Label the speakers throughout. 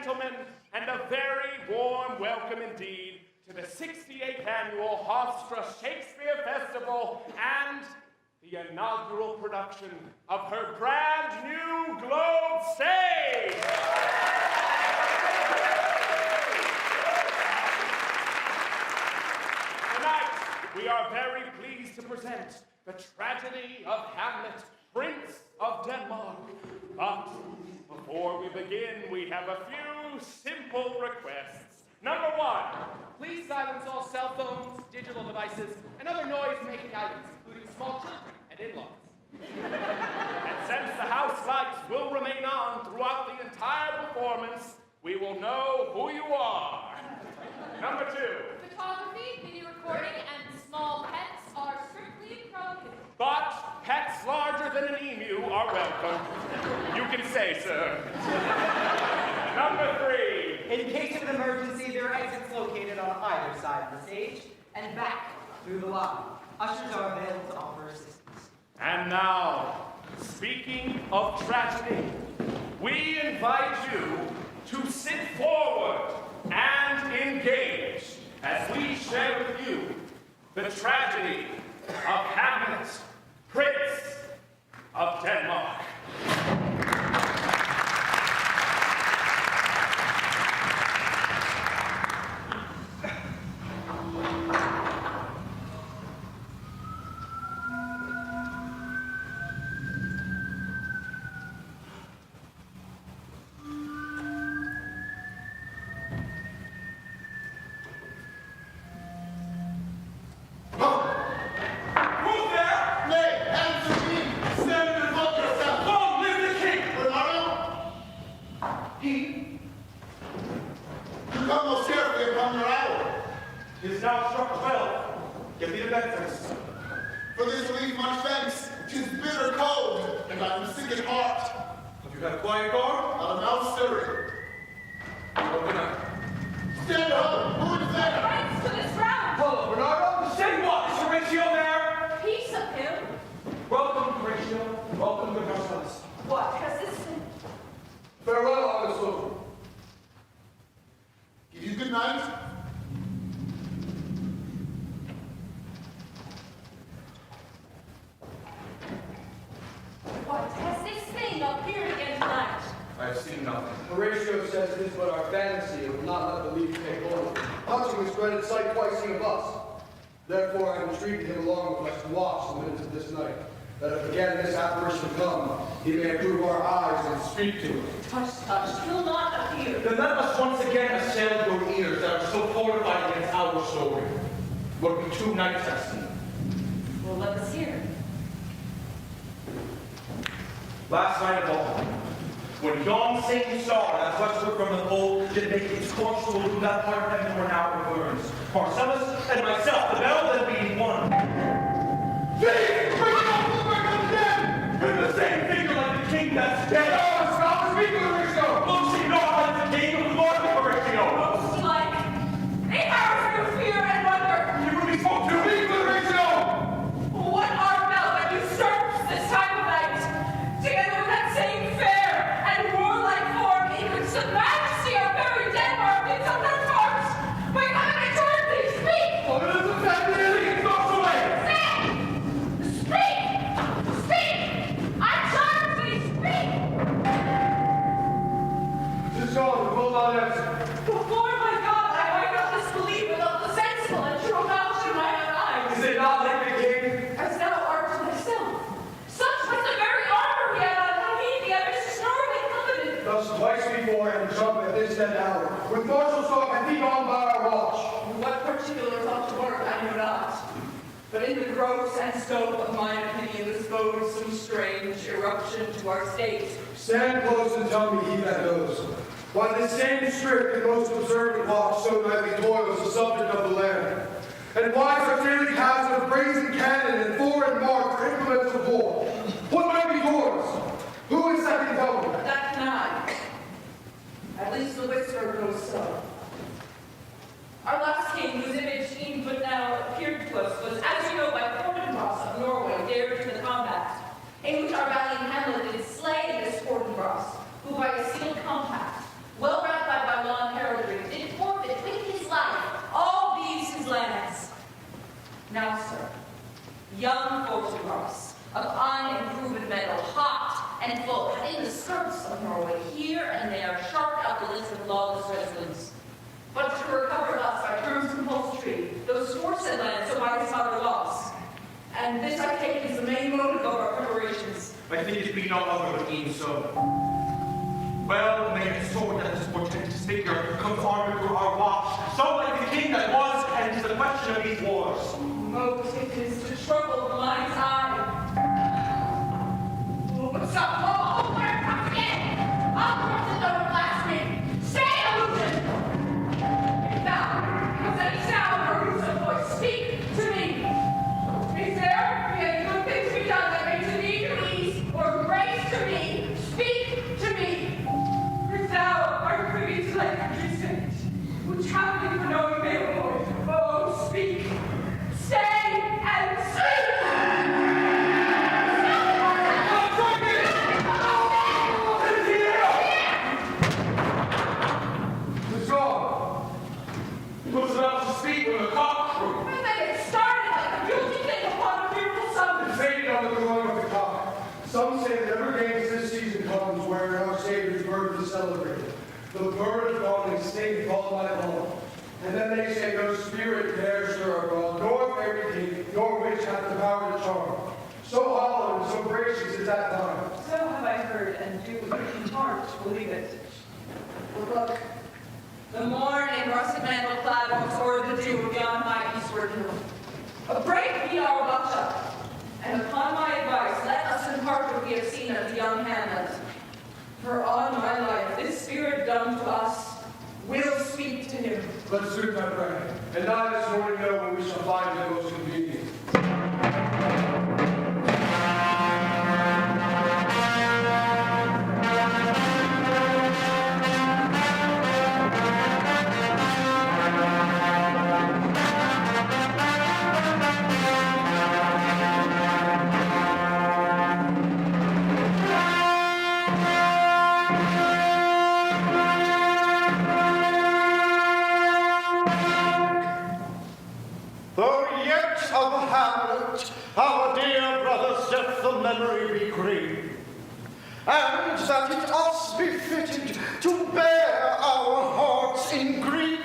Speaker 1: gentlemen, and a very warm welcome indeed to the 68th Annual Hofstra Shakespeare Festival and the inaugural production of her brand new Globe stage. Tonight, we are very pleased to present the tragedy of Hamlet, Prince of Denmark. But before we begin, we have a few simple requests. Number one, please silence all cell phones, digital devices, and other noise-making items, including small children and in-laws. And since the house lights will remain on throughout the entire performance, we will know who you are. Number two.
Speaker 2: Photography, video recording, and small pets are strictly prohibited.
Speaker 1: But pets larger than an emu are welcome. You can say, sir. Number three.
Speaker 3: In case of an emergency, there are exits located on either side of the stage and back through the lobby. Ushers are available to offer assistance.
Speaker 1: And now, speaking of tragedy, we invite you to sit forward and engage as we share with you the tragedy of Hamlet, Prince of Denmark.
Speaker 4: Therefore, I entreated him along with us to watch the minutes of this night, that if again this apparition come, he may approve our eyes and speak to it.
Speaker 5: Tush, tush, he'll not appear.
Speaker 6: Then let us once again assail your ears that are so fortified against our story. What we two nights have seen.
Speaker 5: Well, let us hear.
Speaker 6: Last night of all, when yon same star that westward from the pole did make its course to elude that part of heaven where now it burns, Marcellus and myself, the bell then being one. See! Bring it up to the work of the dead! In the same figure like the king that's dead! Oh, stop the speaker, Horatio! Looks he not like the king of the Lord, Horatio!
Speaker 5: Looks like 8 hours of fear and wonder!
Speaker 6: You would be spoke to me, Horatio!
Speaker 5: What art thou that usurps this time of night, together with that same fair and warlike form, even to the majesty of very Denmark and of their hearts? My God, I turn thee, speak!
Speaker 6: What is the fact that it goes away?
Speaker 5: Speak! Speak! I charge thee, speak!
Speaker 4: This is all, we will not answer.
Speaker 5: Before my God, I might not disbelieve without the sensible and true knowledge of my own eyes.
Speaker 4: Is it not like the king?
Speaker 5: As thou art to thyself. Such was the very armor we had on when he, the ambitious Norway, coveted.
Speaker 4: Thus twice before and jump at this dead hour. With martial song and feet on by our watch.
Speaker 5: What particulars ought to work, I know not. But in the gross and scope of mine opinion, this bodes some strange eruption to our state.
Speaker 4: Stand close and tell me he that knows. Why this same strict and most observant watch so nightly toils the subject of the land. And why such daily cast of brazen cannon and foreign mark for implements of war? What might be yours? Who is second governor?
Speaker 5: That can I. At least the whisper goes so. Our last king, whose image e'en but now appeared to us, was, as you know, by Fortinbras of Norway, dared to the combat, in which our valiant Hamlet did slay this Fortinbras, who by a sealed compact, well wrapped by of unimproved metal, hot and full, cutting the skirts of Norway here and there, sharp out the list of lawless residents. But to recover us by terms compulsory, those Schwarzen lands so by his father lost. And this I take is the main motive of our preparations.
Speaker 6: I think it be no other but e'en so. Well, may the sword that this portentous figure comes armed through our watch, so like the king that was, and is the question of these wars.
Speaker 5: Motive is to trouble the mind's eye. What's up? Oh, where it comes again! I'll cross the door blasphemy. Say illusion! If thou, with any sound or use of voice, speak to me. Is there any good thing to be done that may to thee do ease, or grace to me? Speak to me. For thou art privy to thy country's fate, which haply for knowing may avoid. Oh, speak. Say and speak!
Speaker 4: What's wrong?
Speaker 6: He was about to speak when the cock crew.
Speaker 5: And then it started like a guilty thing upon a fearful summons.
Speaker 4: Faded on the crowing of the cock. Some say that every game this season comes where our Savior's birth is celebrated. The bird of dawn is sing all night long. And then they say no spirit dares stir abroad, nor fairy king, nor witch hath the power to charm. So hollow and so gracious is that time.
Speaker 5: So have I heard, and do in heart believe it. But look, the morn in russet mantle clad walks o'er the dew beyond my eastward hill. Break ye our watch up, and upon my advice, let us impart what we have seen of the young Hamlet. For on my life, this spirit dumb to us will speak to him.
Speaker 4: Let's suit that pray, and I this morning know when we shall find it most convenient.
Speaker 7: For yet of Hamlet, our dear brother's death, the memory be green, and that it us befitted to bear our hearts in grief,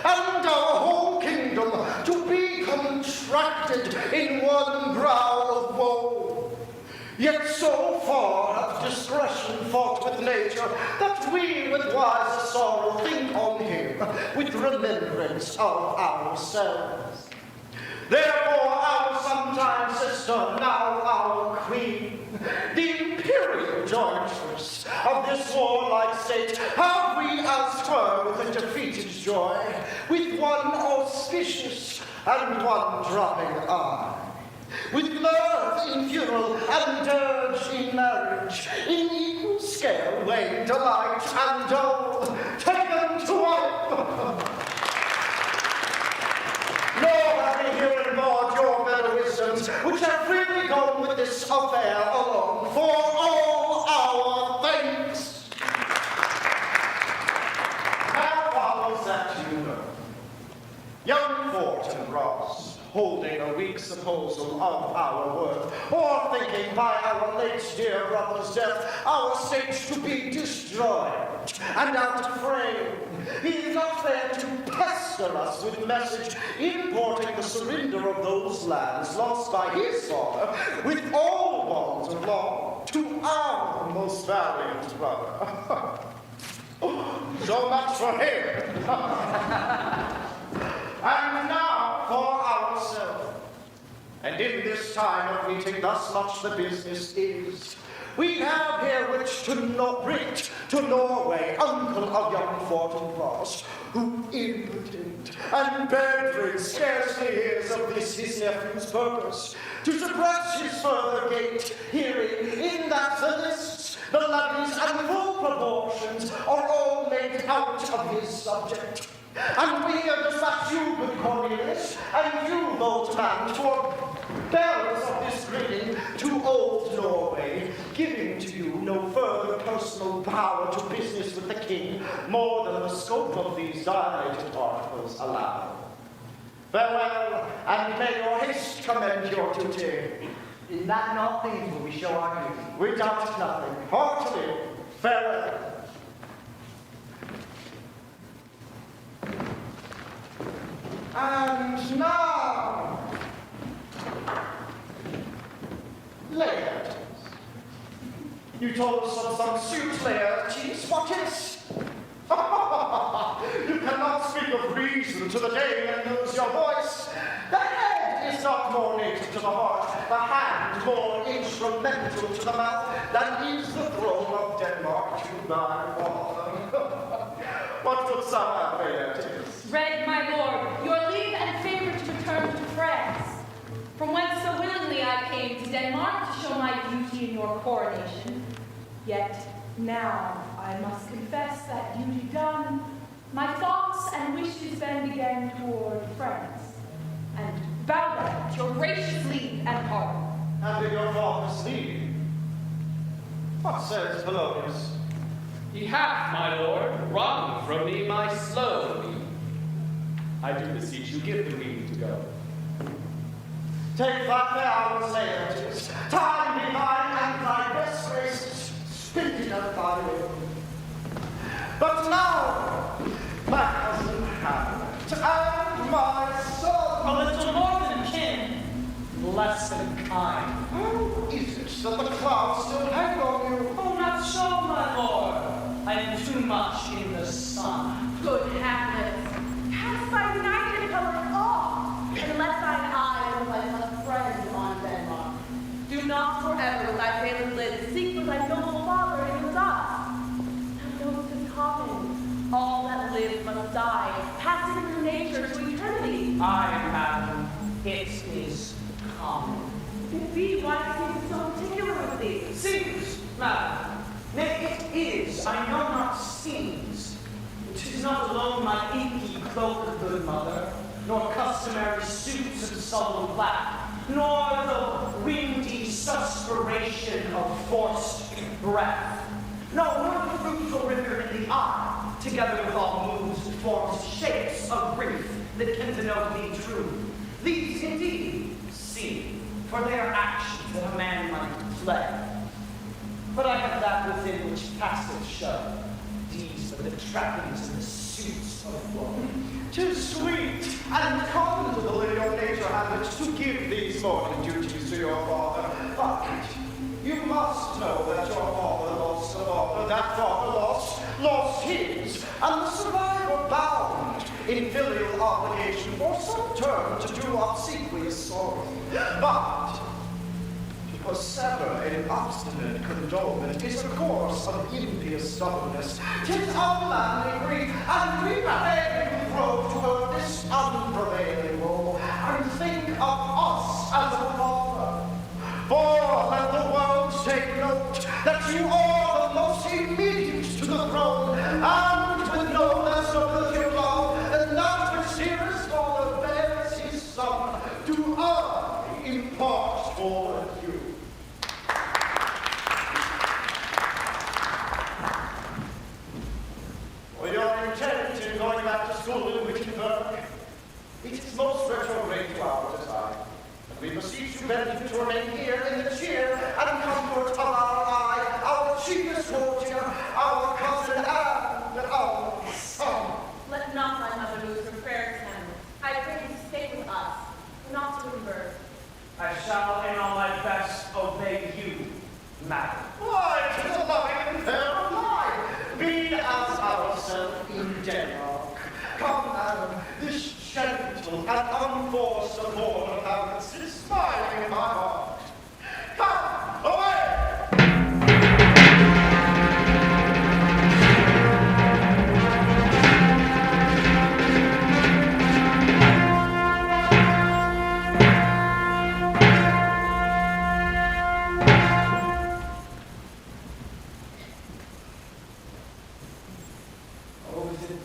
Speaker 7: and our whole kingdom to be contracted in one brow of woe. Yet so far hath discretion fought with nature, that we with wiser sorrow think on him, with remembrance of ourselves. Therefore our sometime sister, now our queen, the imperial jointress of this warlike state, have we asked her with a defeated joy, with one auspicious and one dropping eye. With mirth in funeral and dirge in marriage, in equal scale weigh delight and dole, taken to wife. Nor have we here in board your better wisdoms, which have freely gone with this affair alone, for all our thanks. Now follows that you know. Young Fort and Ross, holding a weak supposal of our worth, or thinking by our late dear brother's death, our state to be destroyed and out of frame, he is not there to pester us with message importing the surrender of those lands lost by his father, with all bonds of law, to our most valiant brother. So much for him. And now for ourselves. And in this time of meeting, thus much the business is. We have here which to Norway, uncle of young Fortin Ross, who impotent and bedridden scarcely hears of this his nephew's purpose, to suppress his further gait, hearing in that the lists, the levies, and full proportions are all made out of his subject. And we are dispatch you, good Cornelius, and you, bold man, for bearers of this greeting to old Norway, giving to you no further personal power to business with the king, more than the scope of these dilated articles allow. Farewell, and may your haste commend your duty.
Speaker 3: that not things where we show our duty?
Speaker 7: We doubt nothing. Heartily, farewell. And now, Laertes. You told us of some suit, Laertes. What is? You cannot speak of reason to the day that knows your voice. The head is not more native to the heart, the hand more instrumental to the mouth than is the throne of Denmark to thy father. What would some have, Laertes?
Speaker 2: Read, my lord, your leave and favor to return to France, from whence so willingly I came to Denmark to show my duty in your coronation. Yet now I must confess that duty done, my thoughts and wishes then began toward France, and bow them to your gracious leave and pardon.
Speaker 7: And in your father's leave? What says Polonius?
Speaker 1: He hath, my lord, wrung from me my slow leave. I do beseech you, give the leave to go.
Speaker 7: Take back the hours, Laertes. Time be thine and thy best graces, speaking of thy will. But now, my cousin Hamlet, and my son.
Speaker 3: A little more than kin, less than kind.
Speaker 7: How is it that the clouds still hang on you?
Speaker 3: Oh, not so, my lord. I am too much in the sun.
Speaker 5: Good Hamlet, cast thy night color off, and let thine eye look like a friend on Denmark. Do not forever with thy failing lids seek for thy noble father in the dust. Thou knowest is common. All that live must die, passing through nature to eternity.
Speaker 3: I, madam, it is common.
Speaker 5: It be why it seems so particular with thee.
Speaker 3: Seems, madam. Nay, it is. I know not seems. It is not alone my inky cloak of good mother, nor customary suits of solemn black, nor the windy suspiration of forced breath. No, nor the fruitful river in the eye, together with all moves, forms, shapes of grief that can denote thee true. These indeed seem, for they are actions that a man might play. But I have that within which passage show. These are the trappings and the suits of woe.
Speaker 7: 'Tis sweet and commendable in your nature, Hamlet, to give these morning duties to your father. But you must know that your father lost a father, that father lost his, and the survivor bound in filial obligation for some term to do obsequious sorrow. But to sever in obstinate condolement is a course of impious stubbornness. 'Tis unmanly grief, and we pray you grow toward this unprevailing woe, and think of us as a father. For let the world take note that you are the most immediate to the throne, and with no less nobility of love than that which dearest father bears his son, do I impart toward you. For your intent in going back to school in Wittenberg, it is most retrograde to our design. And we beseech you then to remain here in the cheer and comfort of our eye, our chiefest courtier, our cousin, and our son.
Speaker 5: Let not my mother lose her prayers, Hamlet. I pray you to stay with us, not to Wittenberg.
Speaker 3: I shall in all my best obey you, madam.
Speaker 7: Why, 'tis a loving and fair reply. Be as ourselves in Denmark. Come, madam, this gentle and unforced accord of Hamlet's is smiling in my heart. Come, away!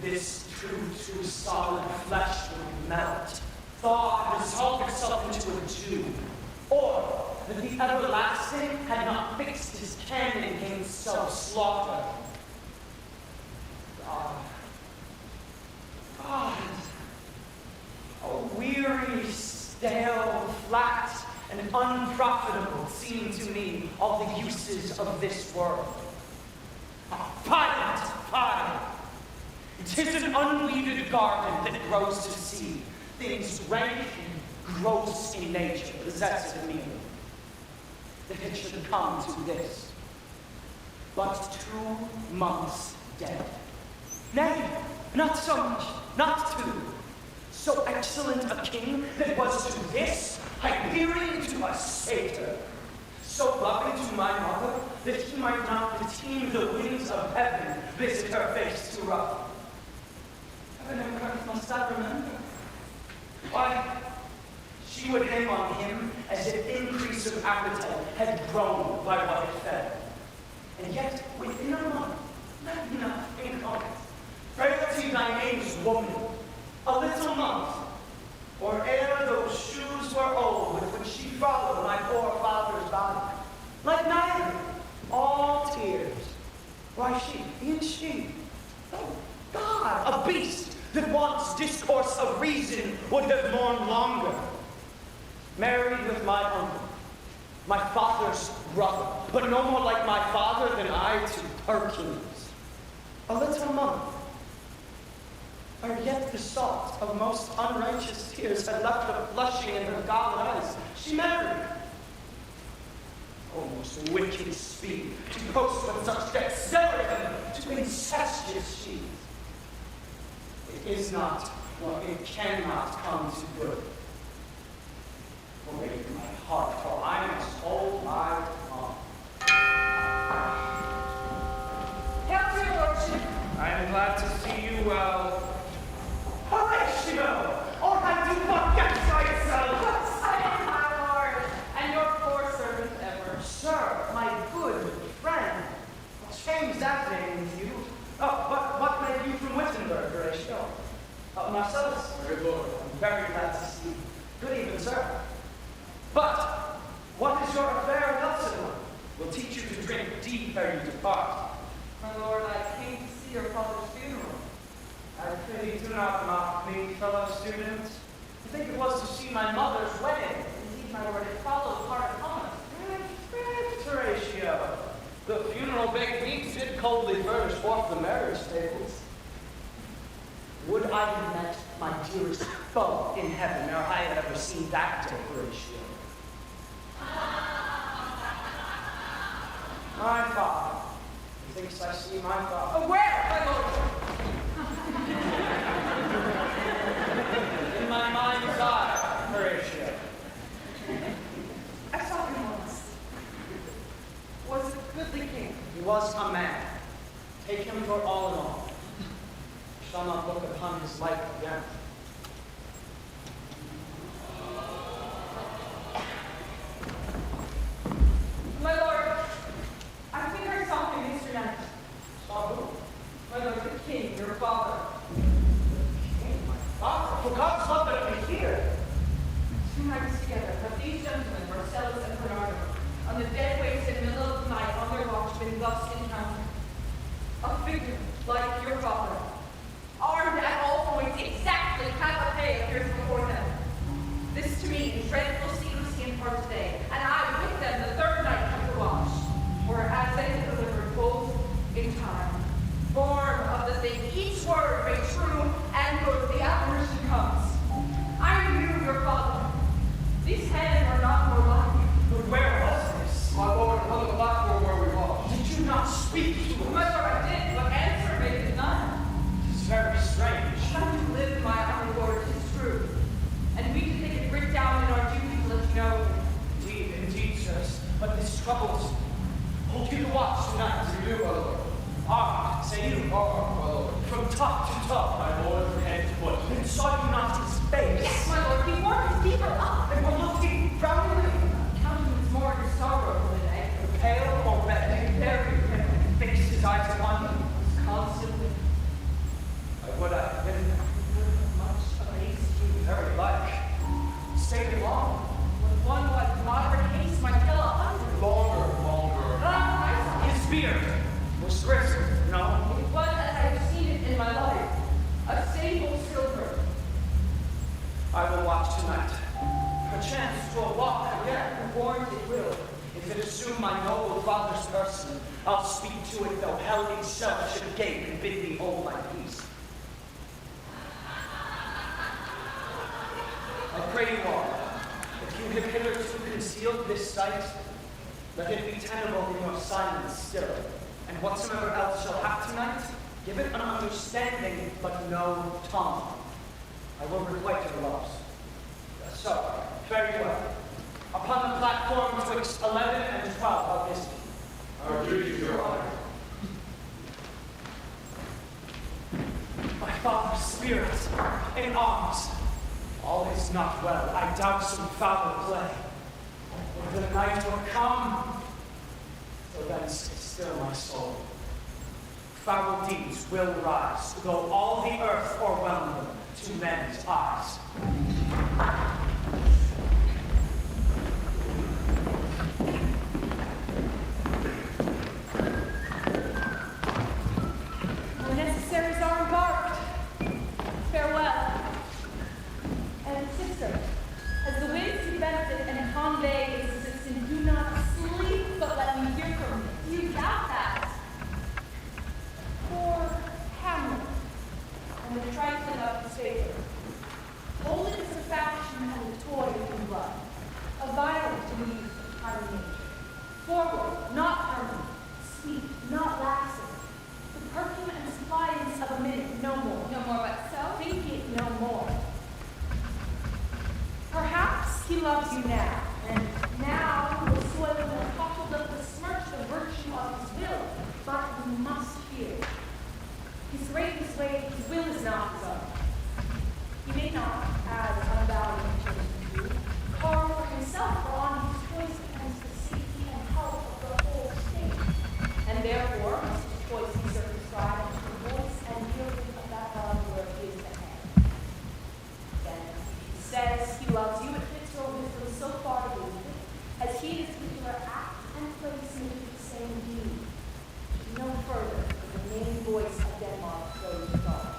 Speaker 3: This true solid flesh would melt, thaw, resolve itself into a dew, or that the everlasting had not fixed his ken against self-slaughter. God, a weary, stale, flat, and unprofitable seem to me all the uses of this world. Fine, fine. 'Tis an unweeded garden that grows to seed. Things rank and gross in nature possess a meaning. That it should come to this. But 2 months dead. Nay, not so much, not 2. So excellent a king that was to this Hyperion to a satyr. So loving to my mother that he might not teem the winds of heaven visit her face too rough. Heaven and earth must I remember. Why, she would hang on him as if increase of appetite had grown by what it fed. And yet, within a month, nothing comes. Frailty thy name's woman, a little month, or ere those shoes were old with which she followed my poor father's body. Like neither, all tears. Why she, being she, oh God, a beast that wants discourse of reason would have mourned longer. Married with my uncle, my father's brother, but no more like my father than I to Perkins. A little month, or yet the salt of most unrighteous tears had left a blushing in her goblet eyes. She married. Oh, most wicked speed, to boast with such dexterity to incestuous sheaths. It is not, or it cannot come to good. Break my heart, for I must hold my tongue.
Speaker 5: Help your lordship.
Speaker 1: I am glad to see you well.
Speaker 3: Horatio! Or I do not get myself!
Speaker 5: Say, my lord, and your poor servant ever.
Speaker 3: Sir, my good friend, change that name with you. Oh, what made you from Wittenberg, Horatio? Marcellus?
Speaker 4: Good Lord.
Speaker 3: I'm very glad to see you. Good evening, sir. But, what is your affair with Elsinore? We'll teach you to drink deep ere you depart.
Speaker 5: My lord, I came to see your father's funeral.
Speaker 3: I pity do not mock me, fellow students. I think it was to see my mother's wedding.
Speaker 5: Indeed, my lord, it followed hard upon us.
Speaker 3: Horatio, the funeral baked meats did coldly furnish forth the marriage tables. Would I have met my dearest foe in heaven ere I had ever seen that day, Horatio? My father. Methinks I see my father.
Speaker 5: Oh, where, my lord?
Speaker 3: In my mind's eye, Horatio.
Speaker 5: I saw him once. Was a goodly king.
Speaker 3: He was a man. Take him for all in all. I shall not look upon his like again.
Speaker 5: My lord, I think I saw him yesterday night.
Speaker 3: Saw who?
Speaker 5: My lord, the king, your father.
Speaker 3: King, my father. For God's love, let me hear.
Speaker 5: 2 nights together, but these gentlemen, Marcellus and Bernardo, on the dead waste in the middle of the night on their watch, been thus encountered. A figure like your father, armed at all points, exactly half a pay appears before them. This to me in dreadful secrecy imparted today, and I with them the 3rd night of the watch, for as they have delivered both in time, born of the thing, each word made true and good, the apparition comes. I knew your father. These hands are not more like you.
Speaker 3: But where was this?
Speaker 4: My Lord, on the platform where we watched.
Speaker 3: Did you not speak to him?
Speaker 5: My lord, I did, but answer made it none.
Speaker 3: It's very strange.
Speaker 5: How to live, my honor lord, is true. And we can take it written down in our duty to let you know.
Speaker 3: Indeed, sirs. But this troubles me. Hold you the watch tonight.
Speaker 4: You do, my Lord.
Speaker 3: Armed, say you.
Speaker 4: Armed, my Lord.
Speaker 3: From top to top, my lord, from head to foot. And saw you not his face?
Speaker 5: Yes, my lord, he wore his deeper up.
Speaker 3: And were looking frowningly.
Speaker 5: Countenance more in sorrow than anger.
Speaker 3: Pale or red, very pale, and fixed his eyes upon you.
Speaker 5: Constantly.
Speaker 3: I would have been
Speaker 5: Much amazed you.
Speaker 3: very like. Stayed long.
Speaker 5: With one like moderate haste might kill 100.
Speaker 4: Longer.
Speaker 5: Ah, I
Speaker 3: His beard was grizzled, no?
Speaker 5: saw. It was as I have seen it in my life. A sable silver.
Speaker 3: I will watch tonight. Perchance 'twill walk again.
Speaker 5: Warned it will.
Speaker 3: If my noble father's person, I'll speak to it, though hell itself should gape and bid me hold my peace. I pray you all, if you have hitherto concealed this sight, let it be tenable in your silence still, and whatsoever else shall hap tonight, give it an understanding, but no tongue. I will requite your loss. So, very well. Upon the platform twixt 11 and 12 of this.
Speaker 4: Our duty, Your Honor.
Speaker 3: My father's spirit in arms. All is not well. I doubt some foul play. Or the night will come. So thence is still my soul. Foul deeds will rise, though all the earth o'erwhelm them to men's eyes.
Speaker 2: The necessaries are embarked. Farewell. And sister, as the winds to benefit and convey its assistance, do not sleep, but let me hear from you. You doubt that. Poor Hamlet, and the trifling of his favor. Holiness of faction and the toy in blood, a violent to the youth of time and nature. Forward, not permanent, sweet, not lasting. The perfume and suppliance of a minute, no more.
Speaker 5: No more but so?
Speaker 2: Think it no more. Perhaps he loves you now, and now he will soil and topple and besmirch the virtue of his will, but you must fear. His greatness way, his will is not his own. He may not, as unvalued children do, carve for himself, for on his choice depends the safety and health of the whole state. And therefore must his choice be circumscribed to the voice and hearing of that value where he is at hand. Then, he says he loves you, it fits your wisdom so far to believe it, as he is particular act and place may do the same deed. No further than the main voice of Denmark goes far.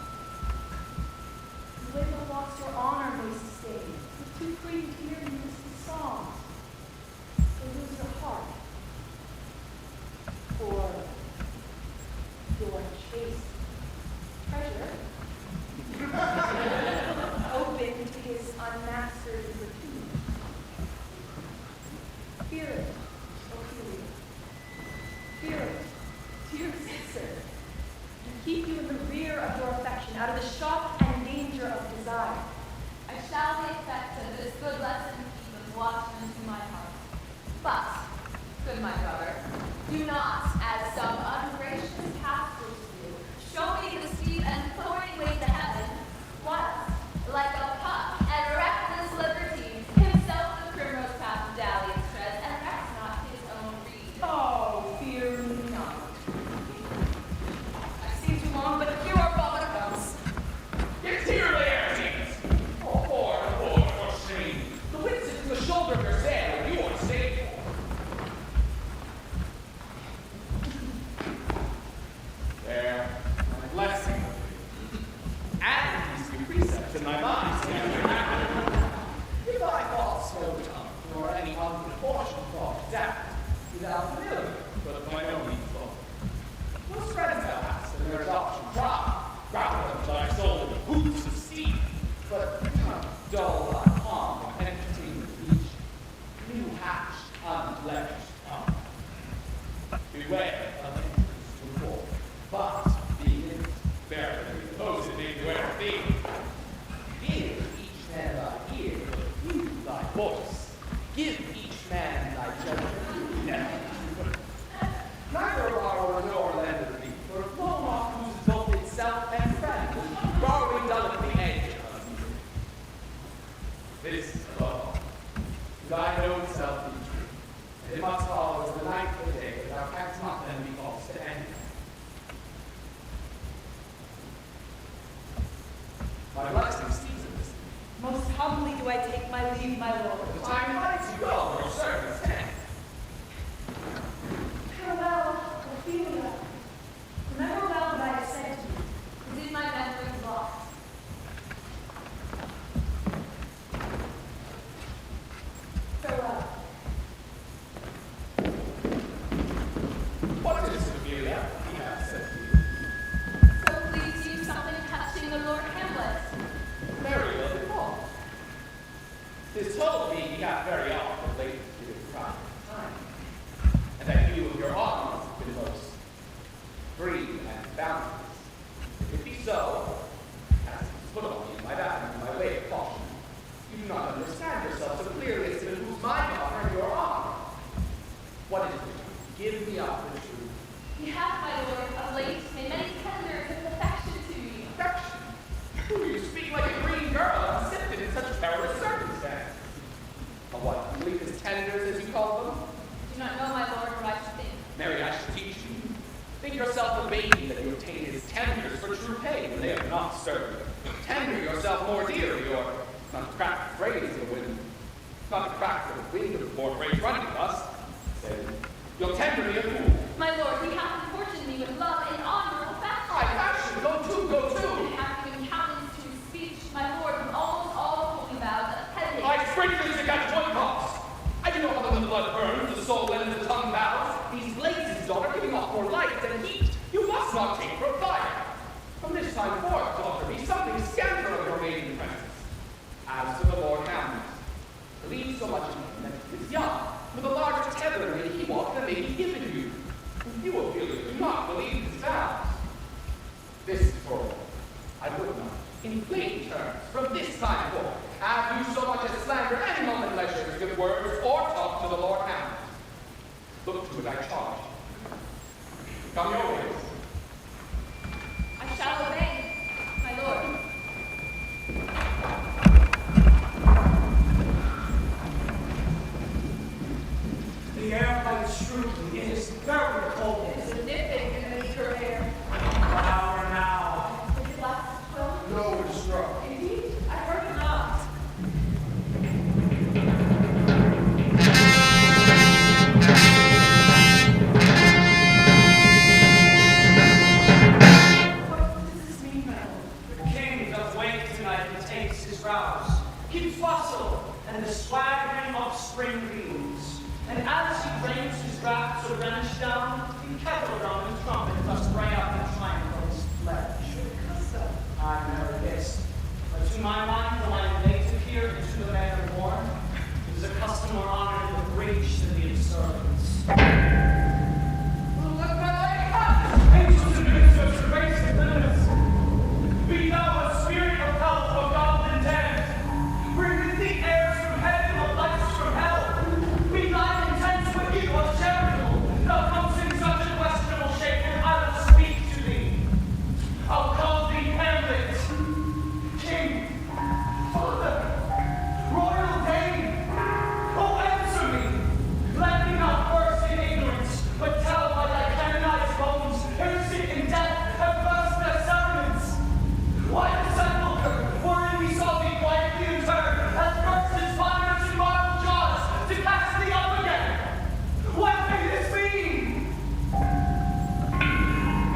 Speaker 2: You have lost your honor may sustain, with too free to hear you listen songs. Or lose your heart. Or your chaste treasure. Open to his unmastered routine. Fear it, Ophelia. Fear it, dear sister. And keep you in the rear of your affection, out of the shock and danger of desire.
Speaker 5: I shall be effective. This good lesson keep and watch into my heart. But, good my brother, do not, as some ungracious pastors do, show me the steep and thorny way to heaven, once, like a puck and reckless liberty, himself the primrose path of dalliance treads, and recks not his own reed.
Speaker 2: Oh, fear me not.
Speaker 5: I've seen too long, but here are Robert comes.
Speaker 1: Get here, Laertes! Oh, poor, for shame. The wind sits in the shoulder of your sail, and you are safe. There, my blessing. And these few precepts in my mind. If I thought so tough, or any unproportioned thought, doubt, without familiar, but by no means thought. Most friends thou hast, and their adoption proud, grapple unto thy soul with hoops of steam, but not dull thy palm and entertain the beach, new hatched, unblemished tongue. Beware of entrance before, but being in it, verily repose it may beware of thee. Give each man thy ear, but use thy voice. Give each man thy judgment, never. Neither borrower nor lender be, for if no moth loses both itself and friend, borrowing doth the edge of evil. This above all, thine own self be true, and it must follow as the night or day, that thou canst not then he hath very often of late given private time, and that you of your audience have been most free and boundless. If it be so, as it is put on you by that and by way of caution, you do not understand yourself so clearly as to lose my honor and your honor. What is it? Give me up the truth.
Speaker 2: You have, my lord, of late made many tenders of affection to me.
Speaker 1: Affection? Who you speak like a green girl, unsifted in such perilous circumstance. Of what, bleakest tenders, as you call them?
Speaker 2: Do not know, my lord, what I should think.
Speaker 1: Mary, I should teach you. Think yourself a baby that you obtain his tenders for true pay when they are not served. Tender yourself more dearly, or not to crack the phrase of the wind, not to crack the wind of the poor phrase running thus. Say, you'll tender me a fool.
Speaker 2: My lord, he hath importuned me with love and honorable fashion.
Speaker 1: Aye, fashion, go to, go to.
Speaker 2: He hath given countenance to his speech, my lord, with almost all the holy vows of heaven.
Speaker 1: I sprinkle you got joint cause. I do know how the blood burns, the soul and the tongue bows. These blazes, daughter, giving off more light than heat. You must not take for fire. From this time forth, daughter, be something scandal of your maiden princess. As to the Lord Hamlet, believe so much in him that he is young, with a larger tether may he walk than may be given you. You will feel it, do not believe his vows. This is for all. I would not, in plain terms, from this time forth, have you so much as slander any moment leisure to give words or talk to the Lord Hamlet. Look to it, I charge you. Come your ways.
Speaker 2: I shall obey, my lord.
Speaker 3: The air bites shrewdly. It is very cold.
Speaker 2: It is a nipping in the nature of air.
Speaker 3: An hour now.
Speaker 2: Is it last 12?
Speaker 4: No, it's struck.
Speaker 2: Indeed, I heard it not. What does this mean, my lord?
Speaker 3: The king doth wake tonight and takes his rouse. Keeps bustle and the swaggering of spring beams. And as he rains his drafts to wrench down, the kettle drum and trumpet must ring out the triumph of his pledge. I never guessed. But to my mind, though I am late to hear into the manner born, it is a custom or honor in the breach to the observance.
Speaker 5: Look, my lord, comes!
Speaker 3: Angels and ministers, grace and goodness, be thou a spirit of health or God and dead. Bring with thee airs from heaven or lights from hell. Be thine intense wicked or charitable. Thou comes in such a questionable shape, and I will speak to thee. I'll call thee Hamlet, King, Father, Royal Dane. Oh, answer me. Let me not burst in ignorance, but tell by thy canonized bones, heresy and death have burst their cerements. Why the sepulchre, wherein we saw thee quietly interred, has burst its ponderous and marble jaws to cast thee up again? What may this mean?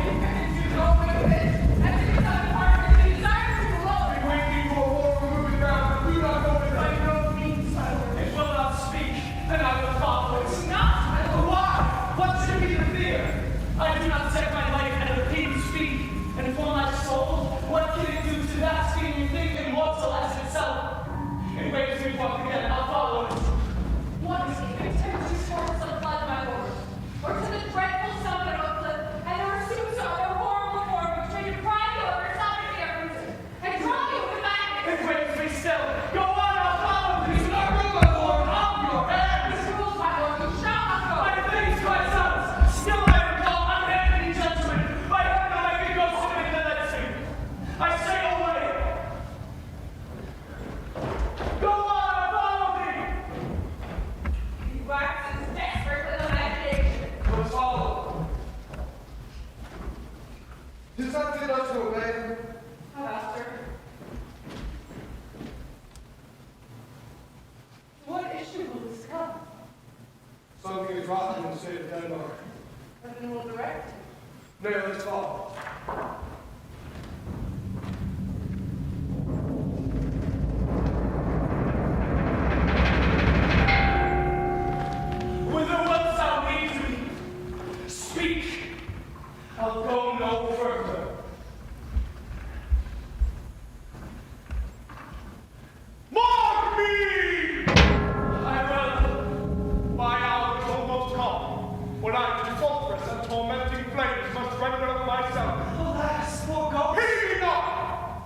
Speaker 5: And you go with it. And to be done part of the desire to alone.
Speaker 3: We wait thee for a war from moving ground, but do not go with thy no means, my lord. It will not speak, then I will follow it.
Speaker 5: Not, my lord.
Speaker 3: Why? What should be the fear? I do not set my life at a pig's feet, and for my soul, what can it do to that scheming thing immortal as itself? It waves me forth again, I'll follow it.
Speaker 2: What is it? Contemptuous forms of blood, my lord, or to the dreadful summit of a cliff, and the pursuits of a horrible form which may deprive you of your sovereignty of reason, and draw you with madness.
Speaker 3: It waves me still. Go on, I'll follow thee. Do not rule, my lord. Up your hands.
Speaker 2: This rules, my lord, you shall not go.
Speaker 3: My face, my sons. Still I recall unmanly judgment. By heaven, I can go to make the letting. I say away. Go on, I'll follow thee.
Speaker 5: He waxes desperate with imagination.
Speaker 3: Go follow.
Speaker 4: Tis not fit us to obey.
Speaker 2: Oh, master. What issue will this come?
Speaker 4: Something is rotten in the state of Denmark.
Speaker 2: Heaven will direct.
Speaker 4: Nay, let's follow.
Speaker 3: Whither wilt thou lead me? Speak. I'll go no further. Mark me!
Speaker 1: when I to sulphurous and tormenting flames must render of myself.
Speaker 3: Alas, poor ghost.
Speaker 1: Heed me not!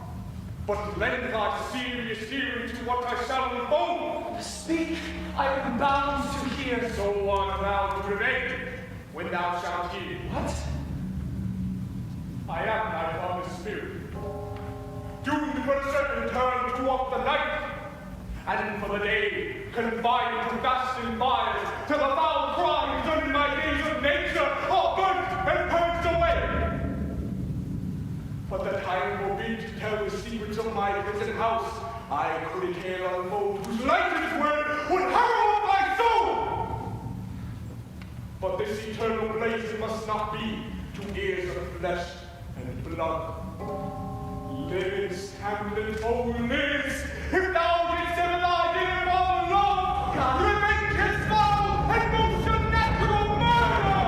Speaker 1: But lend thy serious hearing to what I shall unfold.
Speaker 3: Speak, I am bound to hear.
Speaker 1: So art thou to remain when thou shalt hear.
Speaker 3: What?
Speaker 1: I am thy father's spirit, doomed for a certain term to walk the night, and for the day confined to fasting fires, till the foul crimes done in my days of nature are burnt and purged away. But the time will be to tell the secrets of my prison house. I could a tale unfold whose lightest word would harrow up my soul. But this eternal blaze must not be to ears of flesh and blood. Liz, Hamlet, oh Liz, if thou didst ever thy dear father love, revenge his foul and most unnatural murder!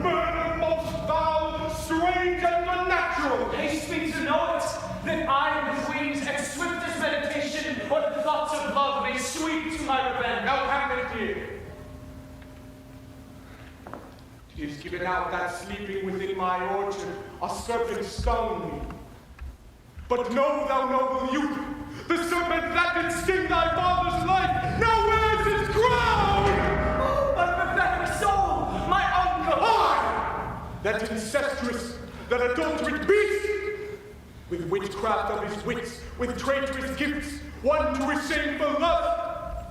Speaker 1: Murder most foul, strange, and unnatural!
Speaker 3: Haste me to know it, that I with wings as swift as meditation, or the thoughts of love may sweep to my revenge.
Speaker 1: Now, Hamlet, dear, 'tis given out that sleeping within my orchard a serpent stung me. But know thou, noble youth, the serpent that did sting thy father's life now wears his crown!
Speaker 3: Oh, my pathetic soul, my uncle!
Speaker 1: I, that incestuous, that adulterate beast, with witchcraft of his wits, with traitorous gifts, won to his shameful lust,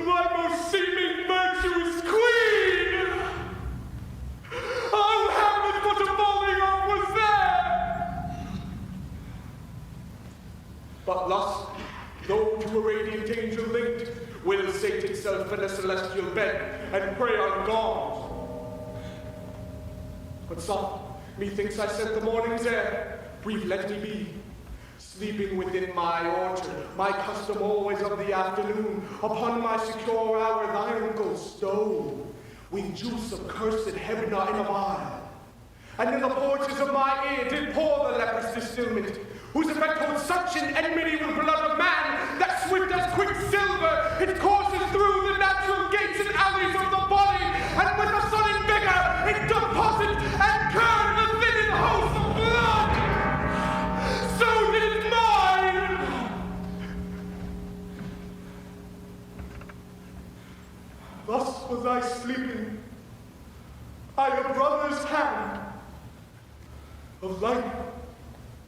Speaker 1: my most seeming virtuous queen! Oh, Hamlet, what a falling off was there! But lust, though to a radiant angel linked, will sate itself in a celestial bed and prey on God. But soft, methinks I scent the morning's air. Brief let me be, sleeping within my orchard, my custom always of the afternoon, upon my secure hour thy uncle stole, with juice of cursed Hebna in a vial. And in the porches of my ear did pour the leprous distilment, whose effect holds such an enmity with blood of man, that swift as quicksilver it courses through the natural gates and alleys of the body, and with a sudden vigor it deposit and curd the thinning host of blood. So did mine. Thus was I sleeping, by a brother's hand, of life,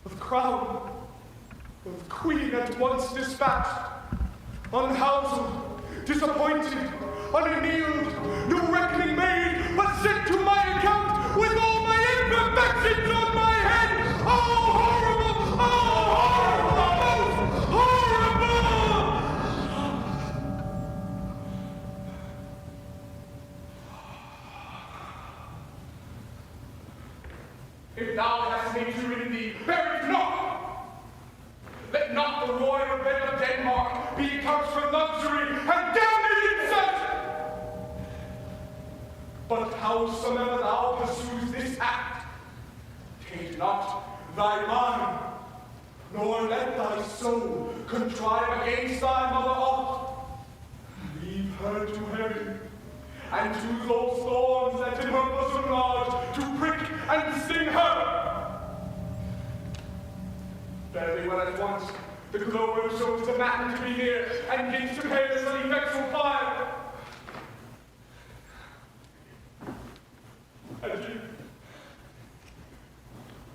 Speaker 1: of crown, of queen at once dispatched, unhoused, disappointed, unannealed, no reckoning made, but sent to my account with all my imperfections on my head. Oh, horrible! Oh, horrible! Most horrible! If thou hast nature in thee, bear it not! Let not the royal bed of Denmark be a couch for luxury and damned insult! But howsoever thou pursues this act, take not thy mind, nor let thy soul contrive against thy mother aught. Leave her to heaven, and to those thorns that in her bosom lodge, to prick and sting her. Fairly well at once, the GoPro shows the matin to be near, and begins to pay us an effectual fire. Adieu.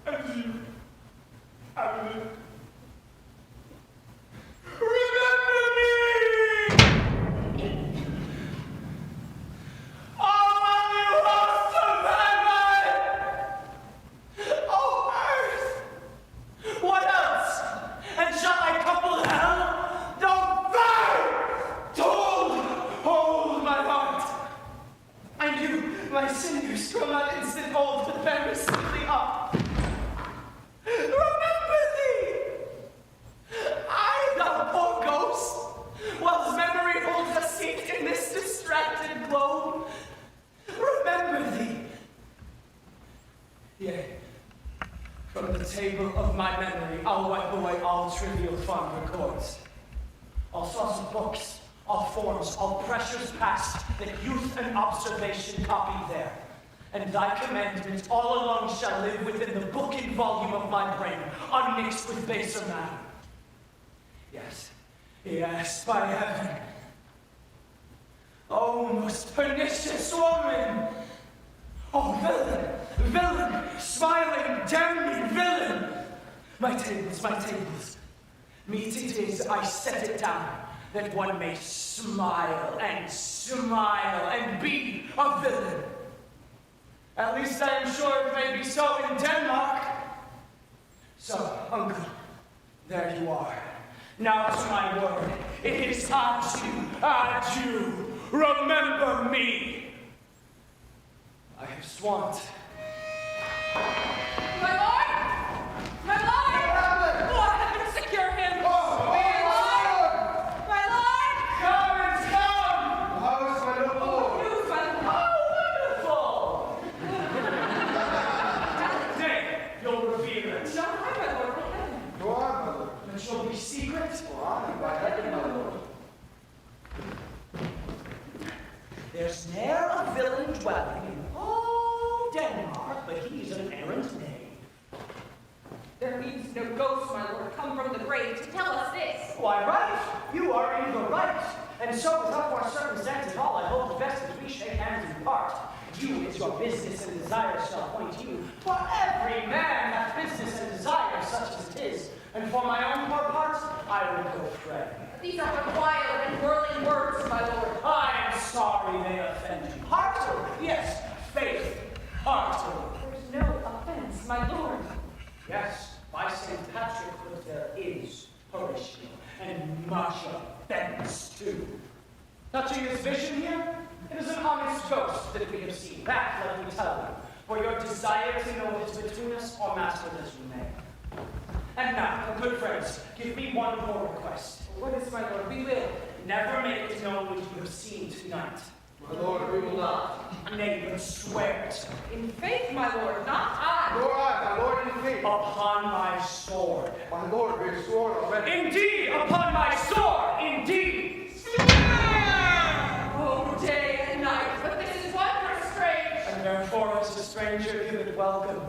Speaker 1: Adieu. Hamlet. Remember me!
Speaker 3: What else? And shall I couple hell? Don't burn! Told! Hold my heart! I knew my sinews from that instant old to bear simply up. Remember thee! I, thou poor ghost, while memory holds a seat in this distracted globe. Remember thee! Yea, from the table of my memory, I'll wipe away all trivial fond records. All sorts of books, all forms, all pressures past, that youth and observation copy there. And thy commandment all alone shall live within the book and volume of my brain, unmixed with baser matter. Yes, yes, by heaven. Oh, most pernicious woman! Oh, villain, villain, smiling, damning villain! My tables. Meat it is, I set it down, that one may smile and be a villain. At least I am sure it may be so in Denmark. So, uncle, there you are. Now to my word. It is adieu. Remember me. I have sworn.
Speaker 5: My lord! My lord! Oh, heaven, secure him! My lord!
Speaker 3: Come and come!
Speaker 4: How is my little boy?
Speaker 5: News, my lord!
Speaker 3: Oh, wonderful! Nay, you'll reveal it.
Speaker 5: No, my lord, what heaven?
Speaker 4: Go on, mother.
Speaker 3: It shall be secret.
Speaker 4: Go on, by heaven, my lord.
Speaker 3: There's ne'er a villain dwelling in all Denmark, but he's an errant knave.
Speaker 5: There needs no ghost, my lord, come from the grave to tell us this.
Speaker 3: Why, right, you are in the right. And so, without more circumstance at all, I hold best as we shake hands and part. You, it's your business and desire shall point you. For every man hath business and desire such as it is. And for my own poor part, I will go pray.
Speaker 5: These are but wild and whirling words, my lord.
Speaker 3: I am sorry they offend you. Heartily, yes, faith, heartily.
Speaker 5: There's no offense, my lord.
Speaker 3: Yes, by St. Patrick, but there is Horatio, and much offense too. Touching this vision here, it is an honest ghost that we have seen. That, let me tell you, for your desire to know what is between us, or master as you may. And now, good friends, give me one more request.
Speaker 5: What is, my lord? We will.
Speaker 3: Never make it known what you have seen tonight.
Speaker 4: My lord, we will not.
Speaker 3: Nay, but swear it.
Speaker 5: In faith, my lord, not I.
Speaker 4: Nor I, my lord, in faith.
Speaker 3: Upon my sword.
Speaker 4: My lord, we have sworn already.
Speaker 3: Indeed, upon my sword, indeed.
Speaker 5: Oh, day and night, but this is wondrous strange.
Speaker 3: And therefore, as a stranger, give it welcome.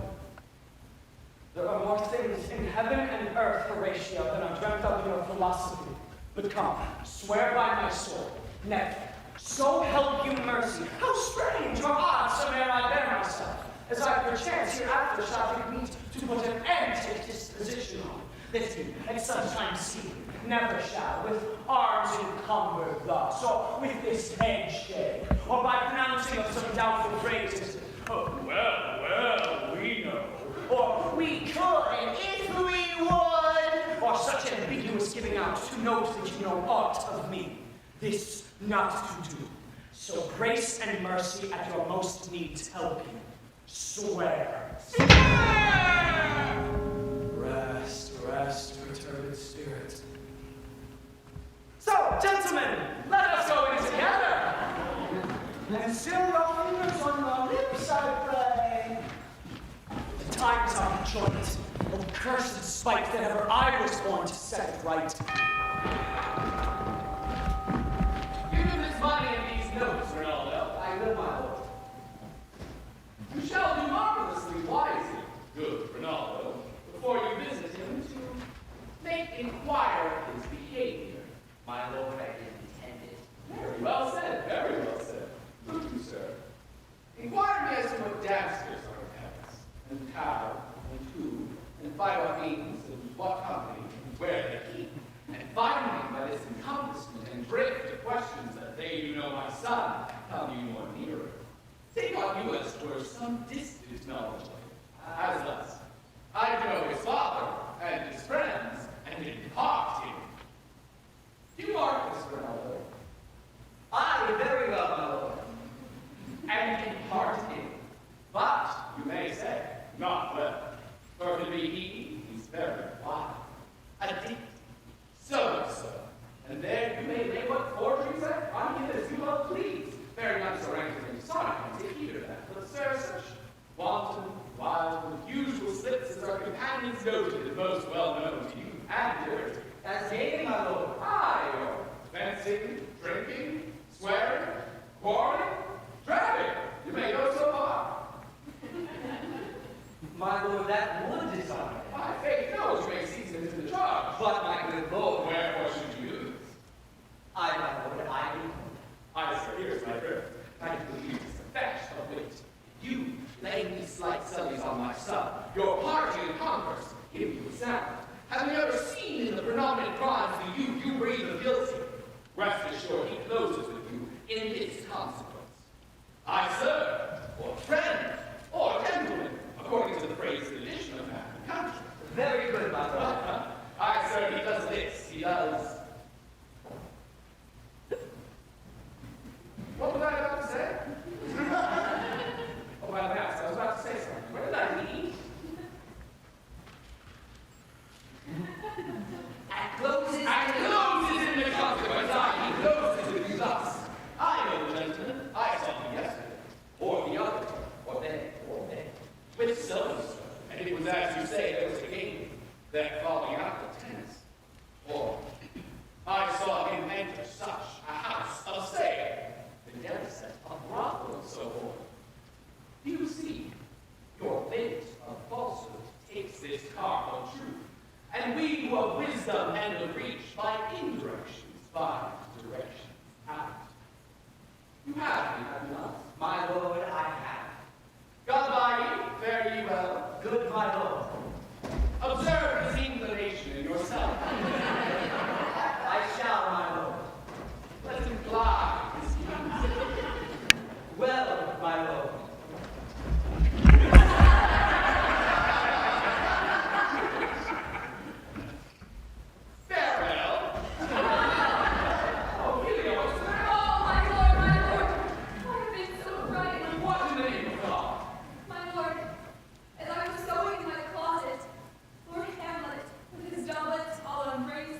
Speaker 3: There are more things in heaven and earth, Horatio, than are dreamt of in your philosophy. But come, swear by my sword, never. So help you mercy. How strange or odd some'er I bear myself, as I perchance hereafter shall think meet to put an end to disposition on, that you at some time see, never shall, with arms encumbered thus, or with this head shake, or by pronouncing of some doubtful phrases, oh, well, we know, or we could if we would, or such ambiguous giving out to note that you know aught of me. This not to do. So grace and mercy at your most needs help you. Swear. Rest, perturbed spirit. So, gentlemen, let us go in together. And still your fingers on your lips, I pray. The times are joint. Oh, cursed spite that ever I was born to set it right.
Speaker 1: Give him his money and these notes, Ronaldo.
Speaker 3: I will, my lord.
Speaker 1: You shall do marvelously wisely, good Ronaldo, before you visit him to inquire of his behavior.
Speaker 8: My lord, I didn't intend it.
Speaker 1: Very well said, very well said. Look you, sir. Inquire me as to what dancers are pets, and how, and who, and by what means, and what company, and where they keep. And finally, by this encompassment and drift of questions that they do know my son, come you more nearer. Take on you as twere some distant knowledge of him. As thus, I know his father, and his friends, and in part him. Do you mark this, Ronaldo?
Speaker 3: Aye, very well, my lord.
Speaker 1: And in part him. But, you may say, not well. For to be he's very wild, addicted, so. And there you may lay what forgeries on him as you well please. Very much so ranking in sonnet, take heed of that. But sir, such wanton, wild, with usual slips as our companions noted, and most well known to you and yours,
Speaker 9: cannot believe this effect of wit. You laying these slight sullies on my son, your party in Congress, give you example. Have you ever seen in the predominant crimes the you breathe the guilty? Rest assured he closes with you in this consequence. I serve, or friend, or gentleman, according to the phrase and edition of that country.
Speaker 3: Very good, my lord.
Speaker 9: I sir, he does this, he does. What was I about to say? Oh, well, yes, I was about to say something. Where did I lead?
Speaker 3: And closes
Speaker 9: And closes in the consequence. He closes with you thus. I know the gentleman. I saw him yesterday. Or the other. Or they. With silver. And it was as you say, there was a game. They're falling out of tennis. Or I saw him enter such a house of sale. The devil said, a brothel and so forth. Do you see? Your bait of falsehood takes this card of truth. And we who of wisdom and of reach by indirections, by directions out. You have me, have you not?
Speaker 3: my lord, I have.
Speaker 9: God by you, fare ye well.
Speaker 3: Good, my lord.
Speaker 9: Observe his inclination in yourself.
Speaker 3: I shall, my lord.
Speaker 9: Let him fly his
Speaker 3: Well, my lord.
Speaker 9: farewell. Oh, really?
Speaker 5: Oh, my lord, I have been so frightened.
Speaker 9: What in the name of God?
Speaker 5: My lord, as I was sewing in my closet, Lord Hamlet, with his doublet all unbraced,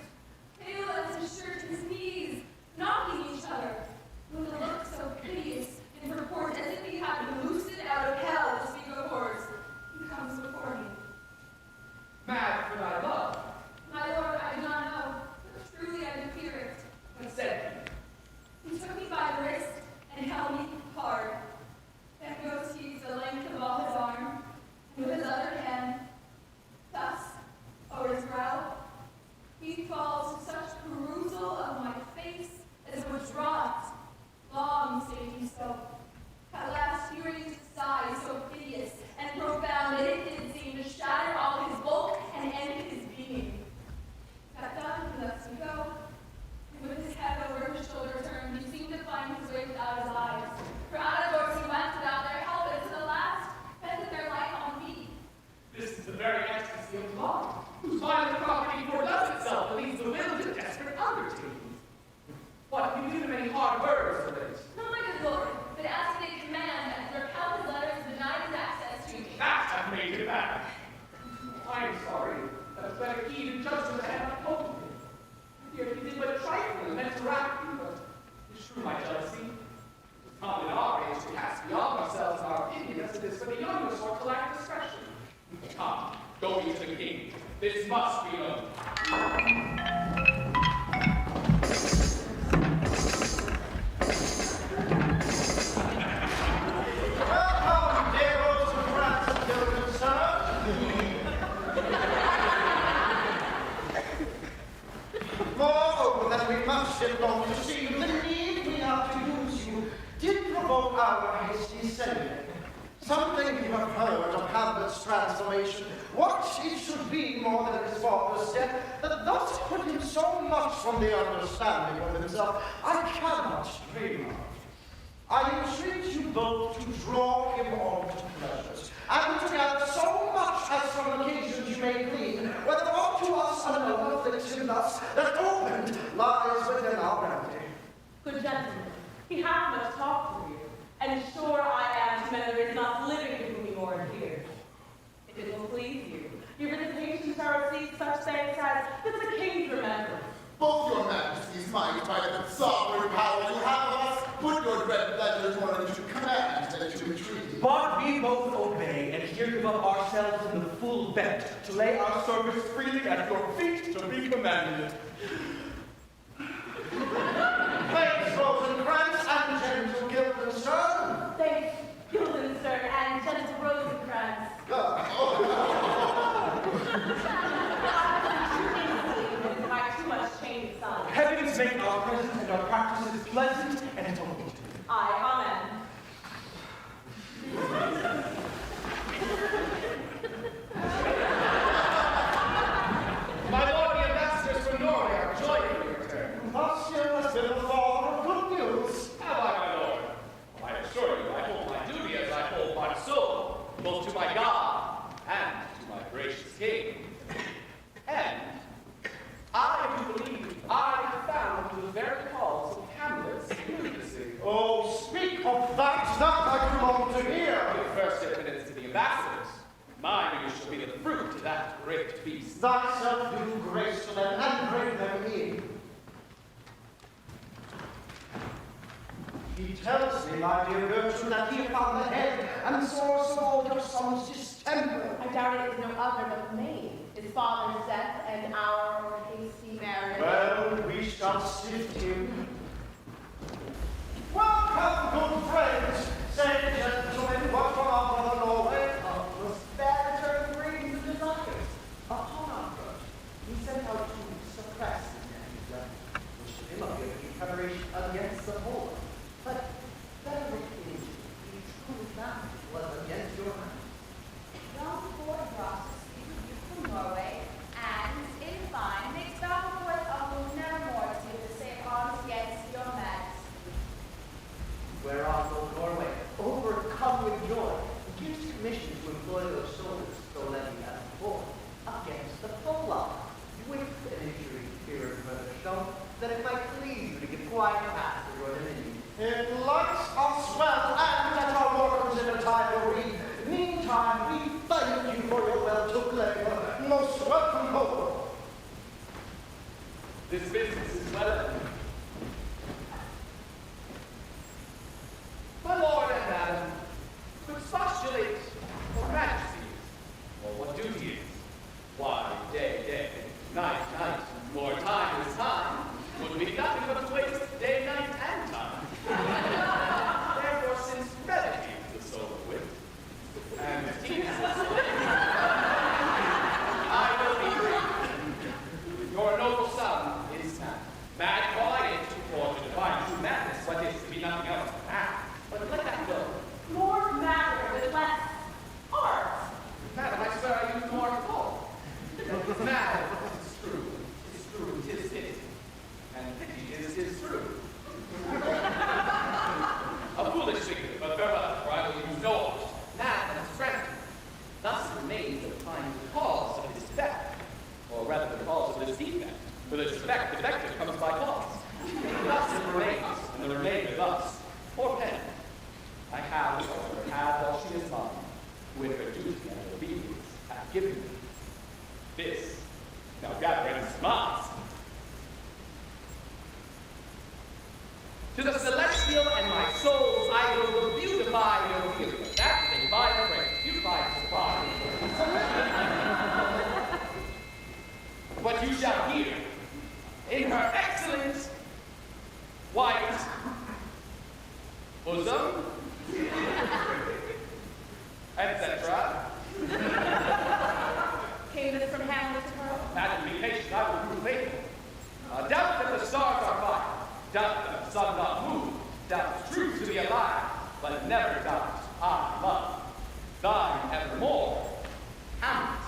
Speaker 5: pale as his shirt, his knees, knocking each other, with a look so piteous in purport as if he had been loosed out of hell to speak of horrors, he comes before me.
Speaker 9: Mad for thy love.
Speaker 5: My lord, I do not know, but truly I do fear it.
Speaker 9: What said
Speaker 5: He took me by the wrist and held me hard. Then goes he the length of all his arm, and with his other hand, thus, over his brow, he falls to such perusal of my face as would draw it. Long stayed he so. At last he raised a sigh so piteous and profound that it did seem to shatter all his bulk and end his being. That done, he lets me go. And with his head over his shoulder turned, he seemed to find his way without his eyes. For out of doors he went without their help, and to the last, spent their life on me.
Speaker 9: This is the very ecstasy of love, whose violent property foredoes itself and leads the will to desperate undertakings. What, you give him any hard words for this?
Speaker 5: No, my good lord, but as they command, and to recount his letters and deny his access to me.
Speaker 9: That hath made him mad. I am sorry. That's better keen and judgment I had not told him. Here he did but trifle and meant to rack you, but it's true my jealousy. It's common in our age to cast beyond ourselves and our opinion as it is for the younger sort to lack discretion. Come, go ye to the king. This must be known.
Speaker 7: Welcome, dear Rose of France, gentlemen, sir. Moreover, that we must get along to see you, the need we have to use you did provoke our hasty sending. Something you have heard of Hamlet's transformation, what it should be more than his father's death, that thus put him so much from the understanding of himself, I cannot dream of. I entreat you both to draw him on to pleasures, and to gather so much as from occasions you may glean, whether aught to us unknown afflicts him thus, that opened lies within our remedy.
Speaker 2: Good gentlemen, he hath much talk for you, and sure I am to men there is not living to whom he more adheres. If it will please you, your visitations are received such thanks as that the king's remembrance.
Speaker 10: Both your majesties might, by the sovereign power you have of us, put your dread pleasures more into command than to entreaty.
Speaker 6: But we both obey, and here give up ourselves in the full bent, to lay our service freely at your feet to be commanded.
Speaker 7: Thanks, Rosencrantz and gentle Guildenstern.
Speaker 2: Thanks, Guildenstern and gentle Rosencrantz. By too much change of side.
Speaker 6: Heavens make our presence and our practices pleasant and tolerant.
Speaker 2: Aye, amen.
Speaker 9: both to my God and to my gracious king. And I do believe I have found the very cause of Hamlet's lunacy.
Speaker 7: Oh, speak of that I long to hear.
Speaker 9: Give first evidence to the ambassadors. Mine shall be the fruit of that great feast.
Speaker 7: Thyself do grace to them and bring them in. He tells me, my dear Gertrude, that he found the head and source of all your son's distemper.
Speaker 2: I doubt it is no other but the maid, his father's death and our hasty marriage.
Speaker 7: Well, we shall sift him. Welcome, good friends. Say, gentlemen, what from our brother Norway?
Speaker 3: Was bad return greetings and desires. Upon our approach, he set out to suppress his enemies, which to him appeared to be preparation against the whole. But better located, he truly found it was against your hand.
Speaker 11: Young boy brought us you from Norway, and in fine makes battle for uncle nevermore to give the same arms against your majesty.
Speaker 3: Whereon Lord Norway, overcome with joy, gives commission to employ those soldiers so levied as before against the Polar, with an injury here and further shown that it might please you to give quiet pass to your dominion.
Speaker 7: It likes us well, and that our work was in a time of read. Meantime, we thank you for your well-took labor. Most welcome home.
Speaker 9: This business is well done. My lord and madam, to expostulate your majesty, or what duty is, why, day, night, more time is time, would be nothing but to waste day, night, and time. Therefore, since brevity is the soul of wit, and tease I will be brief. Your noble son is mad. Mad calling it or to define true madness, what is to be nothing else than mad. But let that go.
Speaker 2: More matter with less art.
Speaker 9: Madam, I swear I use more at all. Mad is true. It's true, it is pity. And pity is true. A foolish figure, but farewell, for I will use no art. Mad and friendly. Thus it remains to find the cause of his defect, or rather the cause of his defect. For the defective comes by cause. Thus it remains, and the remainder thus. Poor pen. I have, or had all she is mine, who in her duty and obedience hath given me. This, now gather in smiles. To the celestial and my soul's idol will beautify your feeling. That thing by the praise, beautify surprise. What you shall hear in her excellent white bosom, etc.
Speaker 2: Came this from Hamlet to her?
Speaker 9: Madam, be patient, I will prove faithful. Doubt that the stars are fire, doubt that the sun doth move, doubt truth to be alive, but never doubt I love. Thine evermore, Hamlet.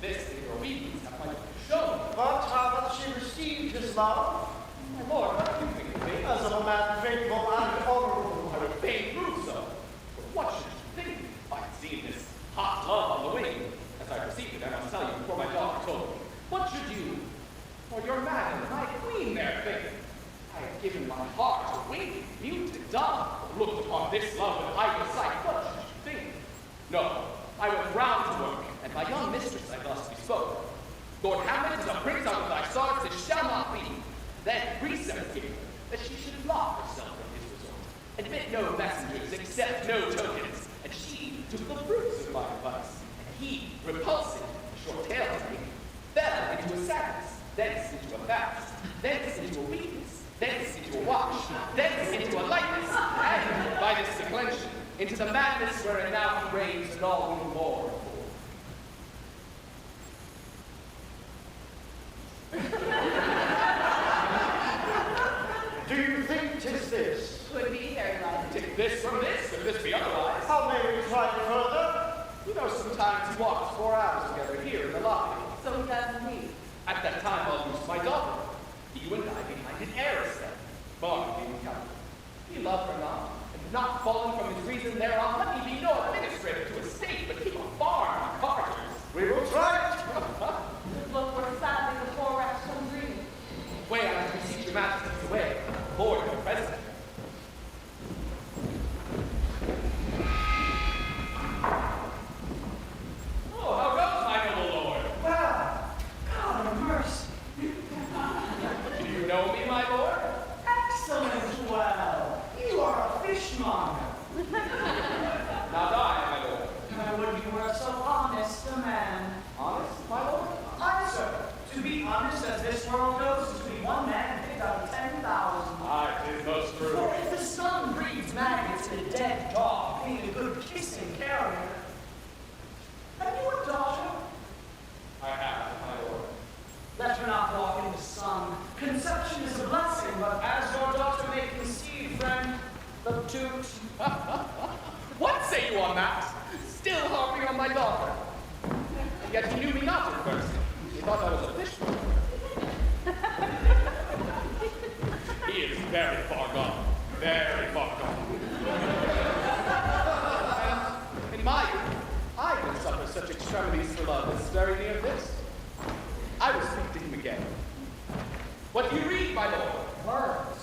Speaker 9: This in your obedience hath my shown.
Speaker 7: But how hath she received his love?
Speaker 9: My lord, what do you think of me?
Speaker 7: As of a man faithful and honorable.
Speaker 9: I would fain prove so. But what should you think if I had seen this hot love on the wing? As I perceived it, I must tell you before my daughter told me. What should you, or your madam, my queen there, think? I have given my heart a wing, mute and dumb, looked upon this love with idle sight. What should you think? No, I went round to work, and my young mistress I thus bespoke. Lord Hamlet is a prince out of thy swords, it shall not be. Then precept gave her that she should lock herself from his resort, admit no messengers, accept no tokens, and she took the fruits of my advice. And he, repulsing, short tale to me, fell into a sadness, thence into a fast, thence into a weakness, thence into a watch, thence into a lightness, and by this declension, into the madness wherein now he reigns and all we more.
Speaker 7: Do you think 'tis this?
Speaker 2: Could be very likely.
Speaker 9: Take this from this, if this be otherwise.
Speaker 7: How may we try further?
Speaker 9: You know, sometimes he walks 4 hours together here in the lobby.
Speaker 2: So he doesn't leave.
Speaker 9: At that time, I'll use my daughter. You and I behind an arras then. Bargain being counted. He loved her not, and not fallen from his reason thereon, let me be no administrator to his
Speaker 3: honor.
Speaker 9: Not I, my lord.
Speaker 3: I would you were so honest a man.
Speaker 9: Honest, my lord?
Speaker 3: Aye, sir. To be honest as this world goes, is to be one man picked out of 10,000.
Speaker 1: Aye, 'tis most true.
Speaker 3: For if the sun breeds maggots in a dead dog, being a good kissing carrier. Have you a daughter?
Speaker 1: I have, my lord.
Speaker 3: Let her not walk in the sun. Conception is a blessing, but as your daughter may conceive, friend, the toot.
Speaker 9: What say you on that? Still harping on my daughter. Yet he knew me not at first. He thought I was a fish.
Speaker 1: He is very far gone. Very far gone.
Speaker 9: In my youth, I could suffer such extremities for love as very near this. I will speak to him again. What do you read, my lord?
Speaker 3: Words.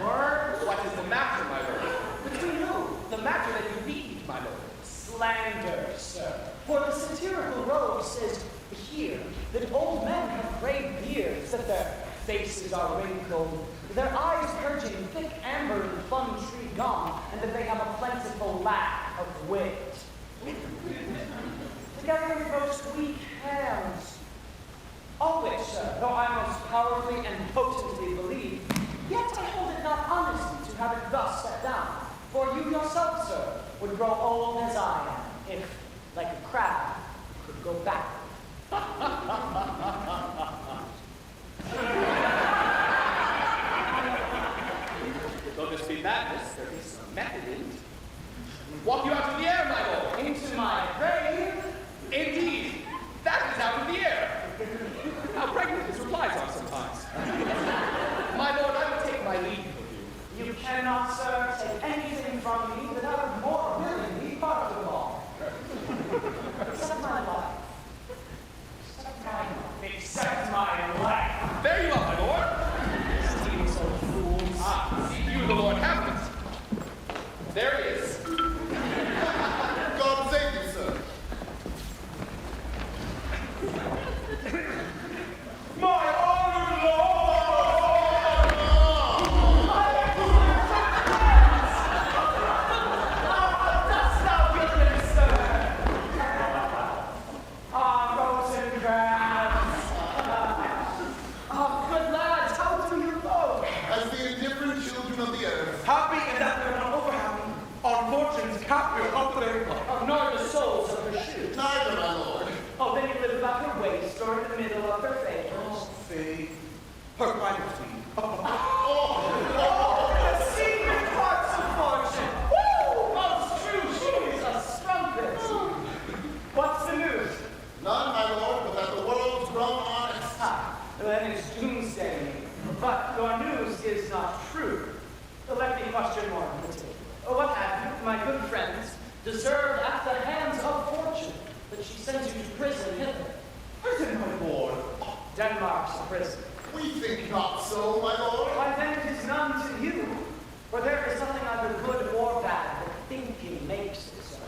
Speaker 3: Words.
Speaker 9: What is the matter, my lord?
Speaker 3: Between who?
Speaker 9: The matter that you read, my lord.
Speaker 3: Slander, sir. For the satirical rogue says here that old men have gray beards, that their faces are wrinkled, their eyes purging thick amber and plum tree gum, and that they have a plentiful lack of wit. Together with most weak hands. All which, sir, though I most powerfully and potently believe, yet I hold it not honesty to have it thus set down. For you yourself, sir, would grow old as I am, if, like a crab, could go backward.
Speaker 9: Though this be madness, there is some method in it. Walk you out of the air, my lord.
Speaker 3: Into my grave?
Speaker 9: Indeed, that is out of the air. How pregnant his replies are sometimes. My lord, I will take my leave of you.
Speaker 3: You cannot, sir, take anything from me that I would more willingly part of all. Except my life. Except my life.
Speaker 9: There you are, my lord.
Speaker 3: Stealing so fools.
Speaker 9: Ah, see you, the Lord Hamlet. There he is.
Speaker 10: God save you, sir.
Speaker 6: My honored lord!
Speaker 3: Dost thou goodness, sir? Rose and grass. Good lads, how do you go?
Speaker 10: As the indifferent children of the earth.
Speaker 6: Happy and that they're not overhappy. Our fortunes capture up there.
Speaker 3: Nor the soles of her shoes.
Speaker 10: Neither, my lord.
Speaker 3: Oh, then you live about her waist or in the middle of her face.
Speaker 6: Oh, Faye. Her privacy.
Speaker 3: The secret parts of fortune. Woo! Most true, she is a strumpet. What's the news?
Speaker 10: None, my lord, but that the world's grown honest.
Speaker 3: Then it's doomsday. But your news is not true. Let me question more in particular. What have you, my good friends, deserved at the hands of fortune that she sends you to prison hither?
Speaker 6: Prison, my lord.
Speaker 3: Denmark's a prison.
Speaker 10: We think not so, my lord.
Speaker 3: Why then it is none to you, for there is nothing either good or bad that thinking makes it so.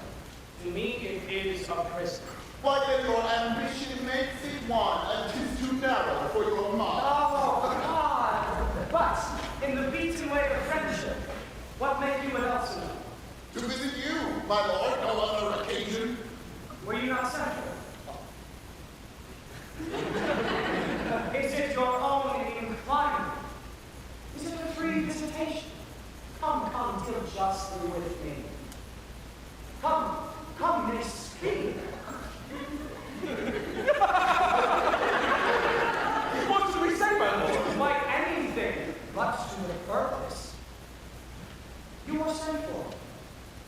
Speaker 3: To me it is a prison.
Speaker 10: Why then your ambition makes it one, and 'tis too narrow for your mind.
Speaker 3: Oh, God! But in the beaten way of friendship, what made you an Elsinore?
Speaker 10: To visit you, my lord, no other occasion.
Speaker 3: Were you not sent for? Is it your own inclining? Is it a free visitation? Come, deal justly with me. Come, may speak.
Speaker 6: What did we say, my lord?
Speaker 3: Why, anything but to the purpose. You are sent for,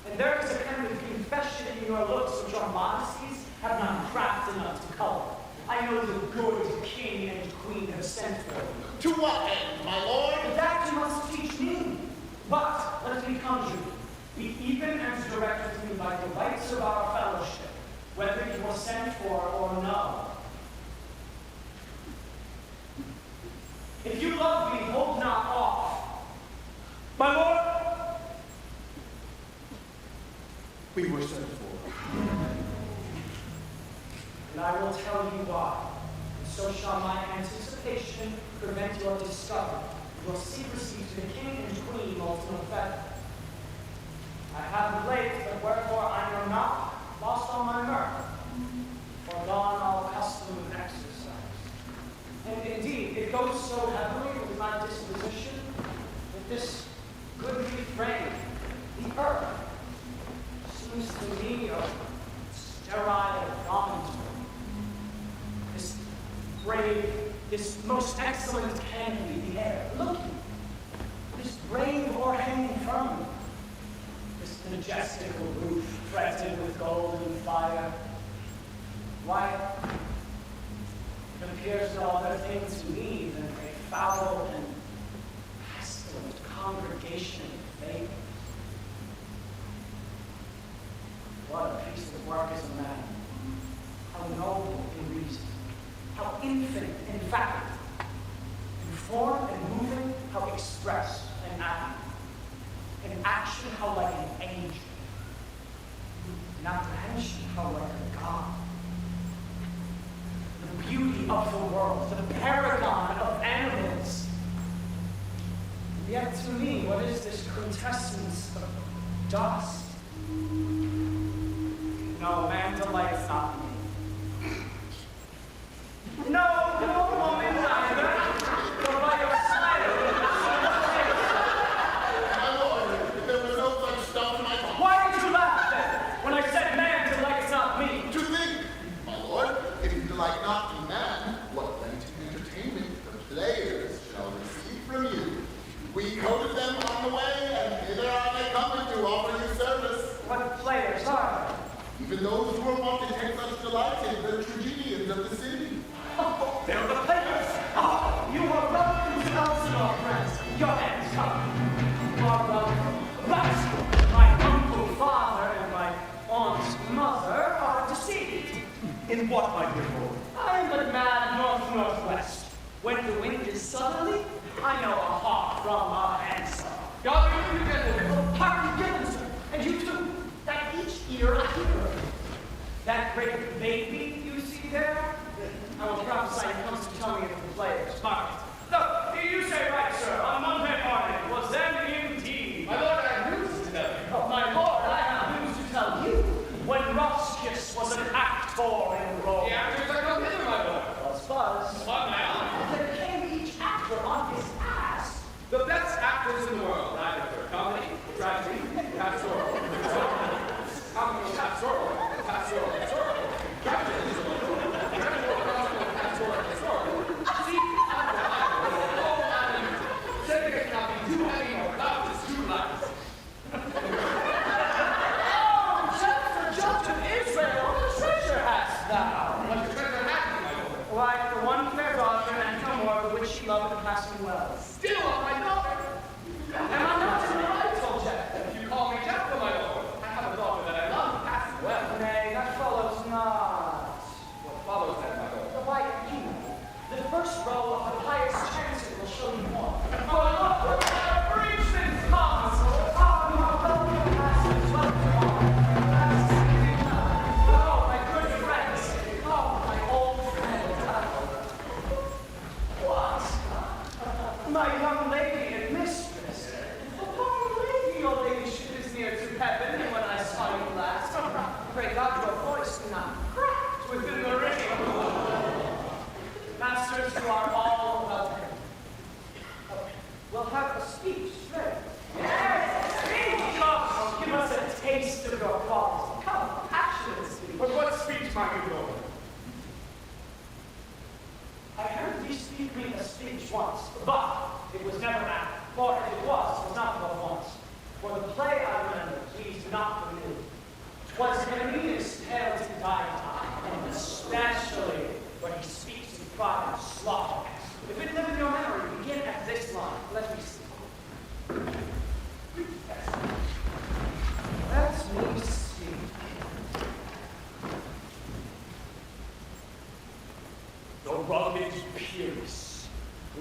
Speaker 3: and there is a kind of confession in your looks which your modesties have not craft enough to color. I know the good king and queen have sent for you.
Speaker 10: To what end, my lord?
Speaker 3: That you must teach me. But let me conjure you, be even and direct with me by the rights of our fellowship, whether you were sent for or no. If you love me, hold not off.
Speaker 6: My lord, we were sent for.
Speaker 3: And I will tell you why. And so shall my anticipation prevent your discovery. will secrecy to the king and queen molds no feather. I have of late, but wherefore I know not, lost all my mirth, forgone all custom of exercise. And indeed, it goes so heavily with my disposition that this goodly frame, the earth, seems to me a sterile garment. This brave, this most excellent canopy, the air, look, this brave o'erhanging firmament, this majestical roof fretted with golden fire. Why, it appears no other thing to me than a foul and pestilent congregation of vapors. What a piece of work is a man. How noble in reason. How infinite in fact. In form and moving, how express and active. In action, how like an angel. In apprehension, how like a god. The beauty of the world, the paragon of animals. And yet to me, what is this quintessence of dust? No, man delights not me. No, woman neither. For by your side,
Speaker 10: My lord, there was no such stuff in my pocket.
Speaker 3: why did you laugh then, when I said man delights not me?
Speaker 10: To think, my lord, if you delight not in man, what length of entertainment the players shall receive from you. We coated them on the way, and hither are they coming to offer you service.
Speaker 3: What players are
Speaker 10: Even those who are wont to take such delight in the tragedians of the city.
Speaker 3: oh, they're the players. Oh, you are welcome to Elsinore, friends. Your hands come. You are welcome. But my uncle, father, and my aunt, mother are deceived.
Speaker 6: In what, my dear lord?
Speaker 3: I am but mad north-northwest. When the wind is southerly, I know a hawk from a hansom.
Speaker 9: Y'all, you get it.
Speaker 3: Oh, Harvey Gibbons, and you too. That each ear a hero. That great baby you see there, I will prophesy it comes to tell me of the players. Mark it. Look, you say right, sir. On Monday morning was then indeed.
Speaker 9: My lord, I have news to tell you.
Speaker 3: Oh, my lord, I have news to tell you. When Roskius was an actor in Rome.
Speaker 9: The actors are come hither, my lord.
Speaker 3: Buzz.
Speaker 9: On my honor.
Speaker 3: There came each actor on his ass.
Speaker 9: The best actors in the world, either for comedy, tragedy, pastoral, comedy, pastoral, tragedy, pastoral, secret, Seneca cannot be too heavy or loud is too light.
Speaker 3: Oh, judge of Israel, what treasure hast thou?
Speaker 9: What treasure hath you, my lord?
Speaker 3: Why, the one fair daughter and no more, the which she loved and passing well.
Speaker 9: Still on my daughter.
Speaker 3: Am I not in the right, old Jeff?
Speaker 9: If you call me Jephthah, my lord, I have a daughter that I love passing well.
Speaker 3: Nay, that follows not.
Speaker 9: What follows that, my lord?
Speaker 3: The white king, the first row of the highest chancellor will show you more. For look, preach this counsel. Oh, you are welcome, masters, welcome all. Oh, my good friends. Oh, my old friends. What? My young lady and mistress. Oh, lady, your ladyship is near to heaven, and when I saw you last, pray God your voice do not crack within the ring. Masters, you are all welcome. We'll have a speech, right? Yes, speech! Oh, give us a taste of your quality. Come, passionate speech.
Speaker 1: But what speech, my good lord?
Speaker 3: I heard thee speak me a speech once, but it was never acted. Or if it was not but once. For the play I remember, please do not renew. 'Twas Aeneas' tale to die, and especially when he speaks in pride and slaughter. If it live in your memory, begin at this line. Let me see. Let me see.
Speaker 1: The rugged Pyrrhus,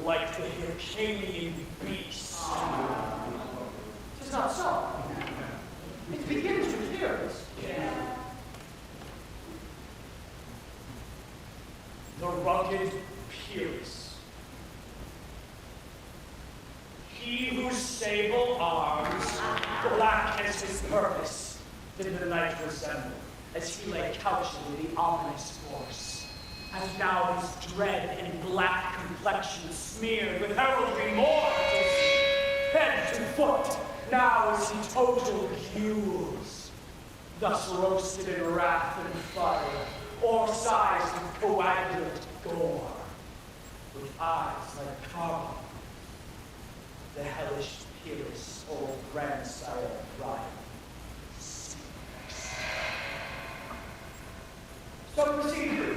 Speaker 1: like the Hyrcanian beast.
Speaker 3: 'Tis not so. It begins with Pyrrhus.
Speaker 1: The rugged Pyrrhus.
Speaker 3: sable arms, black as his purpose, did the knight resemble, as he lay couching in the ominous horse. And now his dread and black complexion smeared with heraldry more to see, head to foot, now is he total gules, thus roasted in wrath and fire, or sized with coagulant gore, with eyes like carbon, the hellish Pyrrhus, old grandsire of Brian. So proceed.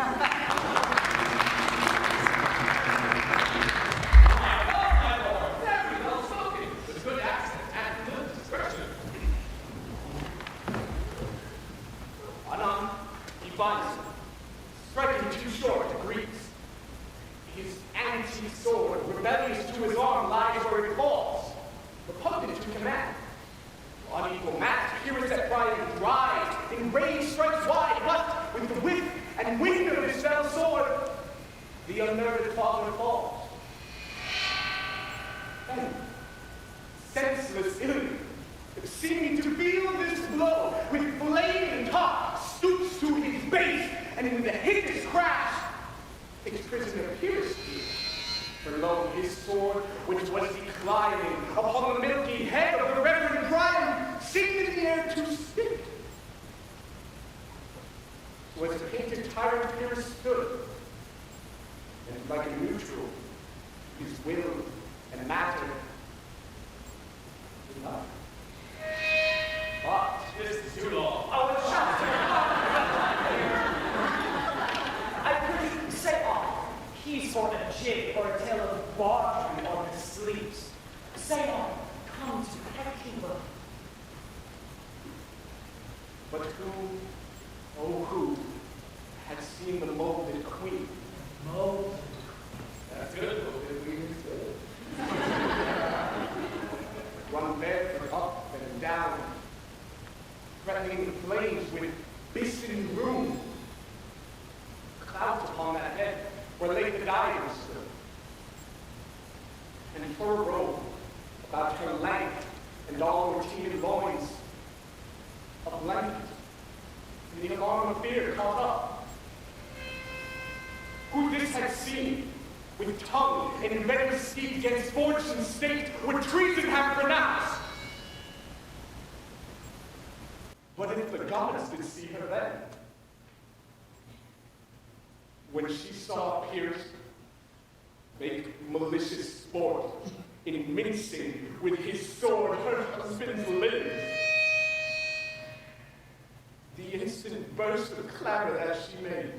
Speaker 1: Finds him, striking too short to Greeks. His antique sword, rebellious to his arm, lies where it falls, repugnant to command. Unequal match, Pyrrhus at Brian drives, in rage strikes wide, but with the width and wind of his fell sword, the unnerved father falls. And, senseless Iliad, seeming to feel this blow, with blade and top, stoops to his base, and in the hideous crash, takes prisoner Pyrrhus. For lo, his sword, which was declining upon the milky head of the Reverend Brian, seemed in the air to stick. So as a painted tyrant Pyrrhus stood, and like a neutral, his will and matter did not. But this is too long.
Speaker 3: Oh, it's shut. I couldn't say on. He's for a jig or a tale of bawdry on his sleeves. Say on, come to Hecuba.
Speaker 1: But who, oh who, had seen the molded queen?
Speaker 3: Molded.
Speaker 1: That's good, molded queen is good. One barefoot up and down, threatening the flames with bison room. Clouds upon that head where lay the diadem stood. And fur robe about her lank and all her teeming loins, a blanket, and the alarm of fear caught up. Who this had seen, with tongue and red mesquite against fortune's state, would treason have pronounced. But if the goddess did see her then, when she saw Pyrrhus make malicious sport in mincing with his sword her husband's limbs, the instant burst of clamor that she made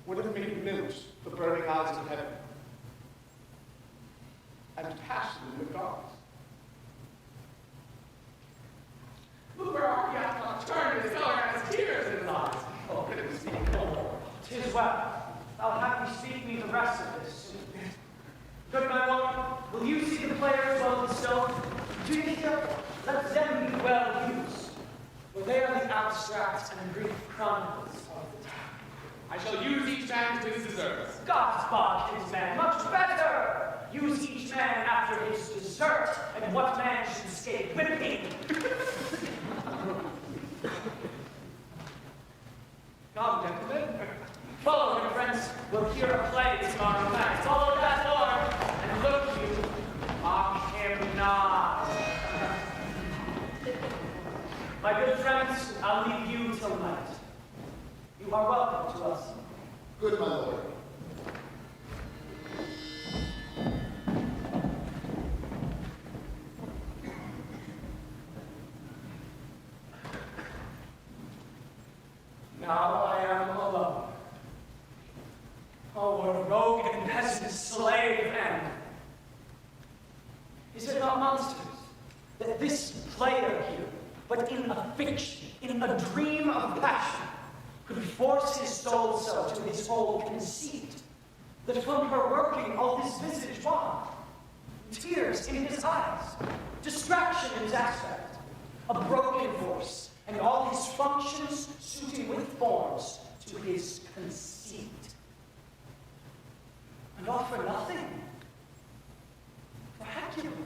Speaker 1: would have made milch the burning eyes of heaven, and passion in the gods.
Speaker 9: Look where our yacht turned his color and his tears in his eyes. Oh, goodness me, no more.
Speaker 3: 'Tis well. I'll have you speak me the rest of this. Good my lord, will you see the players well bestowed? Do you hear? Let them be well used. For they are the abstract and brief chronicles of the time.
Speaker 9: I shall use each man to his deserts.
Speaker 3: God's bought his man much better. Use each man after his desert, and what man should escape whipping?
Speaker 1: Come, gentlemen.
Speaker 3: Follow me, friends. We'll hear a play tomorrow night. Follow that door, and look you, mock him not. My good friends, I'll leave you till night. You are welcome to us.
Speaker 10: Good, my lord.
Speaker 3: Now I am alone. Oh, what a rogue and peasant slave am. Is it not monstrous that this player here, but in a fiction, in a dream of passion, could force his soul so to his whole conceit, that from her working all his visage wan, tears in his eyes, distraction in his aspect, a broken voice, and all his functions suiting with forms to his conceit. And all for nothing. For Hecuba.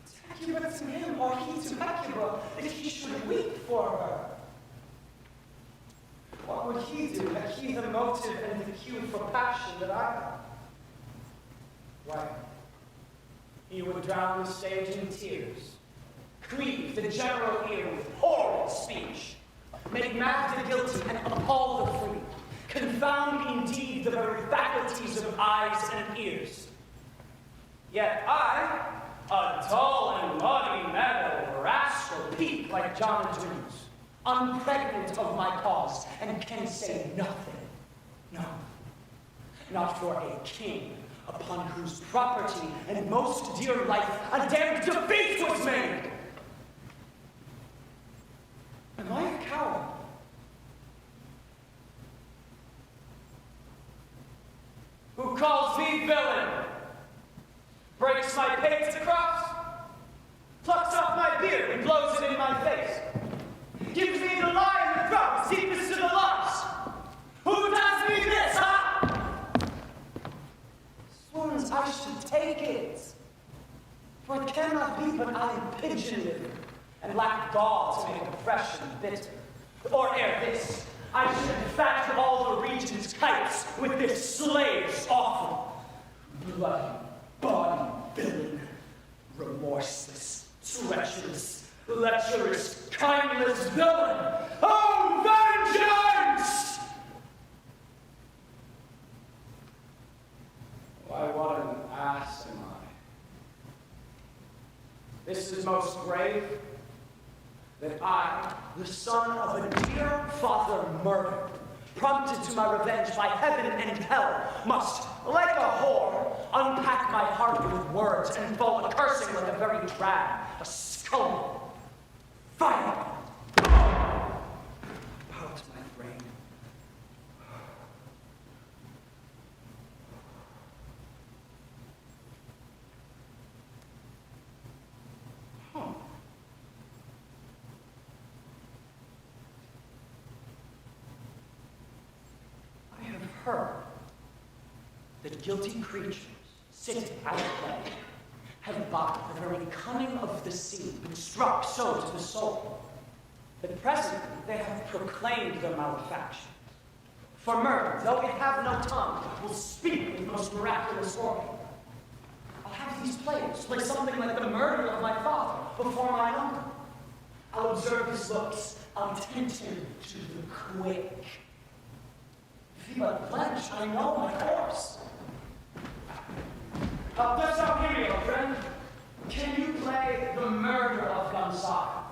Speaker 3: It's Hecuba to him, or he to Hecuba, that he should weep for her. What would he do had he the motive and the cue for passion that I have? Why, he would drown the stage in tears, cleave the general ear with horrid speech, make mad the guilty and appall the free, confound indeed the very faculties of eyes and ears. Yet I, a dull and muddy meadow rascal, peep like John Jones, unpregnant of my cause, and can say nothing. No, not for a king, upon whose property and most dear life a damned defeat was made. Am I a coward? Who calls me villain, breaks my pates across, plucks off my beard and blows it in my face, gives me the lie in the throat, deepest to the lungs. Who does me this, huh? Swoons, I should take it, for it cannot be but I am pigeon-living, and lack gall to make oppression bitter. Or ere this, I should fatten all the region's kites with this slave's offering. Bloody, body villain, remorseless, treacherous, lecherous, kindless villain! Oh, vengeance! Why, what an ass am I? This is most grave, that I, the son of a dear father murdered, prompted to my revenge by heaven and hell, must, like a whore, unpack my heart with words and fall a-cursing like a very drag, a skull. Fire! About my brain. I have heard that guilty creatures, sitting at play, have by the very cunning of the sea been struck so to the soul, that presently they have proclaimed their malefaction. For murder, though it have no tongue, will speak with most miraculous organ. I'll have these players play something like the murder of my father before my uncle. I'll observe his looks, I'll tempt him to the quick. If he but blench, I know my course. Let's not hear you, friend. Can you play the murder of Gonzaga?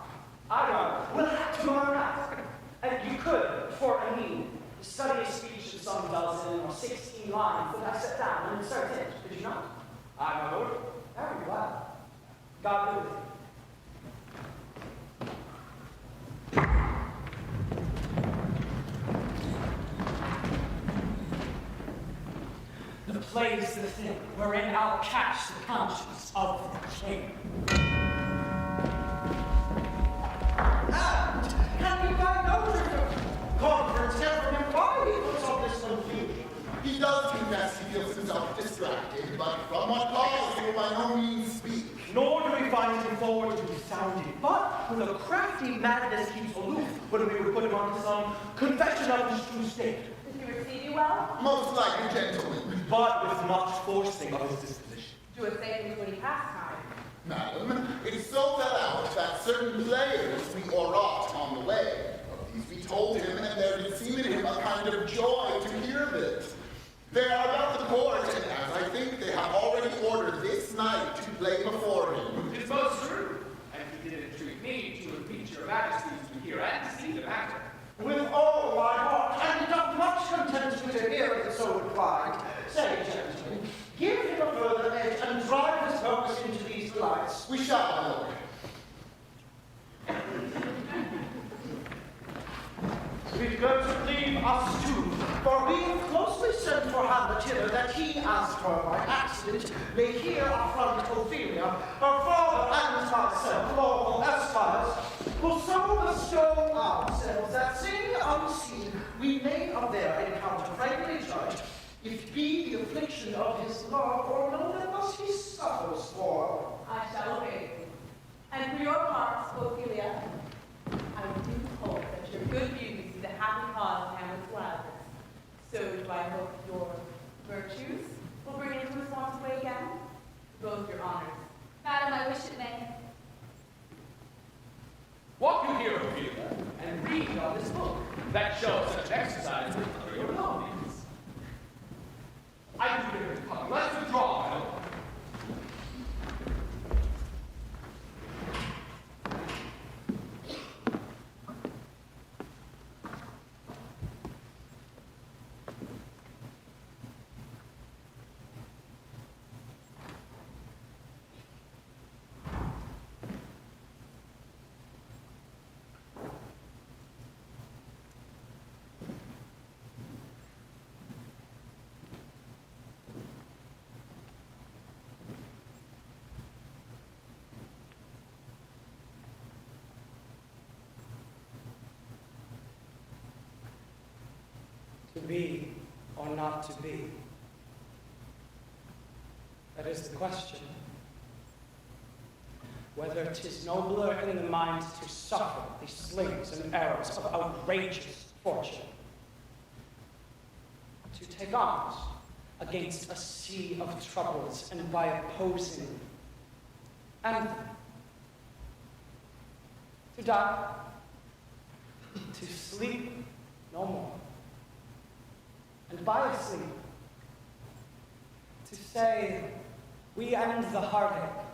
Speaker 3: I don't. We'll have tomorrow night. And you could, for a need, study a speech of some dozen or 16 lines that I set down and insert in. Did you not? I my lord. Very well. God be with you. The play's the thing wherein I'll catch the conscience of the king.
Speaker 7: And can you find no conference yet from him why he puts on this confusion?
Speaker 10: He does confess he feels himself distracted, but from what cause he will by no means speak.
Speaker 6: Nor do we find him forward to be sounded, but with a crafty madness keeps aloof when we would put him onto some confession of his true state.
Speaker 2: Did he receive you well?
Speaker 10: Most likely, gentlemen.
Speaker 6: But with much forcing of his disposition.
Speaker 2: Do a saving witty pastime.
Speaker 10: Madam, it is so fell out that certain players we o'erwrought on the way. Of these we told him, and there did seem in him a kind of joy to hear of it. They are about the court, and as I think they have already ordered this night to play before him.
Speaker 9: It is most true, and he did entreat me to repeat your majesties to hear and see the matter.
Speaker 7: With all my heart, and it doth much content me to hear it so replied. Say, gentlemen, give him a further edge and drive his purpose into these delights.
Speaker 10: We shall, my lord.
Speaker 7: We've got to leave us too, for we have closely sent for Hamlet hither that he, as for by accident, may here affront Ophelia, her father and myself, lawful esquires, will so bestow ourselves that, seeing unseen, we may of their encounter frankly judge, if be the affliction of his love, or no that thus he suffers for.
Speaker 2: I shall obey you. And for your part, Ophelia, I do hope that your good views see the happy cause of Hamlet's gladness. So do I hope your virtues will bring him to his wonted way again, both your honors.
Speaker 11: Madam, I wish it may.
Speaker 9: Walk you here, Ophelia, and read on this book that shows such exercises for your belongings. I do hear it coming. Let's withdraw, my lord.
Speaker 7: To be or not to be? That is the question. Whether 'tis nobler in the mind to suffer the slings and arrows of outrageous fortune, to take arms against a sea of troubles and by opposing and to die, to sleep no more. And by sleep, to say, we end the heartache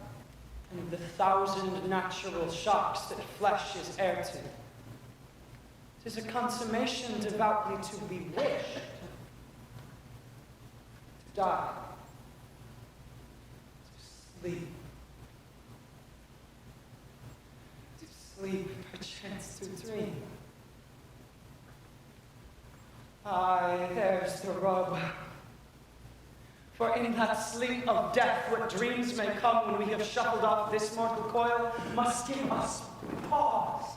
Speaker 7: and the 1,000 natural shocks that flesh is heir to. 'Tis a consummation devoutly to be wished. To die, to sleep, perchance to dream. Aye, there's the rub. For in that sleep of death, what dreams may come when we have shuffled off this mortal coil must give us pause.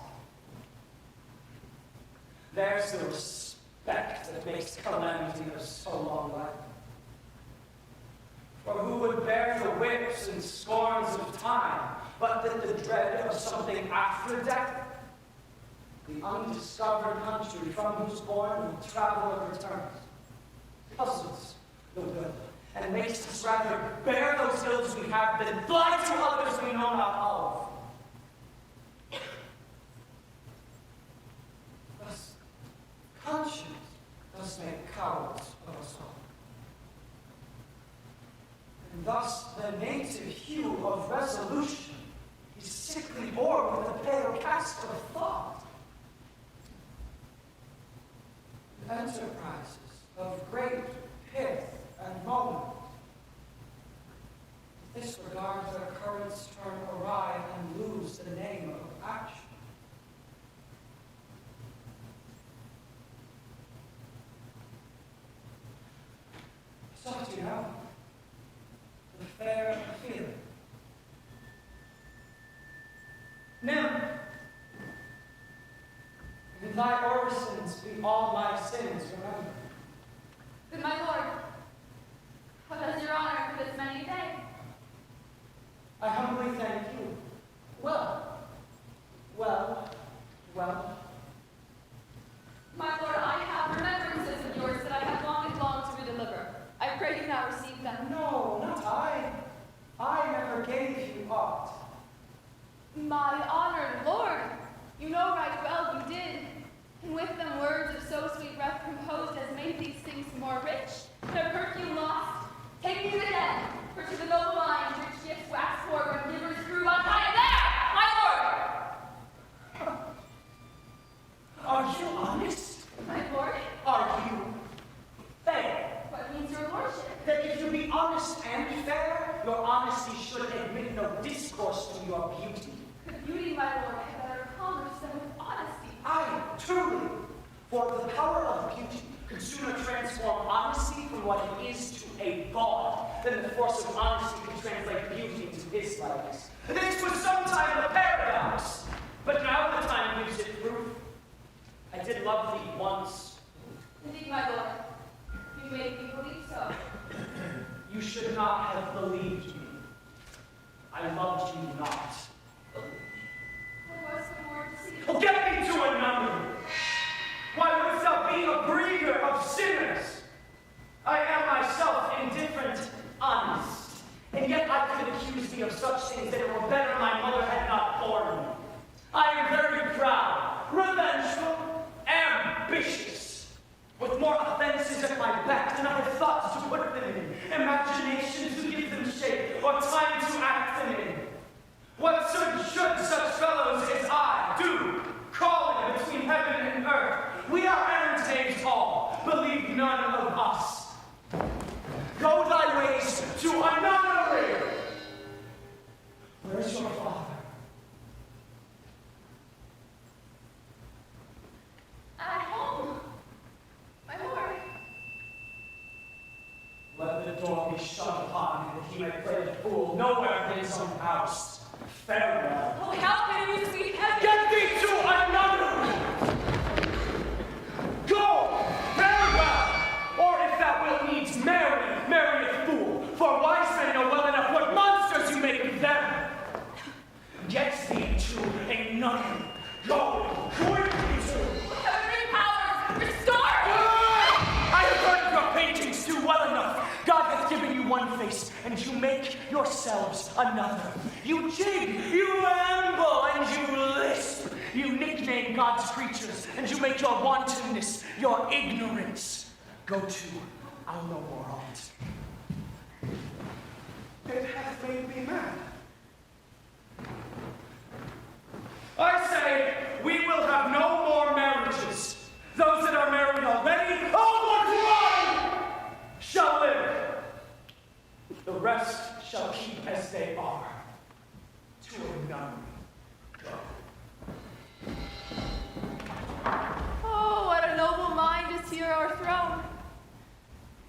Speaker 7: There's the respect that makes calamity of so long life. For who would bear the whips and scorns of time, but that the dread of something after death? The undiscovered country from whose bourne the traveler returns, puzzles the will, and makes us rather bear those ills we have than fly to others we know not of. Thus, conscience does make cowards of us all. And thus the native hue of resolution is sickly orb with a pale cast of thought. Enterprises of great pith and moment disregard their currents turn awry and lose the name of action. Sought you know the fair Ophelia. Nymph, in thy orisons be all my sins remembered.
Speaker 11: Good my lord, what does your honor for this many a day?
Speaker 7: I humbly thank you. Well.
Speaker 11: My lord, I have remembrances of yours that I have long and longed to redeliver. I pray you now receive them.
Speaker 7: No, not I. I never gave you aught.
Speaker 11: My honored lord, you know right well you did. And with them words of so sweet breath composed as made these things more rich, their perfume lost. Take me to the dead, for to the noble mind rich gifts wax forward when givers prove unkind. There, my lord!
Speaker 7: Are you honest?
Speaker 11: My lord?
Speaker 7: Are you fair?
Speaker 11: What means your lordship?
Speaker 7: That if you be honest and fair, your honesty should admit no discourse to your beauty.
Speaker 11: Could beauty, my lord, have better commerce than with honesty?
Speaker 7: Aye, truly. For the power of beauty could sooner transform honesty from what it is to a god than the force of honesty can translate beauty into his likeness. This was sometime a paradox, but now the time gives it proof. I did love thee once.
Speaker 11: Indeed, my lord, you made me believe so.
Speaker 3: should not have believed me. I loved you not.
Speaker 11: What was the more to see?
Speaker 3: Oh, get me to a number. Why wouldst thou be a breeder of sinners? I am myself indifferent, honest, and yet I could accuse thee of such things that it were better my mother had not borne me. I am very proud, revengeful, ambitious, with more offenses at my back than I have thought to put them in, imagination to give them shape, or time to act them in. What should such fellows as I do, crawling between heaven and earth? We are errant knaves all, believe none of us. Go thy ways to another way. Where's your father?
Speaker 11: At home, my lord.
Speaker 3: Let the door be shut upon him, that he may play the fool nowhere in his own house. Farewell.
Speaker 11: Oh, how can you sweet heaven?
Speaker 3: Get thee to another room! Go! Farewell! Or if thou wilt needs marry a fool, for wise men know well enough what monsters you make of them. Get thee to another. Go! Quickly to...
Speaker 11: Heavenly powers, restore!
Speaker 3: I have heard of your paintings too well enough. God hath given you one face, and you make yourselves another. You jig, you amble, and you lisp. You nickname God's creatures, and you make your wantonness, your ignorance. Go to, I'll no more on't. It hath made me mad. I say, we will have no more marriages. Those that are married already, all but one, shall live. The rest shall keep as they are. To a nunnery go.
Speaker 11: Oh, what a noble mind is here o'erthrown.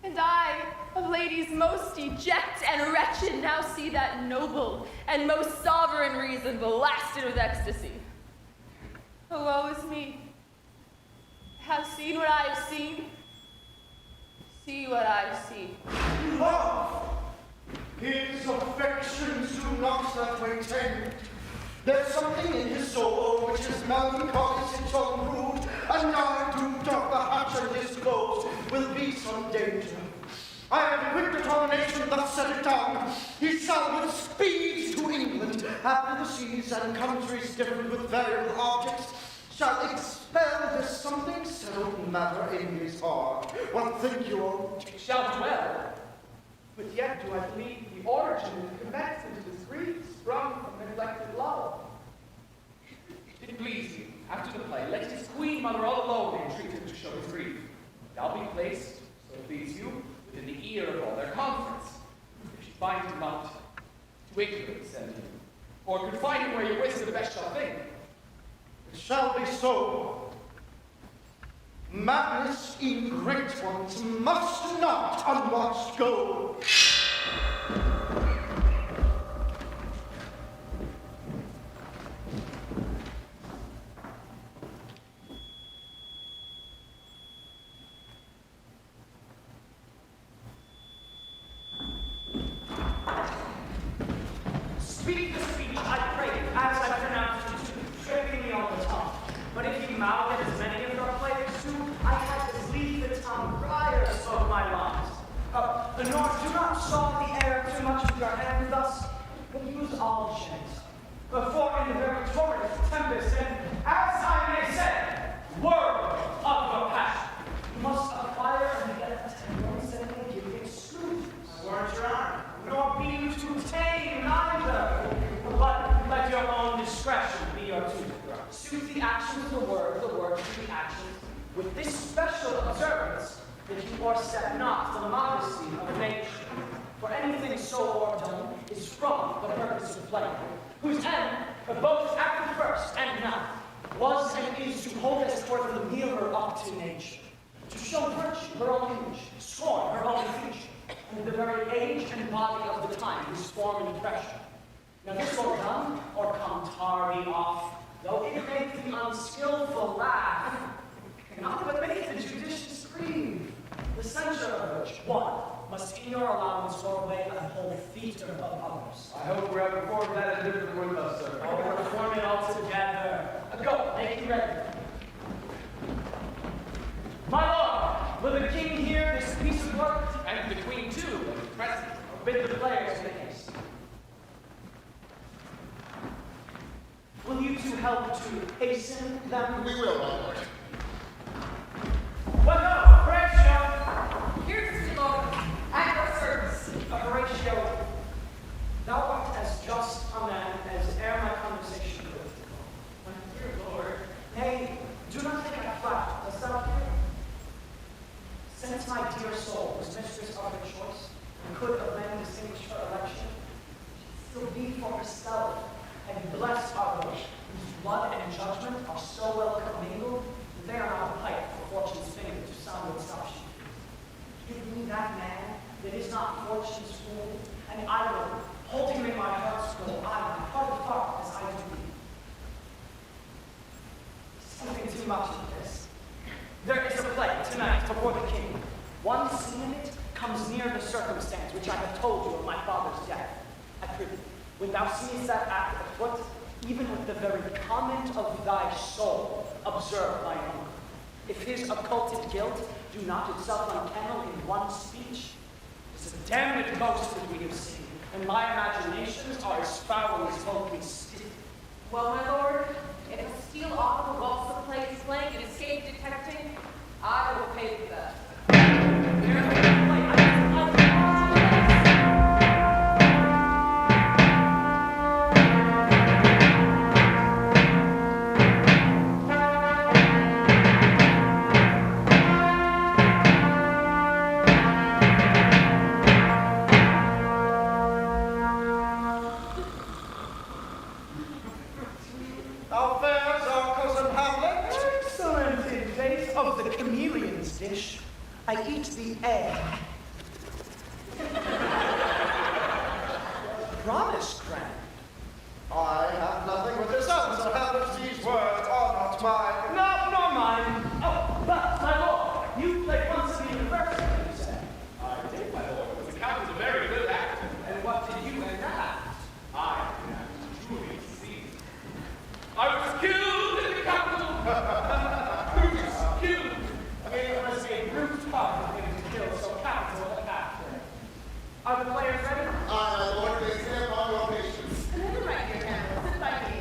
Speaker 11: And I, of ladies most deject and wretched, now see that noble and most sovereign reason blasted with ecstasy. Oh, woe is me. Have seen what I have seen. See what I see.
Speaker 7: Love! His affections do not that way tend. There's something in his soul which is melancholy, its own rude, and now doomed of the hatch and his clothes will be some danger. I have quick determination thus set it down. He shall with speed to England, after the seas and countries different with variable objects, shall expel this something settled matter in his heart. What think you all?
Speaker 1: It shall do well. But yet do I believe the origin and commencement of his grief sprung from neglected love. If it please you, after the play, let his queen mother all alone entreat him to show his grief. I'll be placed, so it please you, within the ear of all their conference. If you find him not to ignorance, send him, or confine him where your wisdom best shall think.
Speaker 7: It shall be so. Madness in great ones must not unwatched go.
Speaker 3: Speak the speech, I pray, as I pronounced it, tripping me on the tongue. But if you mouthed it as many of your players do, I had to leave the tongue prior of my lines. Nor do not salt the air too much with your hand thus, but use all chance. For in the very torrent of tempest, and as I may say, word of your passion, you must acquire and get attendance and give exclusions.
Speaker 6: Weren't your honor?
Speaker 3: Nor be you to tame neither, but let your own discretion be your tutor. Suit the actions to the word to the actions, with this special observance, that you o'erstep not the modesty of nature. For anything so o'erdone is from the purpose of play, whose end, both at the first and now, was and is to hold as it were the mirror up to nature, to show virtue her own image, scorn her own feature, and the very age and body of the time whose form and impression. Now this or done, or come tardy off, though it make the unskillful laugh, cannot but make the judicious grieve, the censure of which, one, must in your allowance go away and hold theater of others.
Speaker 6: I hope we're having formed that in different with us, sir.
Speaker 3: Oh, we're forming all together. Go, make you ready. My lord, will the king hear this piece of work?
Speaker 9: And the queen too, present.
Speaker 3: Bid the players make haste. Will you two help to hasten them?
Speaker 10: We will, my lord.
Speaker 3: Well, no, Horatio!
Speaker 5: Here's the Lord, at your service.
Speaker 3: Horatio, thou art as just a man as e'er my conversation with.
Speaker 5: My dear Lord,
Speaker 3: Nay, do not think I flatter. Dost thou hear? Since my dear soul was mistress of her choice, and could of men distinguish her election, she'd still be for herself, and bless our Lord, whose blood and judgment are so well commingled, that they are not a pipe for fortune's finger to sound what stuff she feels. Give me that man that is not fortune's fool, and I will, hold him in my heart's goal, I, my heart of heart, as I do thee. Something too much of this. There is a play tonight before the king. One scene in it comes near the circumstance which I have told you of my father's death. I prithee, when thou seest that act afoot, even with the very comment of thy soul, observe thine own. If his occulted guilt do not itself unkennel in one speech, it's a damned ghost that we have seen, and my imaginations are as foul as vulcan stiff.
Speaker 5: well, my lord, if a steel opera whilst the play is playing and escape detecting, I will pay for that.
Speaker 7: How fares our cousin Hamlet?
Speaker 3: Excellent. In place of the chameleon's dish, I eat the egg. Promise, Cran.
Speaker 7: I have nothing with this answer, Hamlet. These words are not mine.
Speaker 3: No, nor mine. Oh, but, my lord, you played once at the university, you said.
Speaker 9: I did, my lord. The count is a very good actor.
Speaker 3: And what did you and that?
Speaker 9: I am truly deceived. I was killed in the capital. Brutus killed.
Speaker 3: It was a brute part of him to kill so capital an actor. Are the players ready?
Speaker 10: My lord, they stand upon your patience.
Speaker 5: Never mind, dear Hamlet, sit by me.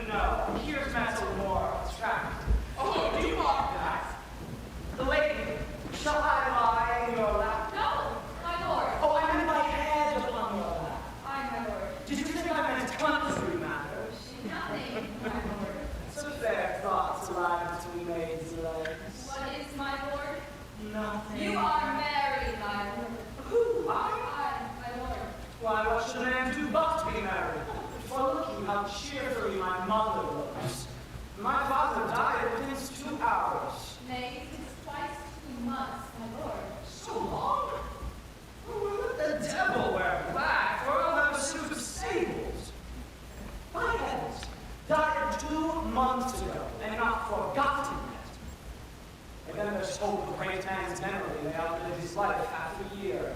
Speaker 3: No, here's matter more abstract.
Speaker 9: Oh, do you mock that?
Speaker 3: The lady, shall I lie in your lap?
Speaker 5: No, my lord.
Speaker 3: Oh, I meant my head upon your lap.
Speaker 5: I, my lord.
Speaker 3: Did you think I meant country matters?
Speaker 5: Nothing, my lord.
Speaker 3: It's a fair thought to lie between maids' legs.
Speaker 5: What is my lord?
Speaker 3: Nothing.
Speaker 5: You are married, my lord.
Speaker 3: Who? I?
Speaker 5: My lord.
Speaker 3: Why, what should a man do but be married? For look you how cheerfully my mother looks. My father died within 2 hours.
Speaker 5: Nay, it is twice 2 months, my lord.
Speaker 3: So long? Oh, let the devil wear black, or I'll have a suit of sables. My heavens, died 2 months ago, and not forgotten yet. And then there's hope of a great man's memory may outlive his life half a year.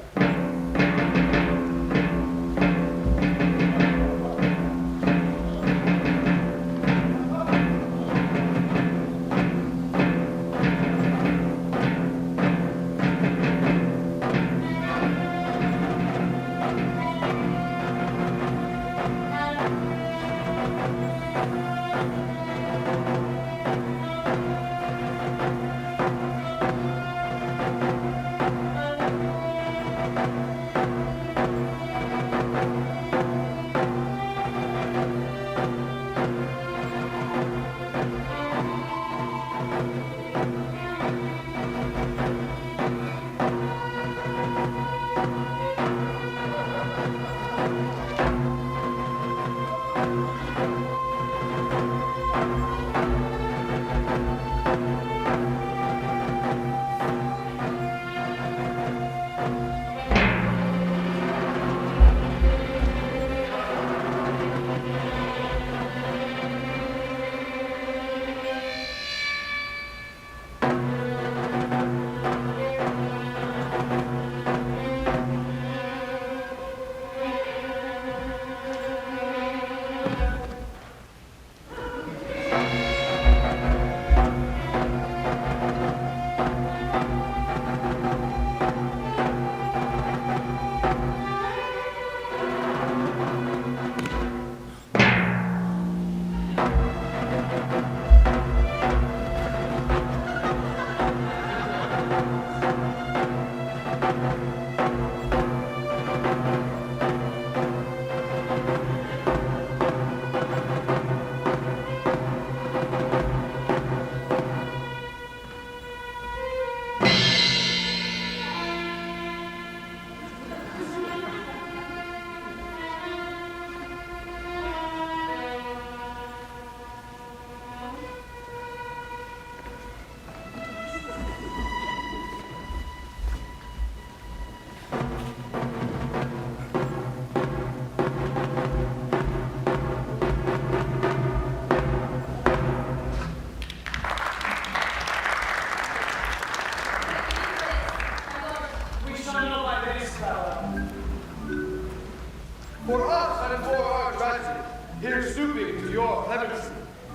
Speaker 4: your clemency.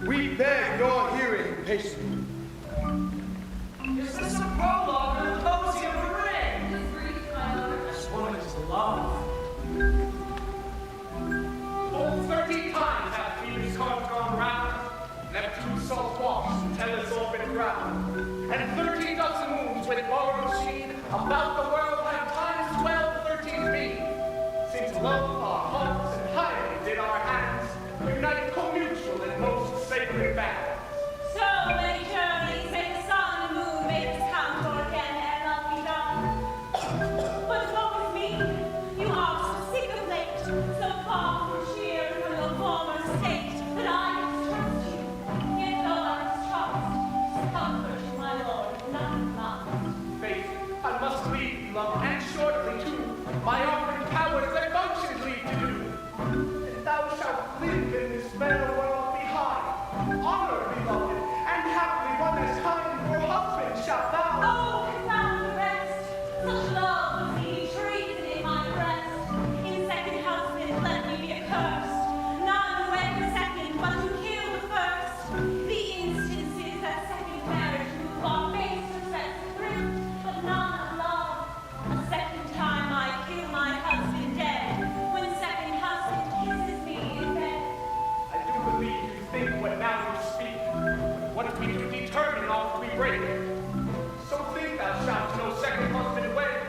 Speaker 4: We beg your hearing patiently.
Speaker 3: Is this a prologue or the poesy of a ring?
Speaker 11: Discreet, my lord.
Speaker 3: This woman is love.
Speaker 1: Full 30 times hath Phoebus' cart gone round, Neptune's salt walks, and Tellus' open ground, and 30 dozen moons with borrowed sheen about the world have times 12, 13 been, since love our hearts and highly did our hands unite commutual in most sacred bands.
Speaker 2: So many journeys make the sun and moon make us count or again ere love be done. But woe is me, you are so sick of late, so far from cheer from your former state, that I mistrust you. Yet though I mistrust, comfort you, my lord, not.
Speaker 1: Faith, I must leave thee, love, and shortly too. My offering powers their functions leave to do. And thou shalt live in this better world behind, honor, beloved, and happily one as kind for husband shalt thou.
Speaker 2: Oh, confound the rest! Such love would be treason in my breast. In second husband, let me be accursed. None wed the second, but to kill the first. The instances that second marriage move on base success through, but none of love. A second time I kill my husband dead, when second husband kisses me in bed.
Speaker 1: I do believe you think what now you speak, but what we do determine oft we break. So think thou shalt no second husband wed,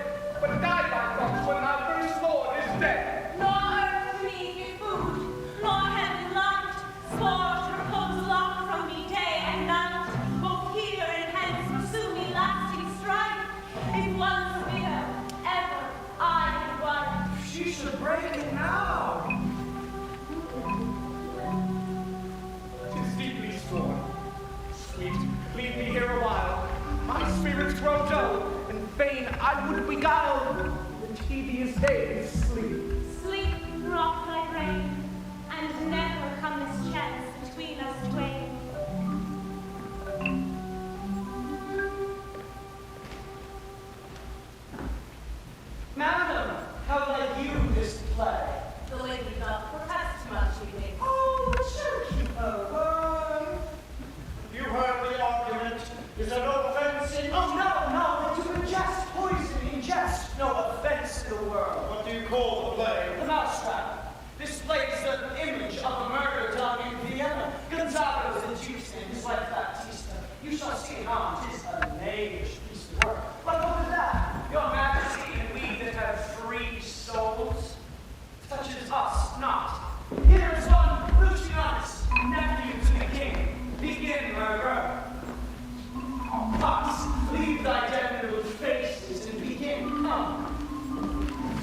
Speaker 1: but die thy thoughts when thy first lord is dead.
Speaker 2: Nor earth to me give food, nor heaven light. Sport repose locked from me day and night. Both here and hence pursue me lasting strife. If once a widow, ever I am wife.
Speaker 3: She should break it now.
Speaker 1: 'Tis deeply sworn. Sweet, leave me here a while. My spirits grow dull, and fain I would beguile the tedious days sleep.
Speaker 2: Sleep, rock like rain, and never come this chance between us twain.
Speaker 3: Madam, how like you this play?
Speaker 2: The lady doth protest much, you think.
Speaker 3: Oh, Shakespeare.
Speaker 7: You heard the argument. Is there no offense in...
Speaker 3: Oh, no, to ingest poison, ingest. No offense in the world.
Speaker 7: What do you call the play?
Speaker 3: The mousetrap displays the image of a murder done in Vienna. Gonzalo's induced in his wife Baptista. You shall see how 'tis a knavish piece of work. But what is that? Your Majesty and we that have free souls touches us not. Here is one Lucianus, nephew to the king. Begin murder. Thoughts, leave thy definite faces and begin. Come.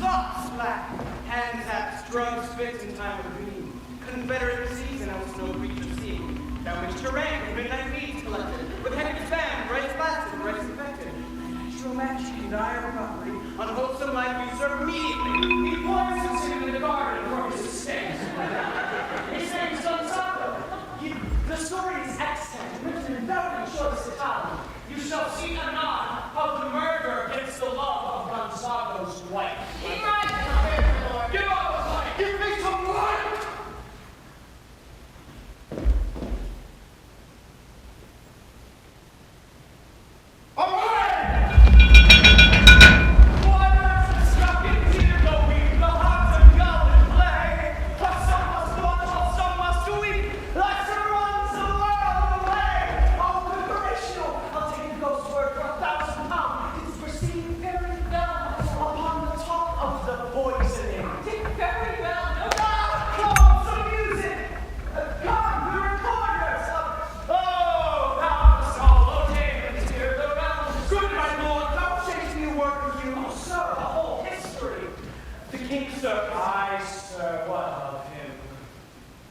Speaker 3: Thoughts, black. Hands apps, drugs, fits in time of need. Confederate season, I was no creature seeing. Thou which terrain with midnight meats collected, with heavy fan, brace blasted, brace infected. Natural match, dire property, unwholesome life usurp immediately. He poisons him in the garden for his estate. His name's Gonzalo. The story is extant, written in very choice Italian. You shall see anon how the murder gets the love of Gonzalo's wife.
Speaker 2: He writes.
Speaker 3: Give up his life! Give me some light!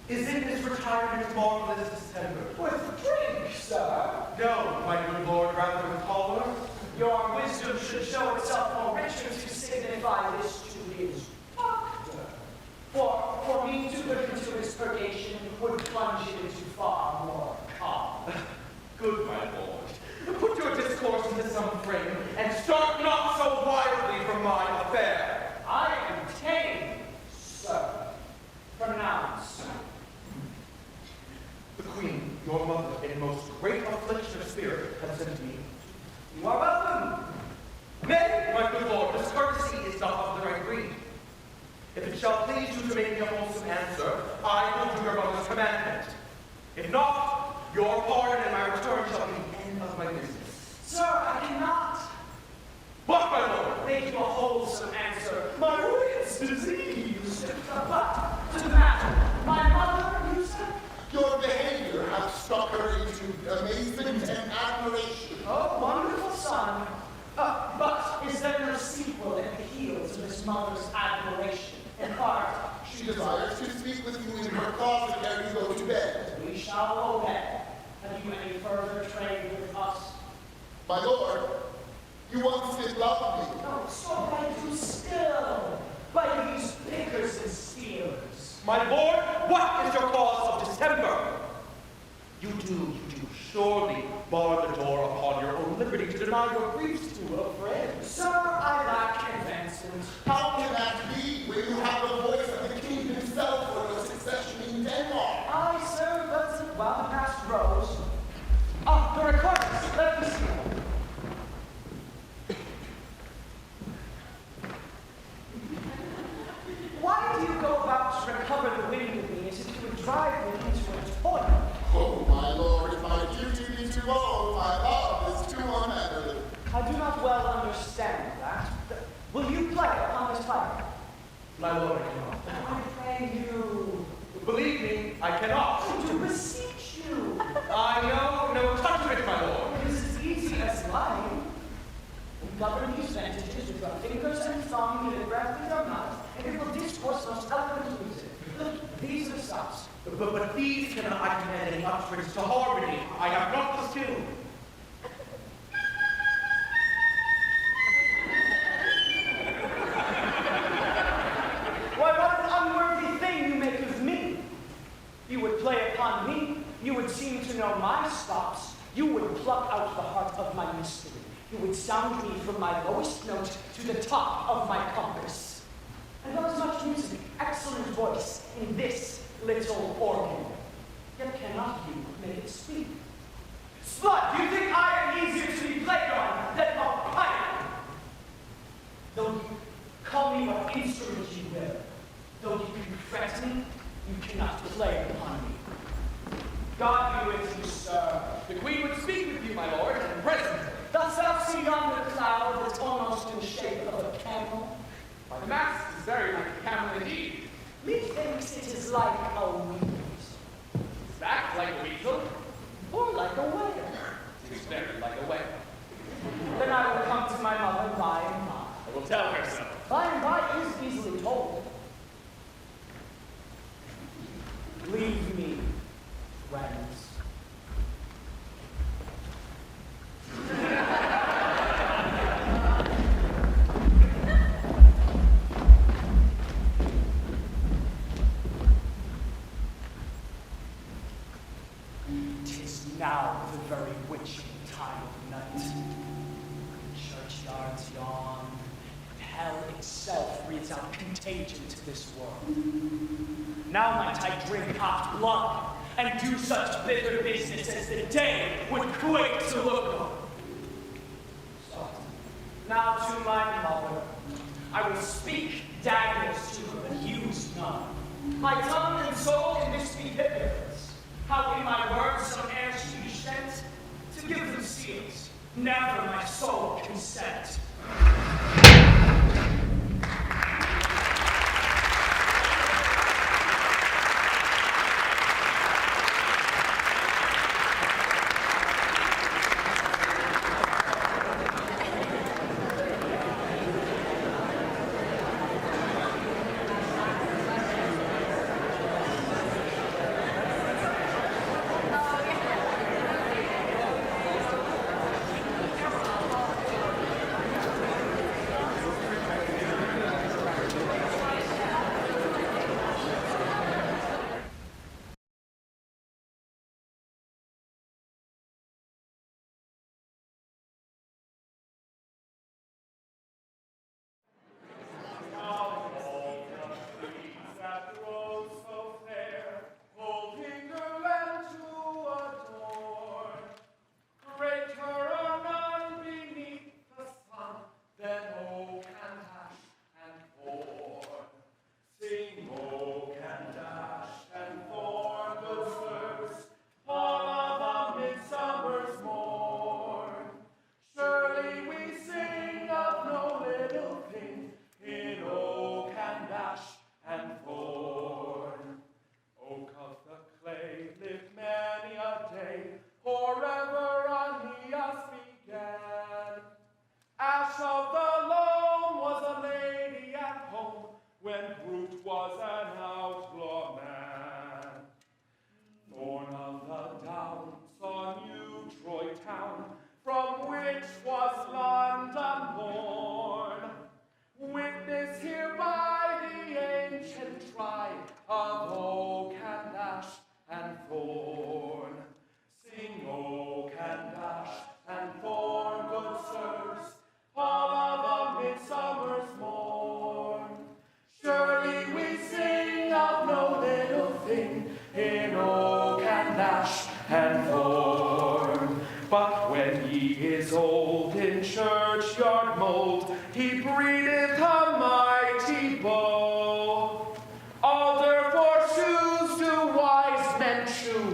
Speaker 6: Is it his retirement ball this December?
Speaker 3: With drink, sir.
Speaker 6: No, my good lord, rather with collar.
Speaker 3: Your wisdom should show itself more richer to signify this to his doctor. For me to look into his purgation would plunge it into far more calm.
Speaker 6: Good, my lord. Put your discourse into some frame, and start not so wildly from my affair.
Speaker 3: I am tame, sir. Pronounce.
Speaker 6: your mother, in most great affliction of spirit, has sent me. You are welcome. Nay, my good lord, this courtesy is not of the right breed. If it shall please you to make me a wholesome answer, I will do your mother's commandment. If not, your pardon and my return shall be the end of my business.
Speaker 3: Sir, I cannot.
Speaker 6: What, my lord?
Speaker 3: Make you a wholesome answer. My royal's disease. But to the matter, my mother, you said?
Speaker 10: Your behavior has struck her into amazement and admiration.
Speaker 3: Oh, wonderful son. But is there no sequel in the heels of this mother's admiration and art?
Speaker 10: She desires to speak with you in her closet ere you go to bed.
Speaker 3: We shall obey. Have you any further trade with us?
Speaker 10: My lord, you once did love me.
Speaker 3: Oh, so I do still, by these pickers and stealers.
Speaker 6: My lord, what is your cause of distemper? You do surely bar the door upon your own liberty to deny your griefs to a friend.
Speaker 3: Sir, I lack advancement.
Speaker 10: How can that be when you have the voice of the king himself for your succession in Denmark?
Speaker 3: I serve as while the past rose. Ah, the recorders, let me see. Why do you go about to recover the wind of me as if you would drive me into a toil?
Speaker 10: Oh, my lord, if my duty be too old, my love is too unmannerly.
Speaker 3: I do not well understand that. Will you play upon this pipe?
Speaker 6: My lord, I cannot.
Speaker 3: I pray you.
Speaker 6: Believe me, I cannot.
Speaker 3: I do beseech you.
Speaker 6: I know no touch of it, my lord.
Speaker 3: It is as easy as lying. You govern these vantages with your fingers and thumb, either breath with your mouth, and it will discourse most eloquent music. Look, these are stops.
Speaker 6: But these cannot I command any utterance to harmony. I have not the skill.
Speaker 3: Why, what an unworthy thing you make of me. You would play upon me. You would seem to know my stops. You would pluck out the heart of my mystery. You would sound me from my lowest note to the top of my compass. And there is much music, excellent voice in this little organ. Yet cannot you make it speak? Slut, do you think I am easier to be played on than a pipe? Though you call me what instrument you will, though you can fret me, you cannot play upon me. God be with you, sir.
Speaker 9: The queen would speak with you, my lord, and present.
Speaker 3: Dost thou see yonder cloud that's almost in the shape of a camel?
Speaker 9: Why, the mast is very like a camel indeed.
Speaker 3: Methinks it is like a weasel.
Speaker 9: Is that like a weasel?
Speaker 3: Or like a whale.
Speaker 9: It is very like a whale.
Speaker 3: Then I will come to my mother by and by.
Speaker 9: I will tell her so.
Speaker 3: By and by is easily told. Leave me, friends. Now the very witching time of night. Churchyards yawn, and hell itself breathes out contagion to this world. Now might I drink hot blood, and do such bitter business as the day would quake to look on. So, now to my mother, I will speak daggers to her, but use none. My tongue and soul in this be hypocrites. How in my words some air she be sent, to give them seals, never my soul consent.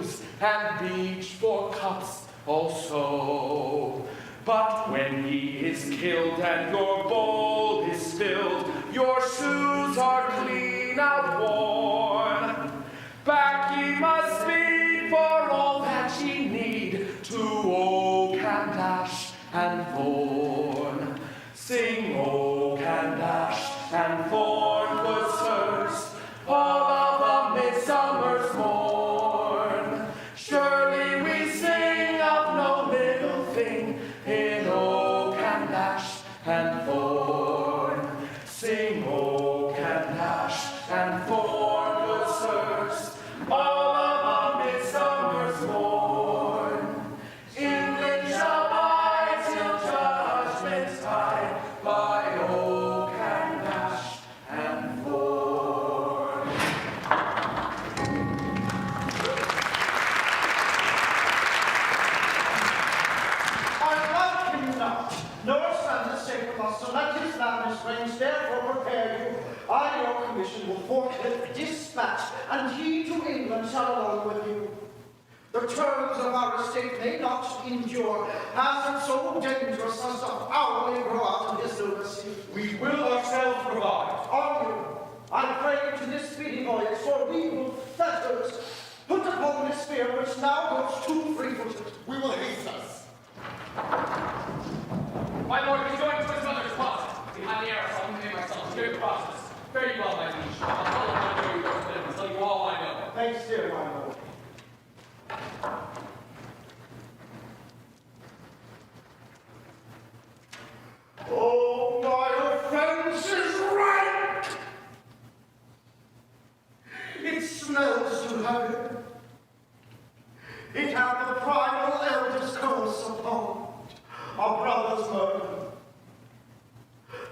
Speaker 1: canoes and beach for cups also. But when he is killed and your bowl is filled, your shoes are clean outworn. Back ye must speed for all that ye need to oak and ash and thorn. Sing oak and ash and thorn, good sirs, all of a midsummer's morn. Surely we sing of no little thing in oak and ash and thorn. Sing oak and ash and thorn, good sirs, all of a midsummer's morn. England shall bide till judgment tide by oak and ash and thorn.
Speaker 7: I love him not, nor standeth safe from us, so let his madness range, therefore prepare you. I, your commission, will forthwith dispatch, and he to England shall along with you. The terms of our estate may not endure, hazard so dangerous as to hourly grow out of his lunacy.
Speaker 6: We will ourselves provide.
Speaker 7: On you, I pray to this speedy voyage, for we will fetters put upon this sphere which now goes too free-footed.
Speaker 10: We will haste us.
Speaker 9: My lord is going to his mother's closet. Behind the arras, I'll convey myself to the process. Very well, my liege. I'll follow my lord and tell you all I know.
Speaker 7: Thanks, dear, my lord. Oh, my offense is rank! It smells to heaven. It hath the primal eldest curse upon our brother's murder.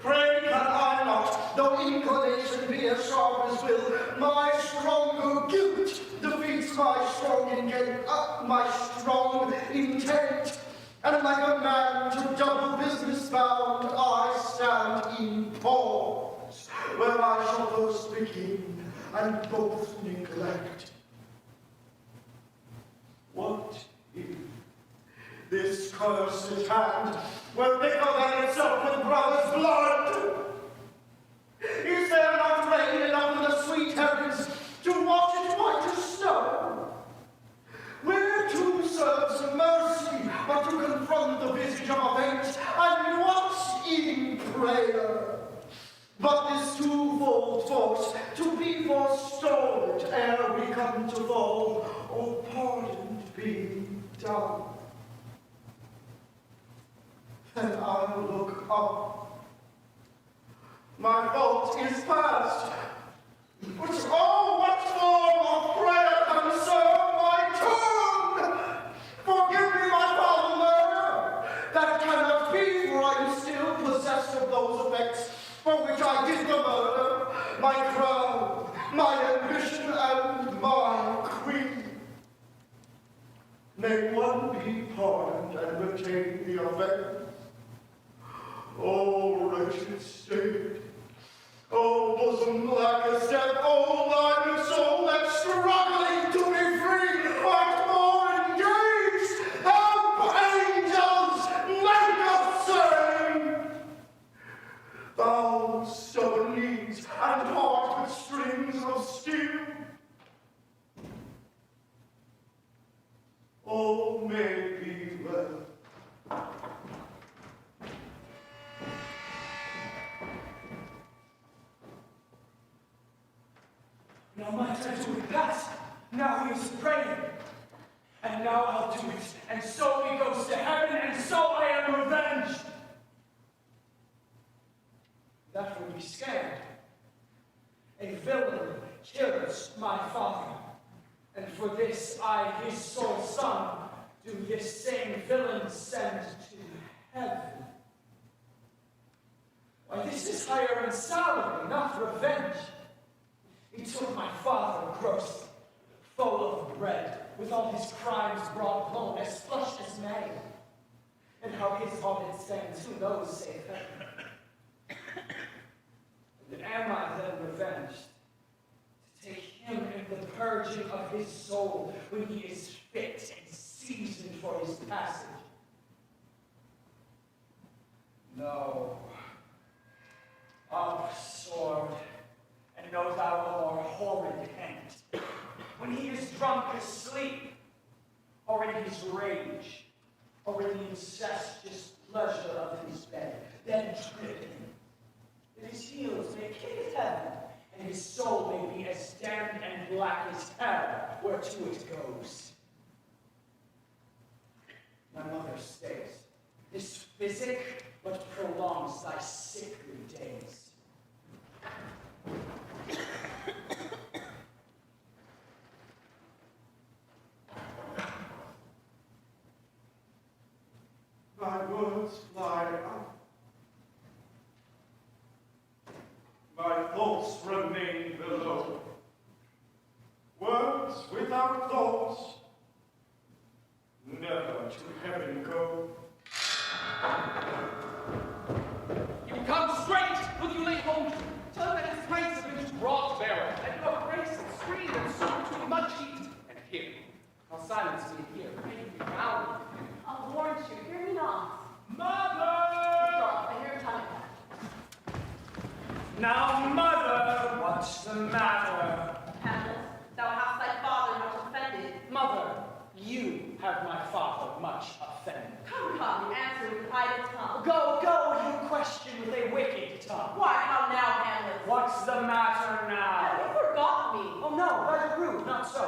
Speaker 7: Pray that I not, though inclination be as sharp as will, my stronger guilt defeats my strong intent, and like a man to double business bound, I stand in pause, where I shall first begin and both neglect. What if this cursed hand were thicker than itself with brother's blood? Is there not rain enough in the sweet heavens to wash it white as snow? Whereto serves mercy but to confront the visage of offense, and what's in prayer? But this twofold force to be forestalled ere we come to fall, oh, pardoned be done. Then I'll look up. My fault is past. But oh, what form of prayer can serve my tongue? Forgive me my foul murder. That cannot be, for I am still possessed of those effects for which I did the murder, my crown, my ambition, and my queen. May one be pardoned and retain the offense. Oh, wretched state! Oh, bosom black as death! Oh, line of soul that's struggling to be free, but more engaged! Help, angels! Make us sing! Thou stubborn knees and heart with strings of steel. Oh, may be well.
Speaker 3: Now my time to it past. Now he is praying. And now I'll do it. And so he goes to heaven, and so I am revenged. That would be scared. A villain kills my father. And for this I, his sole son, do this same villain send to heaven. Why, this is higher in salary, not revenge. He took my father gross, full of bread, with all his crimes broad blown, as flush as May. And how his vomit stands, who knows, save heaven. And am I then revenged to take him in the purging of his soul when he is fit and seasoned for his passage. No. Sword, and know thou a more horrid end, when he is drunk asleep, or in his rage, or in the incestuous pleasure of his bed, then trip him, that his heels may kick at heaven, and his soul may be as damp and black as hell, whereto it goes. My mother stays. This physic but prolongs thy sickly days.
Speaker 4: My words fly out. My thoughts remain below. Words without thoughts never to heaven go.
Speaker 9: You come straight, will you lay hold to? Tell that his grace has been brought bearer, and your grace and screen and soon between much heat and here. I'll silence me here, make me round.
Speaker 2: I'll warn you, hear me not.
Speaker 3: Mother!
Speaker 2: Withdraw, I hear him coming back.
Speaker 3: Now, mother, what's the matter?
Speaker 2: Hamlet, thou hast thy father much offended.
Speaker 3: Mother, you have my father much offended.
Speaker 2: Come, answer with idle tongue.
Speaker 3: Go, you question with a wicked tongue.
Speaker 2: Why, how now, Hamlet?
Speaker 3: What's the matter
Speaker 2: Have
Speaker 3: now?
Speaker 2: you forgot me?
Speaker 3: Oh no, rather rude, not so.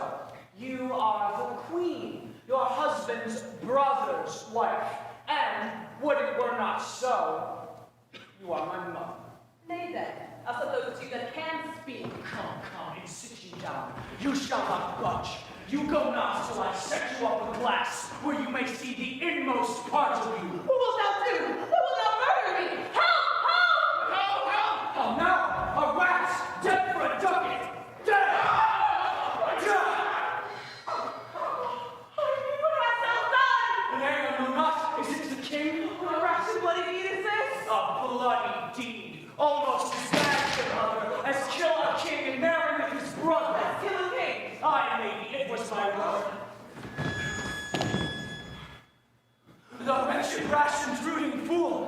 Speaker 3: You are the queen, your husband's brother's wife, and, would it were not so, you are my mother.
Speaker 2: Nay then, I'll set those two that can speak.
Speaker 3: Come, and sit ye down. You shall not budge. You go not till I set you up a glass, where you may see the inmost part of you.
Speaker 2: What wilt thou do? What wilt thou murder me? Help!
Speaker 9: Help!
Speaker 3: Oh, now, a rat, dead for a ducat. Dead!
Speaker 2: What hast thou done?
Speaker 3: Nay, I know not. Is it the king?
Speaker 2: What rash and bloody deed is this?
Speaker 3: A bloody deed. Almost as bad, your mother, as kill a king and marry with his brother.
Speaker 2: Let's kill a king.
Speaker 3: Aye, lady, it was my word. The wretched, rash, intruding fool.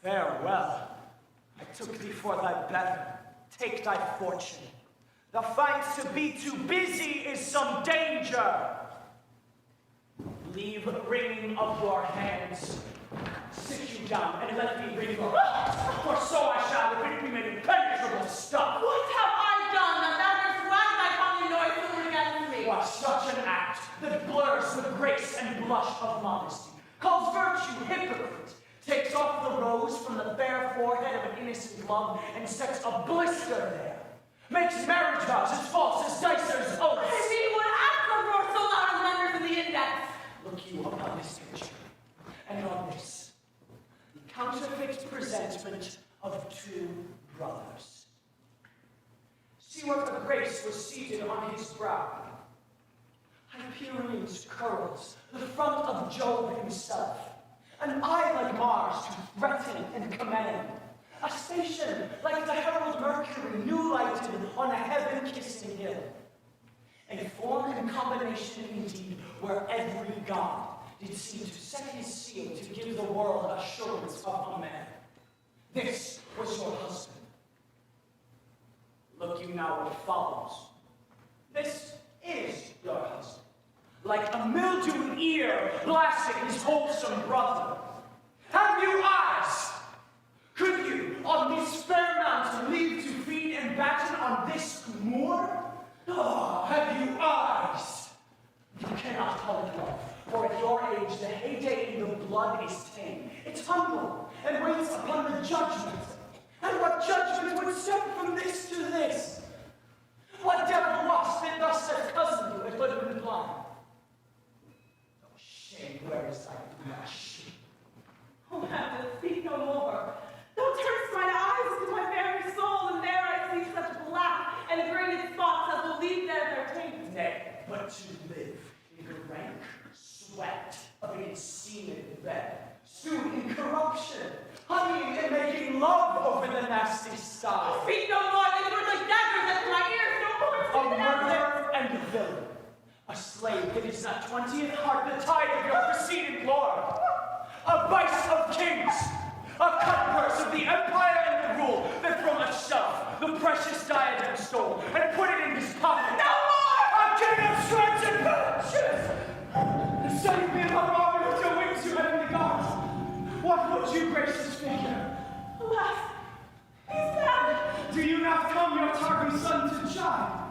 Speaker 3: Farewell. I took thee for thy better. Take thy fortune. The fight to be too busy is some danger. Leave wringing of your hands. Sit you down and let me bring your heart, for so I shall if it be made impenetrable stuff.
Speaker 2: What have I done that thou dost wag thy tongue in noise against me?
Speaker 3: What, such an act that blurs the grace and blush of modesty, calls virtue hypocrite, takes off the rose from the fair forehead of an innocent love, and sets a blister there, makes marriage vows as false as dicers' oaths.
Speaker 2: I mean, what Arthur Solari renders in the index?
Speaker 3: Look you upon this picture, and on this, the counterfeit presentment of two brothers. See what the grace was seated on his brow. Hyperion's curls, the front of Jove himself, an eye like Mars to threaten and command, a station like the herald Mercury new lighted on a heaven-kissing hill. A form and combination indeed, where every god did seem to set his seal to give the world assurance of a man. This was your husband. Look you now what follows. This is your husband, like a mildewed ear blasting his wholesome brother. Have you eyes? Could you, on this fair mountain, leave to feed and batten on this moor? Oh, have you eyes? You cannot call it love, for at your age the heyday in the blood is tame. It's humble and waits upon the judgment. And what judgment would step from this to this? What devil lost that thus hath cozened you at Liverpool blind? Oh, shame, where is thy blush?
Speaker 2: Oh, Hamlet, speak no more. Thou turnest mine eyes to my very soul, and there I see such black and graded spots as will leave there their taint.
Speaker 3: Nay, but to live in the rank sweat of an semen bed, stewed in corruption, honeying and making love over the nasty sty.
Speaker 2: Speak no more, they were like daggers into my ears, no more.
Speaker 3: A and villain. A slave that is not 20th part the tide of your preceding lord. A vice of kings. A cutpurse of the empire and the rule that from a shelf the precious diadem stole and put it in his pocket. No more! A king of shreds and pillagers! So you be above army with your wings, you heavenly gods. What would you, gracious figure?
Speaker 5: Alas, he's dead.
Speaker 3: Do you not come your tardy son to chide?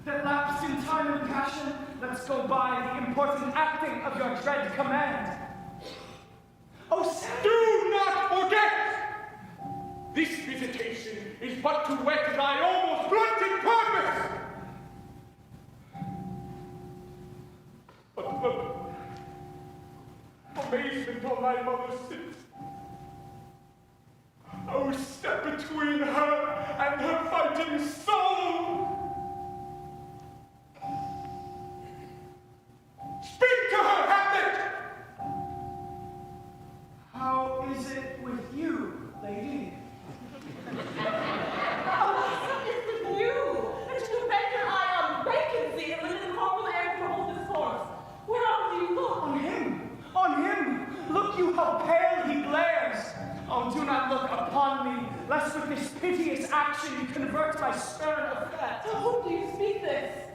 Speaker 3: That lapsed in time and passion, let's go by the important acting of your dread command. Oh,
Speaker 1: Do not forget! This visitation is but to whet thy almost blunted purpose! But the amazement on thy mother sits. Oh, step between her and her fighting soul! Speak to her, Hamlet!
Speaker 3: how is it with you, lady?
Speaker 5: Alas, it's with you, that you bend your eye on vacancy and let the corporal air to hold his horse. Whereon do you look?
Speaker 3: On him! On him! Look you how pale he glares! Oh, do not look upon me, lest with this piteous action you convert my stern effect.
Speaker 5: To whom do you speak this?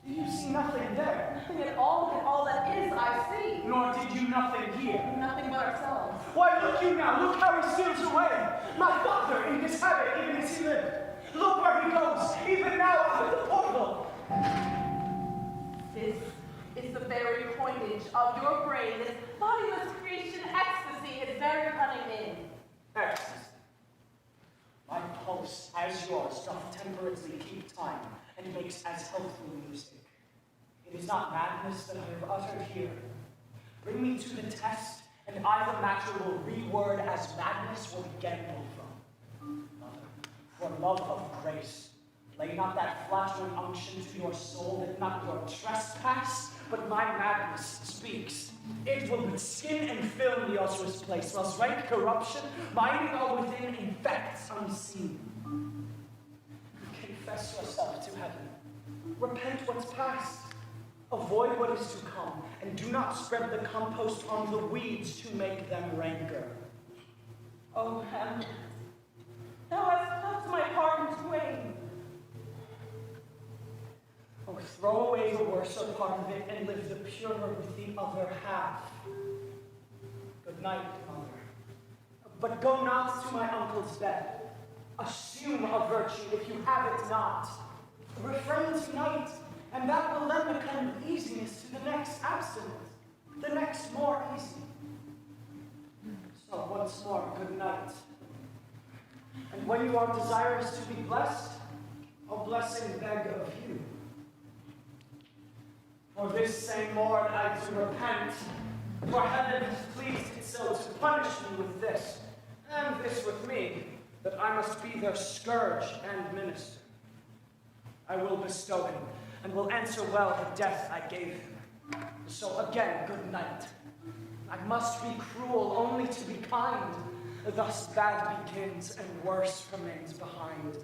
Speaker 3: Do you see nothing there?
Speaker 5: Nothing at all, and all that is I see.
Speaker 3: Nor did you nothing hear?
Speaker 5: Nothing but ourselves.
Speaker 3: Why, look you now, look how he steals away! My father, in his habit, even as he lived. Look where he goes, even now out of the portal.
Speaker 5: This is the very coinage of your brain, this bodiless creation ecstasy is very running in.
Speaker 3: Ecstasy. My pulse, as yours, doth temperately keep time, and makes as healthful music. It is not madness that I have uttered here. Bring me to the test, and I the matter will reword as madness will be gambled from. Mother, for love of grace, lay not that flattering unction to your soul that not your trespass, but my madness speaks. It will with skin and film the ossuous place, whilst rank corruption, binding all within, infects unseen. Confess yourself to heaven. Repent what's past. Avoid what is to come, and do not spread the compost on the weeds to make them rancor.
Speaker 5: Oh, Hamlet, thou hast cut my heart in twain.
Speaker 3: Oh, throw away the worser part of it and live the purer with the other half. Good night, mother. But go not to my uncle's bed. Assume a virtue if you have it not. Refrain tonight, and that will lend a kind of easiness to the next abstinence, the next more easy. So once more, good night. And when you are desirous to be blessed, a blessing beg of you. For this same Lord I do repent, for heaven has pleased itself to punish me with this, and this with me, that I must be their scourge and minister. I will bestow him, and will answer well the death I gave him. So again, good night. I must be cruel only to be kind. Thus bad begins, and worse remains behind.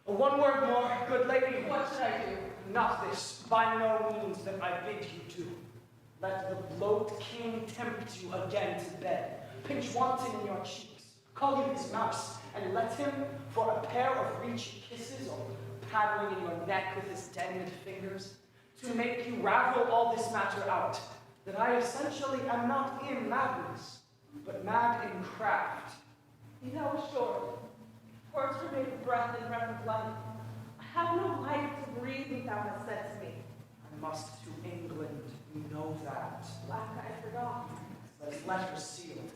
Speaker 3: One word more, good lady.
Speaker 5: What should I do?
Speaker 3: Not this, by no means that I bid you do. Let the bloat king tempt you again to bed. Pinch wanton in your cheeks, call you his mouse, and let him, for a pair of reachy kisses, or paddling in your neck with his denned fingers, to make you ravel all this matter out, that I essentially am not in madness, but mad in craft.
Speaker 5: Be thou assured, words are made of breath and breath of life. I have no life to breathe without hast said to me.
Speaker 3: I must to England, you know that.
Speaker 5: Lack I forgot.
Speaker 3: Those letters sealed,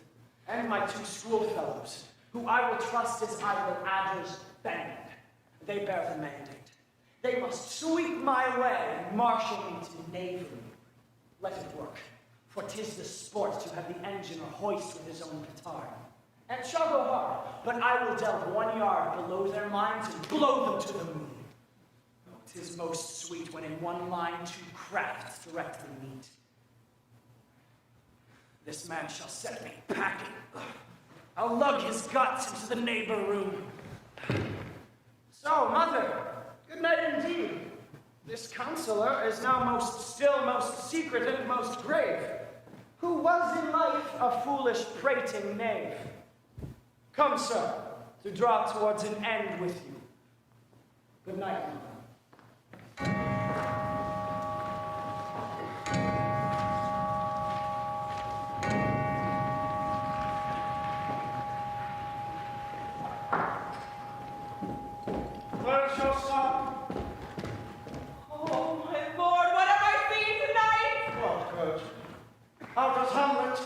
Speaker 3: and my two schoolfellows, who I will trust as I will adders bend. They bear the mandate. They must sweep my way and marshal me to knavery. Let it work, for 'tis the sport to have the engineer hoist with his own petard. And shall go hard, but I will delve 1 yard below their minds and blow them to the moon. Oh, 'tis most sweet when in one line two crafts directly meet. This man shall set me packing. I'll lug his guts into the neighbor room. So, mother, good night indeed. This counselor is now most still, most secret, and most grave, who was in life a foolish, prating knave. Come, sir, to draw towards an end with you. Good night, mother.
Speaker 4: Where's your son?
Speaker 5: Oh, my lord, what have I seen tonight?
Speaker 7: What good? How does Hamlet?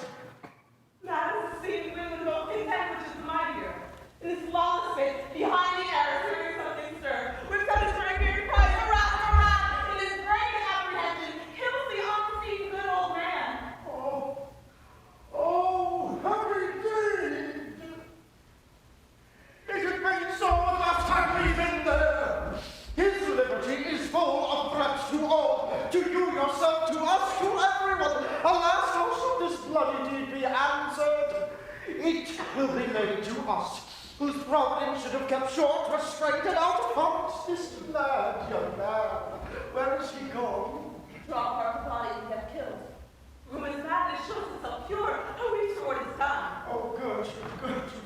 Speaker 5: That is the scene women both content which is the mightier. In this lawless face, behind the arrows, hearing something stir. We've got his great beard cries, hurrah, hurrah! In his great apprehension, kills the unseen good old man.
Speaker 7: Oh, Harry Dean! It had been so the last time we've been there. His liberty is full of threats to all, to you yourself, to us, to everyone. Alas, how shall this bloody deed be answered? It will be made to us, whose providence should have kept short, restrained, and out of harm's this lad, young man. Where is he gone?
Speaker 5: Drop our body we have killed. Whom his madness shows himself pure, and weeps toward his son.
Speaker 7: Oh, good,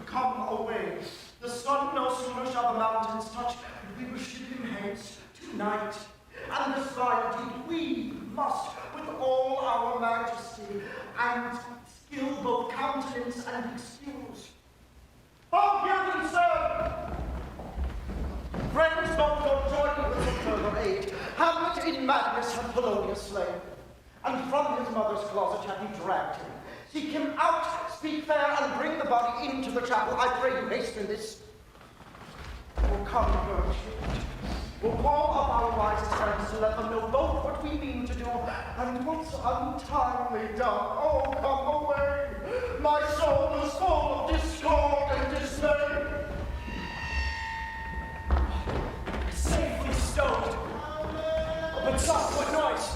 Speaker 7: come away. The sun no sooner shall the mountains touch, and we will ship him hence tonight. And this vile deed we must, with all our majesty and skill, both countenance and excuse. Oh, hear sir! Friends, don't go join with some further aid. Hamlet in madness hath Polonius slain, and from his mother's closet hath he dragged him. Seek him out, speak fair, and bring the body into the chapel. I pray you hasten this. Oh, come, Gertrude. We'll call up our wisest friends to let them know both what we mean to do, and what's untimely done. Oh, come away. My soul is full of discord and dismay.
Speaker 3: Safely stowed. Oh, but stop, what noise?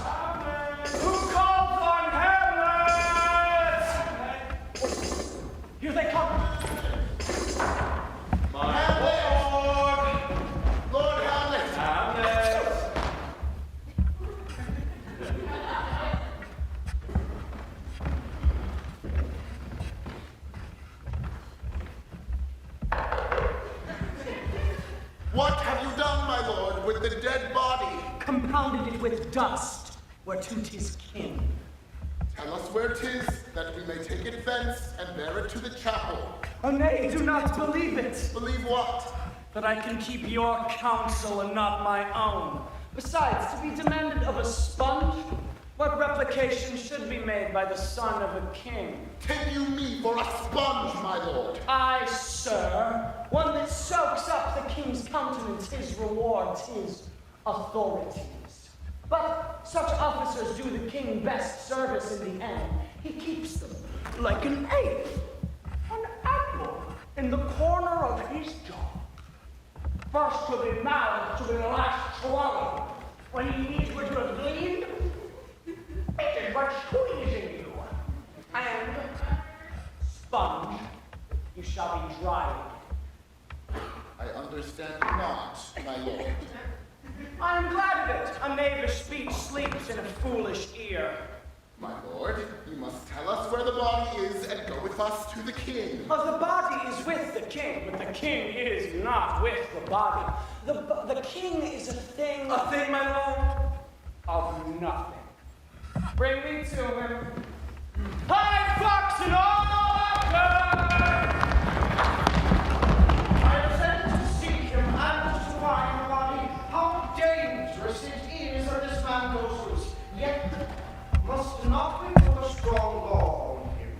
Speaker 3: Who called on Hamlet? Here they come.
Speaker 10: Lord Hamlet! What have you done, my lord, with the dead body?
Speaker 3: Compounded it with dust, whereto 'tis kin.
Speaker 10: Tell us where 'tis, that we may take it thence and bear it to the chapel.
Speaker 3: Oh, nay, do not believe it.
Speaker 10: Believe what?
Speaker 3: That I can keep your counsel and not my own. Besides, to be demanded of a sponge, what replication should be made by the son of a king?
Speaker 10: Take you me for a sponge, my lord?
Speaker 3: Aye, sir, one that soaks up the king's countenance, his rewards, his authorities. But such officers do the king best service in the end. He keeps them like an ape, an apple in the corner of his jaw. First to be mad, to be last swallowed. When he needs what you have gleaned, it is but squeezing you. And, sponge, you shall be dried.
Speaker 10: I understand not, my lord.
Speaker 3: I am glad of it. A knavish speech sleeps in a foolish ear.
Speaker 10: My lord, you must tell us where the body is and go with us to the king.
Speaker 3: Oh, the body is with the king, but the king is not with the body. The king is a thing...
Speaker 6: A thing, my lord?
Speaker 3: Of nothing. Bring me to him. High fox and all I have sent to seek him and to find the body. How dangerous it is that this man goes loose. Yet must not we put a strong law on him.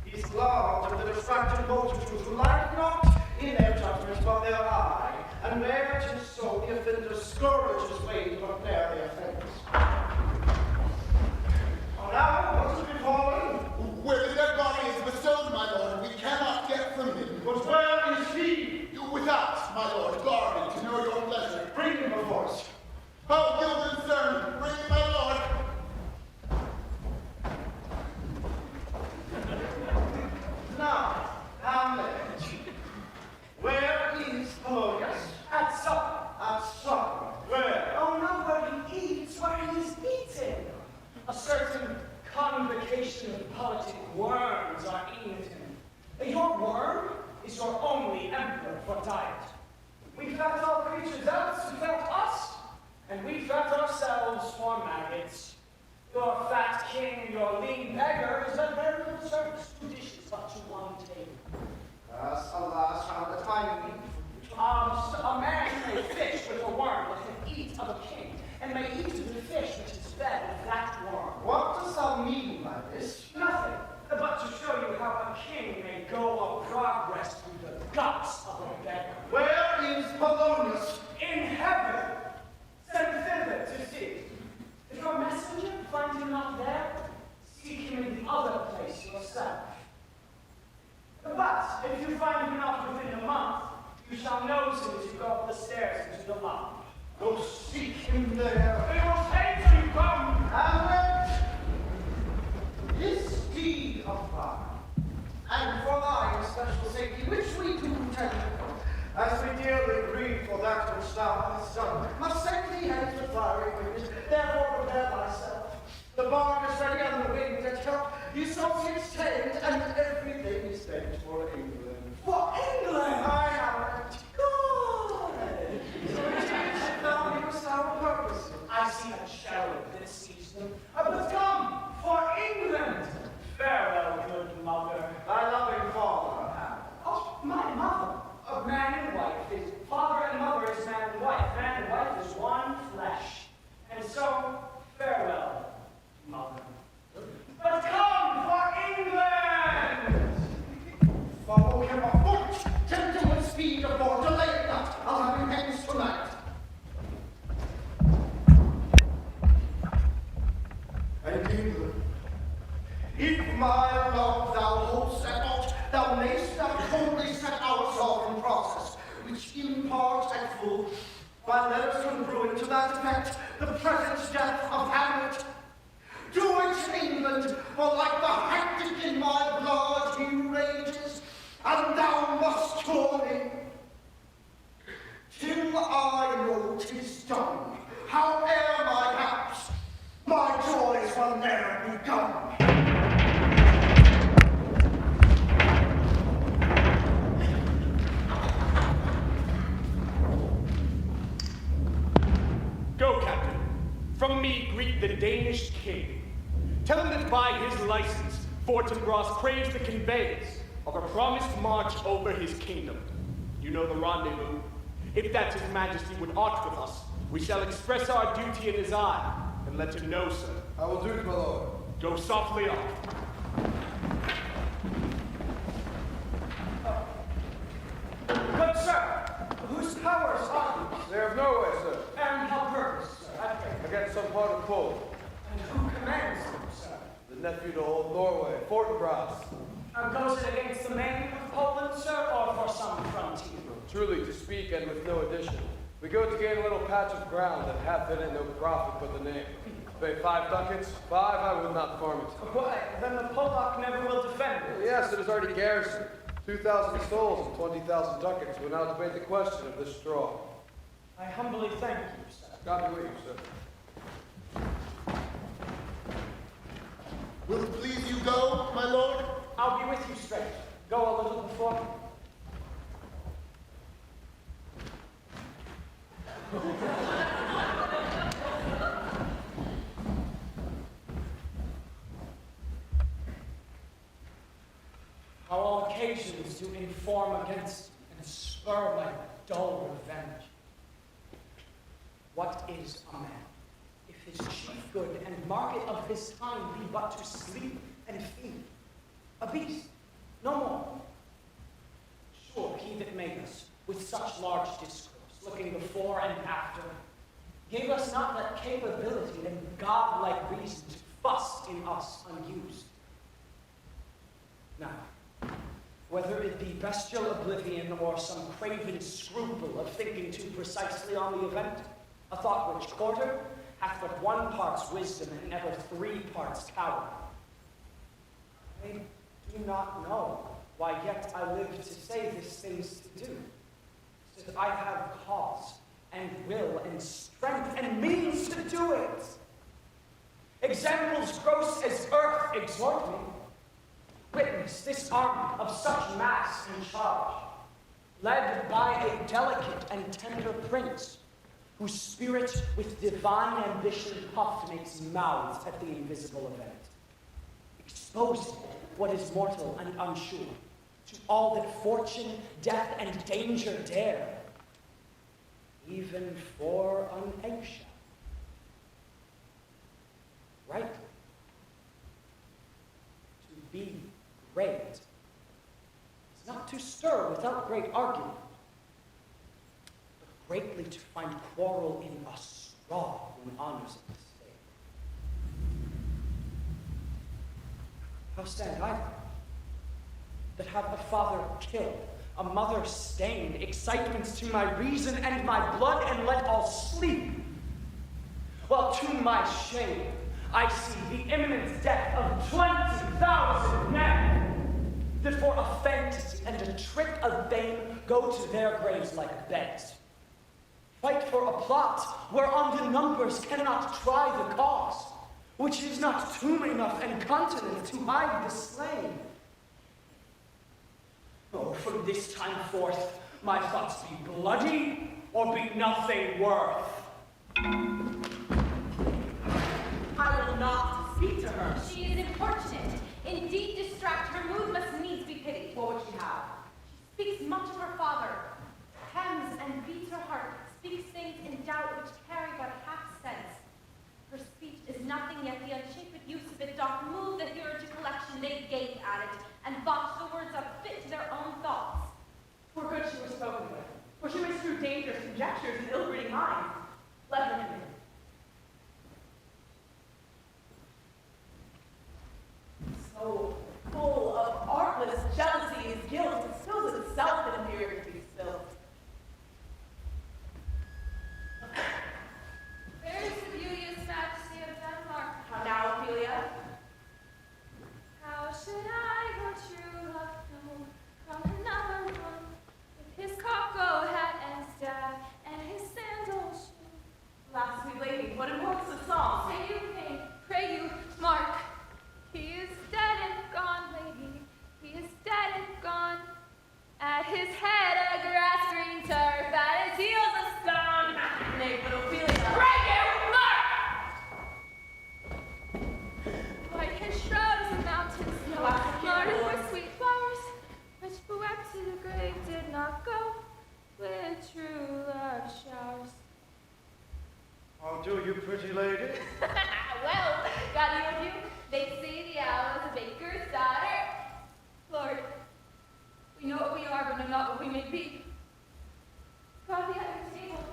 Speaker 3: He's glad of the distracted multitude who like not in their judgment but their eye, and where it is so, the offender scourges way to repair the offense. Oh, now, what has befallen?
Speaker 10: Where the dead body is
Speaker 3: king, and may eat of the fish which is fed with that worm.
Speaker 7: What dost thou mean by this?
Speaker 3: Nothing, but to show you how a king may go of progress through the guts of a beggar.
Speaker 7: Where is Polonius?
Speaker 3: In heaven, send thither to see. If your messenger find him not there, seek him in the other place yourself. But if you find him not within a month, you shall nose him as you go up the stairs into the lounge.
Speaker 7: Go seek him there.
Speaker 3: They will stay till you come.
Speaker 7: Hamlet, this deed of thine, and for thine special safety, which we do tender, as we dearly grieve for that which thou hast done, must set thee hence with fiery witness. Therefore prepare thyself. The bark is ready and the wind at help. The associates tamed, and everything is bent for England.
Speaker 3: For England!
Speaker 7: I have it. Good. So it is thou givest our purpose.
Speaker 3: I see a cherub that sees them. But come, for England! Farewell, good mother.
Speaker 7: Thy loving father, Hamlet.
Speaker 3: Oh, my mother. A man and wife is father and mother is man and wife. Man and wife is one flesh. And so, farewell, mother. But come for England!
Speaker 7: Follow him afoot. Gentle with speed aboard. Delay it not. I'll have him hence tonight. And England, if my love thou hold'st at aught, thou mayst not coldly set our sovereign process, which impart at full, by letters from Bruin to that effect, the present death of Hamlet. Do it, England, for like the hectic in my blood he rages, and thou must cure me. Till I know 'tis done, howe'er my haps, my joys will ne'er be gone.
Speaker 1: Go, Captain. From me greet the Danish king. Tell him that by his license, Fortinbras craves the conveyance of a promised march over his kingdom. You know the rendezvous. If that his majesty would aught with us, we shall express our duty in his eye, and let him know, sir.
Speaker 4: I will do it, my lord.
Speaker 1: Go softly off.
Speaker 3: Good sir, whose powers are these?
Speaker 4: They have no way, sir.
Speaker 3: And how purpose, sir? I pray.
Speaker 4: Against some part of Poland.
Speaker 3: And who commands them, sir?
Speaker 4: The nephew to old Norway, Fortinbras.
Speaker 3: Goes it against the main of Poland, sir, or for some frontier?
Speaker 4: Truly to speak, and with no addition. We go to gain a little patch of ground that hath in it no profit but the name. Pay 5 ducats. 5, I would not farm it.
Speaker 3: Why, then the Polak never will defend it.
Speaker 4: Yes, it is already garrisoned. 2,000 souls and 20,000 ducats will now debate the question of this straw.
Speaker 3: I humbly thank you, sir.
Speaker 4: God be with you, sir.
Speaker 10: Will it please you go, my lord?
Speaker 3: I'll be with you straight. Go a little before me. How all occasions do inform against and spur my dull revenge. What is a man, if his chief good and market of his time be but to sleep and feed? A beast, no more. Sure, he that made us with such large discourse, looking before and after, gave us not that capability and godlike reason to fuss in us unused. Now, whether it be bestial oblivion or some craven scruple of thinking too precisely on the event, a thought which quarter hath but 1 part's wisdom and never 3 parts power. I do not know why yet I live to say these things to do, since I have cause and will and strength and means to do it. Examples gross as earth exhort me. Witness this army of such mass in charge, led by a delicate and tender prince, whose spirit with divine ambition puffed makes mouths at the invisible event, exposing what is mortal and unsure to all that fortune, death, and danger dare, even for an eggshell. prayed is not to stir without great argument, but greatly to find quarrel in a straw when honors of the state. How stand I then, that have a father killed, a mother stained, excitements to my reason and my blood, and let all sleep? While to my shame, I see the imminent death of 20,000 men, that for a fantasy and a trick of bane go to their graves like beds. Fight for a plot whereon the numbers cannot try the cause, which is not tomb enough and continent to hide the slain. Oh, from this time forth, my thoughts be bloody or be nothing worth.
Speaker 2: I will not speak to her. She is importunate. Indeed, distract. Her mood must needs be pitied. What would she have? She speaks much of her father, hems and beats her heart, speaks things in doubt which carry but half sense. Her speech is nothing, yet the unshaped use of it doth move the hearer to collection. They gape at it, and botch the words up fit to their own thoughts.
Speaker 5: For good she was spoken with, for she may strew dangerous conjectures in ill-breeding minds. Let her come in. So full of artless jealousy is guilt, it spills itself in a mirror to be spilled.
Speaker 11: Where is the beauteous majesty of Denmark?
Speaker 5: How now, Ophelia?
Speaker 11: How should I go true love know from another one, with his cockle hat and staff and his sandal shoe?
Speaker 5: Last sweet lady, what invokes the song?
Speaker 11: Pray you, Mark. He is dead and gone, lady. He is dead and gone. At his head a grass green turf, at his heels a stone.
Speaker 5: Nay, but Ophelia.
Speaker 11: Pray you, Mark! Like his shrouds of mountain snow, loaded with sweet flowers, which bewept to the grave did not go with true love showers.
Speaker 7: How do you, pretty lady?
Speaker 11: Well, got you of you, they say the owl is a baker's daughter. Lord, we know what we are, but know not what we may be. God, the other table.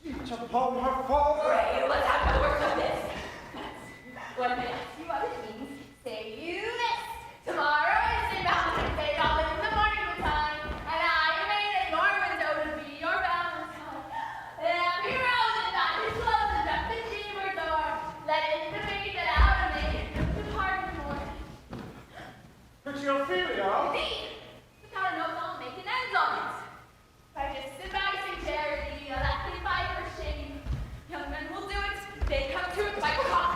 Speaker 7: Each upon her father.
Speaker 11: Pray, let's have no work of this. What may I ask you what it means? Say you this. Tomorrow is St. Valentine's Day, I'll live in the morning with time, and I am made at your window to be your Valentine. Happy roses on his clothes and up the chamber door. Let it be that out of me depart no more.
Speaker 7: Pretty Ophelia?
Speaker 11: Indeed, without a note, I'll make an end of it. If I just sit by St. Charity, I'll have to fight for shame. Young men will do it. They come to it by clock.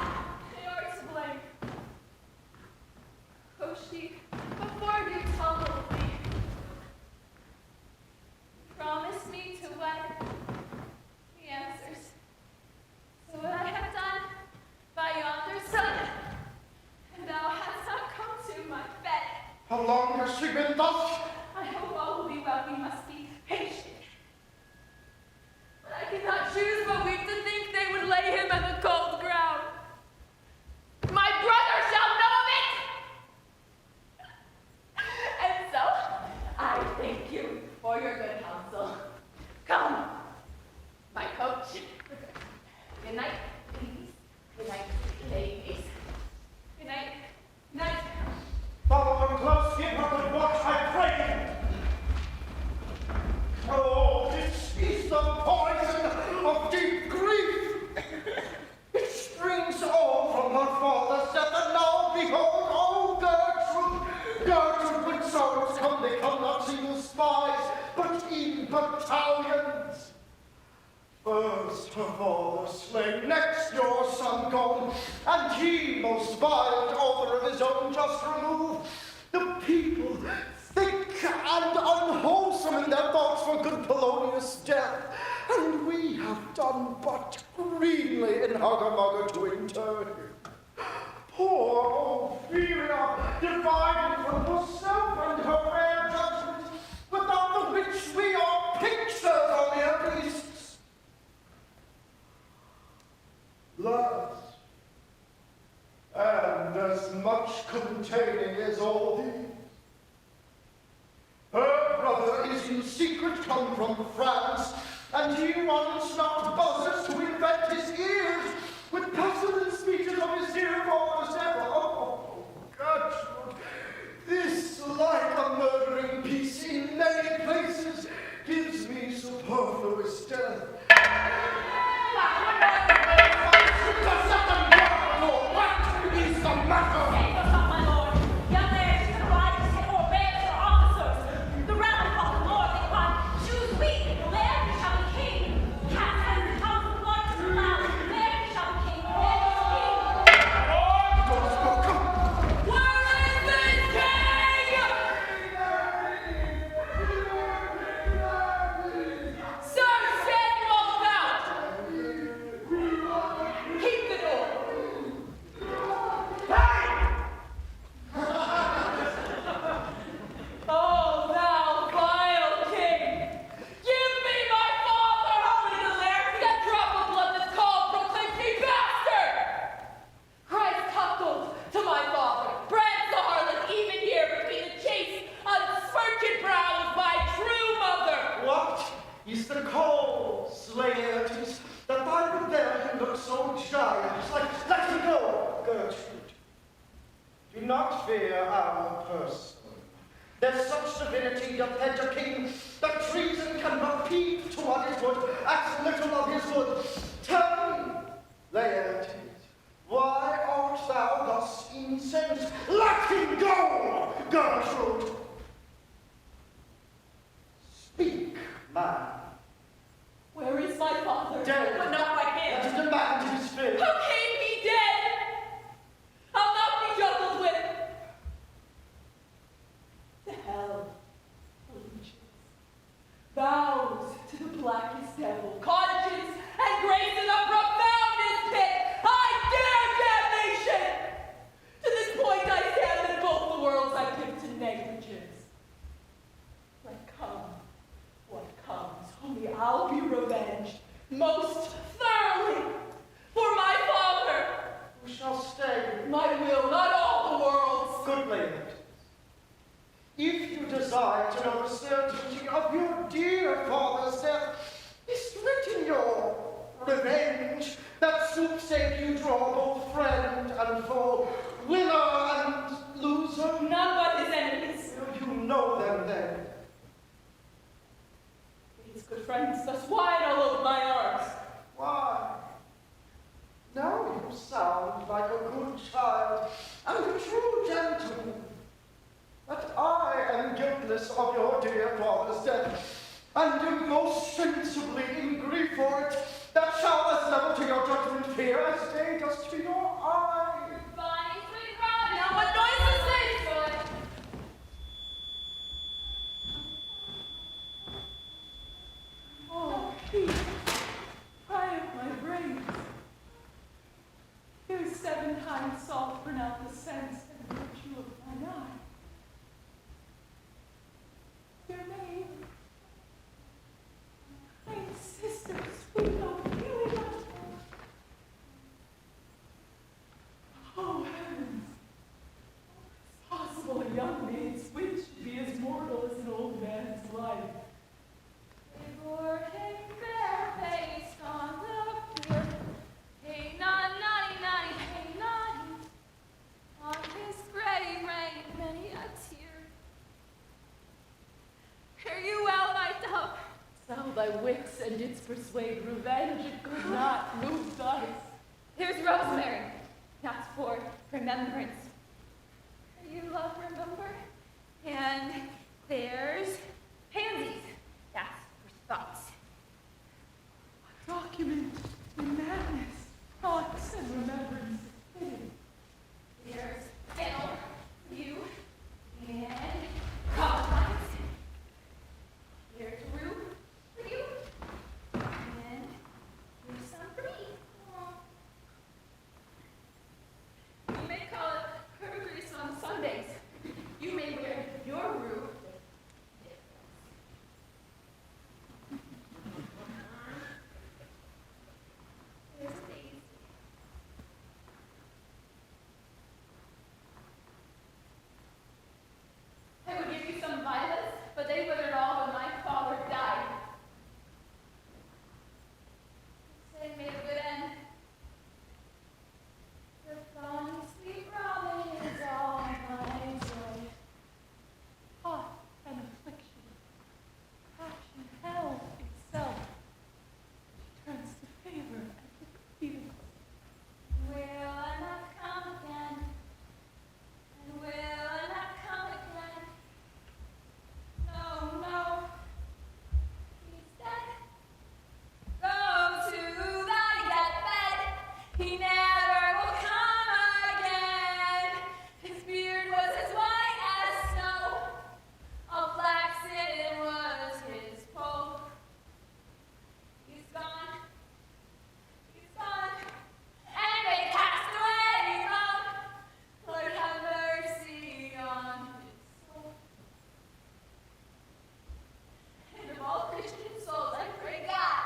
Speaker 11: They are to blame. Oh, she, before you tumble me, promise me to wed. He answers, so what I have done by yonder sun, and thou hast not come to my bed.
Speaker 7: How long has she been thus?
Speaker 11: I hope all will be well. We must be patient. But I cannot choose but weep to think they would lay him on the cold ground. My brother shall know of it! And so, I thank you for your good counsel. Come, my coach. Good night, ladies. Good night, ladies. Good night. Night.
Speaker 7: Follow her close, give her good watch, I pray you. Oh, this is the poison of deep grief. It springs all from her father's death, and now behold, oh Gertrude, when sorrows come, they come not single spies, but in battalions. First her father slain, next your son gone, and he most violent author of his own just removed. The people, thick and unwholesome in their thoughts for good Polonius' death, and we have done but greenly in hugger-mugger to inter him. Poor Ophelia, divided from herself and her fair judgment, without the which we are pictures on the beasts. Last, and as much containing as all these, come from France, and he wants not buzzers to infect his ears with pestilent speeches of his dear father's death. Oh, Gertrude, this, like a murdering piece in many places, gives me superfluous death. What is the matter?
Speaker 2: My lord, young ladies can ride or bears or officers. The realm of the Lord they cry, choose we, the land we shall be king. Cast and come the Lord to the land, there we shall be king, there is king. Where is this king? Sir, stand you all about. Keep the door. Oh, thou vile king! Give me my father, holy the lair! That drop of blood that's called proclaims me bastard! Christ coupled to my father, brands the harlot even here between the chaste, unsmirched brow of my true mother!
Speaker 7: What is the cause, Laertes, that thy rebellion looks so giant? Let me go, Gertrude. Do not fear our person. There's such divinity doth hedge a king that treason cannot peep to what is wood, as little of his wood. Tell me, Laertes, why art thou thus incensed? Let him go, Gertrude! Speak, man.
Speaker 2: Where is my father?
Speaker 7: Dead.
Speaker 2: But not by him.
Speaker 7: That is the man to his spirit.
Speaker 2: How came he dead? I'll not be juggled with. To hell, allegiance, vows to the blackest devil, conscience and grace in the profoundest pit. I dare damnation. To this point I stand that both the worlds I give to negligence. Let come what comes, only I'll be revenged most thoroughly for my father.
Speaker 7: Who shall stay?
Speaker 2: My will, not all the world's.
Speaker 7: Good Laertes, if you desire to know the certainty of your dear father's death, is written your revenge, that soothsay you draw both friend and foe, winner and loser.
Speaker 2: None but his enemies.
Speaker 7: You know them then.
Speaker 2: His good friends thus wide all over my arms.
Speaker 7: Why? Now you sound like a good child and a true gentleman. But I am guiltless of your dear father's death, and do most sensibly in grief for it, that shall as level to your judgment fear as day does to your eye.
Speaker 11: Bonnie, sweet Robin.
Speaker 2: Now what noise is this?
Speaker 11: Good.
Speaker 2: Oh, peace. Cry of my brains. Here's 7 times salt burn out the sense and virtue of mine eye. Your name, kind sister, sweet Ophelia. Oh, heavens. It's possible a young maid's wit should be as mortal as an old man's life.
Speaker 11: Before him bare-faced on the pier, hey naughty, hey naughty, on his grey rained many a tear. Fare you well, my dove.
Speaker 2: Sell thy wits and didst persuade revenge, it could not move thus.
Speaker 11: Here's rosemary. That's for remembrance. You love remember? And there's pansies. That's for thoughts.
Speaker 2: Document in madness, thoughts and remembrance hidden.
Speaker 11: There's fennel for you. And columbines. Here's rue for you. And here's some for me. You may call it
Speaker 5: He never will come again. His beard was as white as snow. All flaxen was his poke. He's gone. He's gone. And they cast away from. Lord have mercy on his soul. And of all Christian souls, I pray God.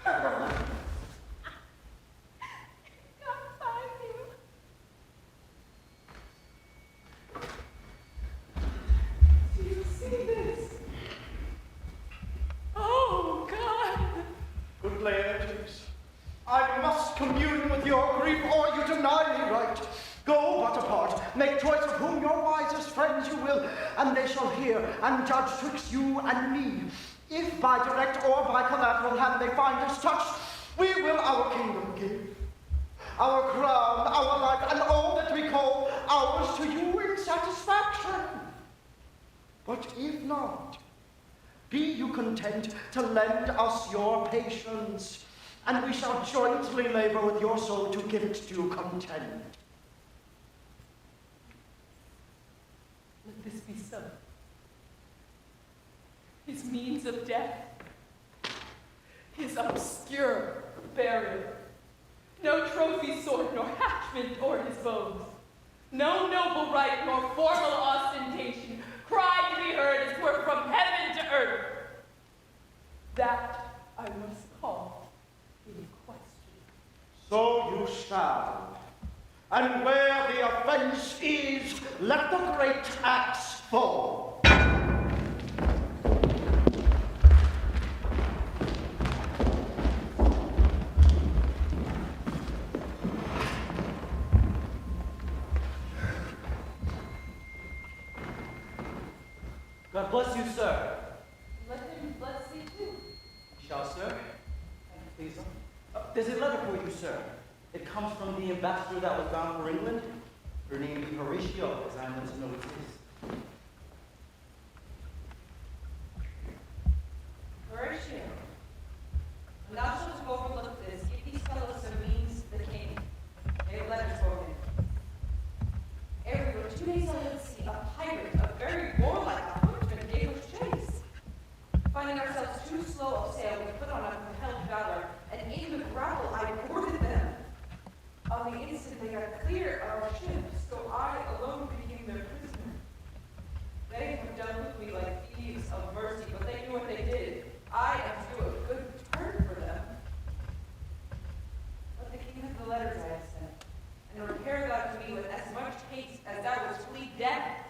Speaker 5: God find you. Do you see this? Oh, God.
Speaker 7: Good Laertes, I must commune with your grief, or you deny me right. Go but apart, make choice of whom your wisest friends you will, and they shall hear and judge twixt you and me. If by direct or by collateral hand they find us touched, we will our kingdom give. Our crown, our life, and all that we call ours to you in satisfaction. But if not, be you content to lend us your patience, and we shall jointly labor with your soul to give it due content.
Speaker 2: Let this be so. His means of death, his obscure burial, no trophy sword nor hatchment o'er his bones, no noble right nor formal ostentation, cry to be heard as 'twere from heaven to earth. That I must call in question.
Speaker 7: So you shall. And where the offense is, let the great axe fall.
Speaker 6: God bless you, sir.
Speaker 2: Let him bless thee too.
Speaker 6: Shall, sir? Please. There's a letter for you, sir. It comes from the ambassador that was bound for England. Her name is Horatio, as I am to know it is.
Speaker 2: Horatio, when thou shalt overlook this, give these fellows some means the king. They have letters for him. Everywhere, 2 days I would see a pirate, a very warlike huntsman, gave us chase. Finding ourselves too slow of sail, we put on a compelled valor, and in the grapple I boarded them. On the instant they got clear of our ship, so I alone became their prisoner. They have done with me like thieves of mercy, but they knew what they did. I am to do a good turn for them. Let the king have the letters I have sent, and repair thou to me with as much haste as thou wouldst plead death.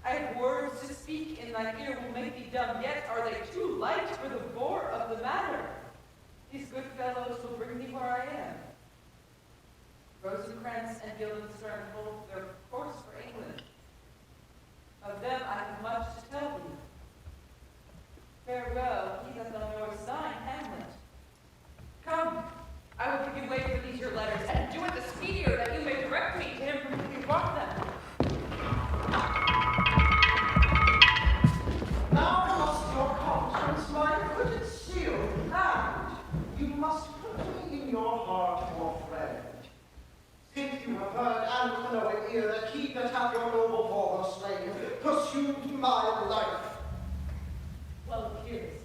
Speaker 2: I have words to speak in thy ear will make thee dumb, yet are they too light for the bore of the matter. These good fellows will bring me where I am. Rosencrantz and Guildenstern hold their course for England. Of them I have much to tell thee. Farewell, he that thou knowest thine, Hamlet. Come, I will give you way for these your letters, and do it the speedier, that you may direct me to him from whom you brought them.
Speaker 7: Now must your conscience my acquitted seal, and you must put me in your heart, your friend. Since you have heard and with an knowing ear that he that hath your noble father slain pursued my life.
Speaker 2: Well appears.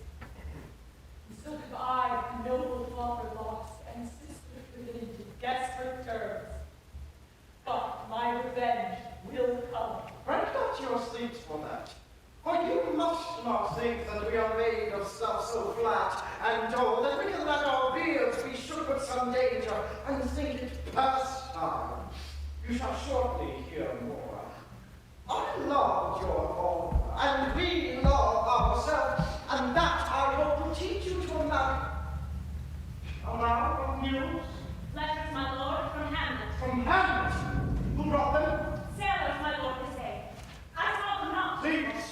Speaker 2: And so have I, noble father lost, and sister driven into desperate terms. But my revenge will come.
Speaker 7: Break not your sleeps for that. For you must not think that we are made of stuff so flat and dull that we can let our beards be shook with some danger and think it pastime. You shall shortly hear more. I love your father, and we love ourselves, and that I hope will teach you to marry. And now, what news?
Speaker 12: Letters, my lord, from Hamlet.
Speaker 7: From Hamlet? Who brought them?
Speaker 12: Sailors, my lord, they say. I saw them not.
Speaker 7: Please.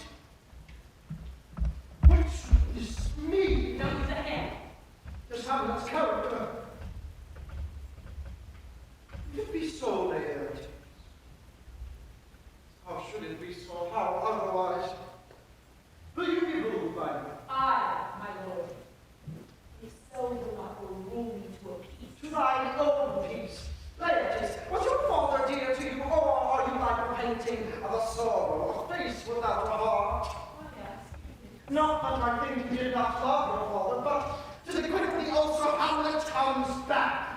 Speaker 7: Which is me?
Speaker 12: Nose ahead.
Speaker 7: This Hamlet's character. If it be so, Laertes. How should it be so? How otherwise? Will you be ruled by me?
Speaker 2: I, my lord, if so
Speaker 7: to thine own peace. Laertes, was your father dear to you, or are you like a painting of a sorrow, a face without a heart? Not that I think you did not love your father, but to the quickly also Hamlet comes back.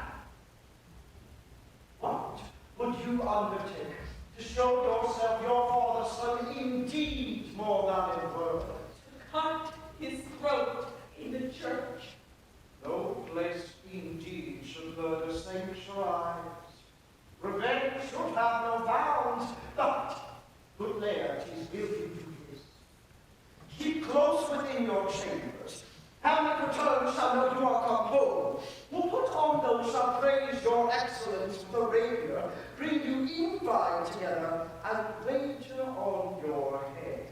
Speaker 7: What would you undertake to show yourself your father's son indeed more than in words?
Speaker 5: To cut his throat in the church.
Speaker 7: No place indeed should murder saints shrines. Revenge should have no bounds, but good Laertes will you do this. Keep close within your chambers. Hamlet returns shall know you are come home. Will put on those shall praise your excellence with a rapier, bring you in fine together, and wager on your heads.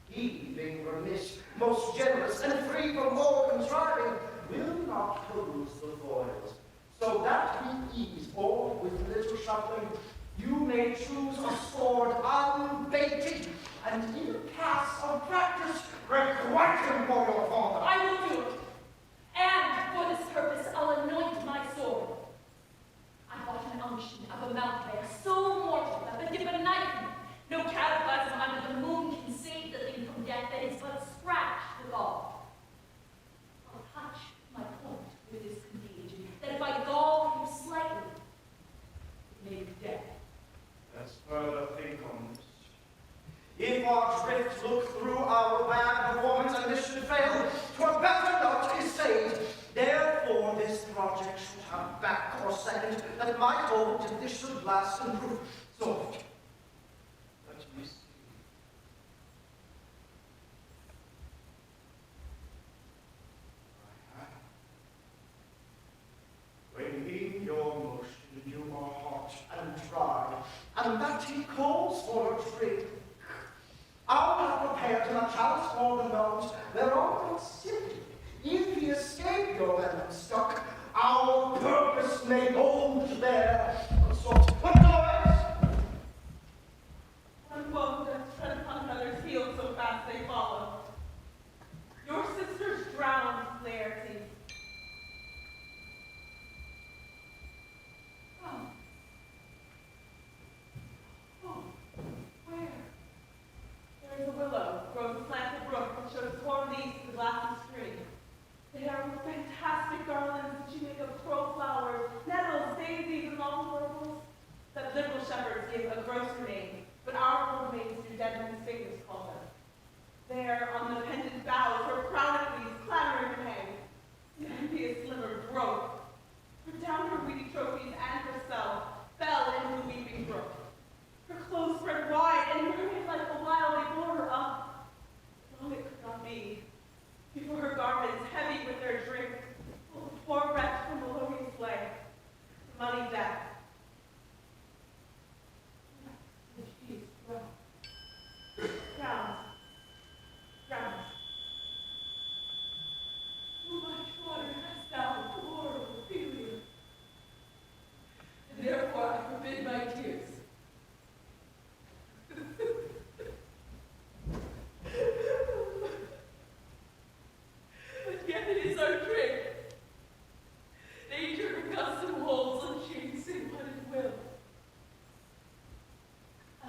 Speaker 7: He, being remiss, most generous, and free from all contriving, will not peruse the foils, so that with ease, or with little shuffling, you may choose a sword unbaited, and in pass of practice, requite him for your father.
Speaker 2: I will do it. And for this purpose, I'll anoint my sword. I bought an unction of a mountebank so mortal that the given knife, no cataplasm under the moon can save the thing from death that is but scratched with all. I'll touch my point with this contagion, that if I gall him slightly, it may be death.
Speaker 7: Let's further think on this. If our drift look through our bad performance and this should fail, 'twere better not to essayed. Therefore this project should have back or second, that might hold if this should last and prove. So, let me see. When in your motion you are hot and dry, and that he calls for a drink, I'll have prepared him a chalice for the nose, thereon but simply, if he escape your venom stuck, our purpose may hold there. What noise?
Speaker 5: One woe doth tread upon another's heels so fast they follow. Your sisters drowned, Laertes. Oh, where? There is a willow, grows a slanted brook, which shows torn leaves to the glassy stream. They are fantastic garlands that you make of crow flowers, nettles, daisies, and long purples. That liberal shepherds give a grosser name, but our old maids do dead men's fingers call them. There, on the pendant boughs, her crowned leaves clamoring to hang. The envious slimmer broke. For down her weedy trophies and herself fell into the weeping brook. Her clothes spread wide, and mermaid like a while they bore her up. Long it could not be, before her garments, heavy with their drink, poor wretch from melodious lay, to muddy death. And she is drowned. Drowned. Too much water has thou poured, Ophelia. And therefore I forbid my tears. But yet it is our trick. Nature her custom holds unchanging what it will.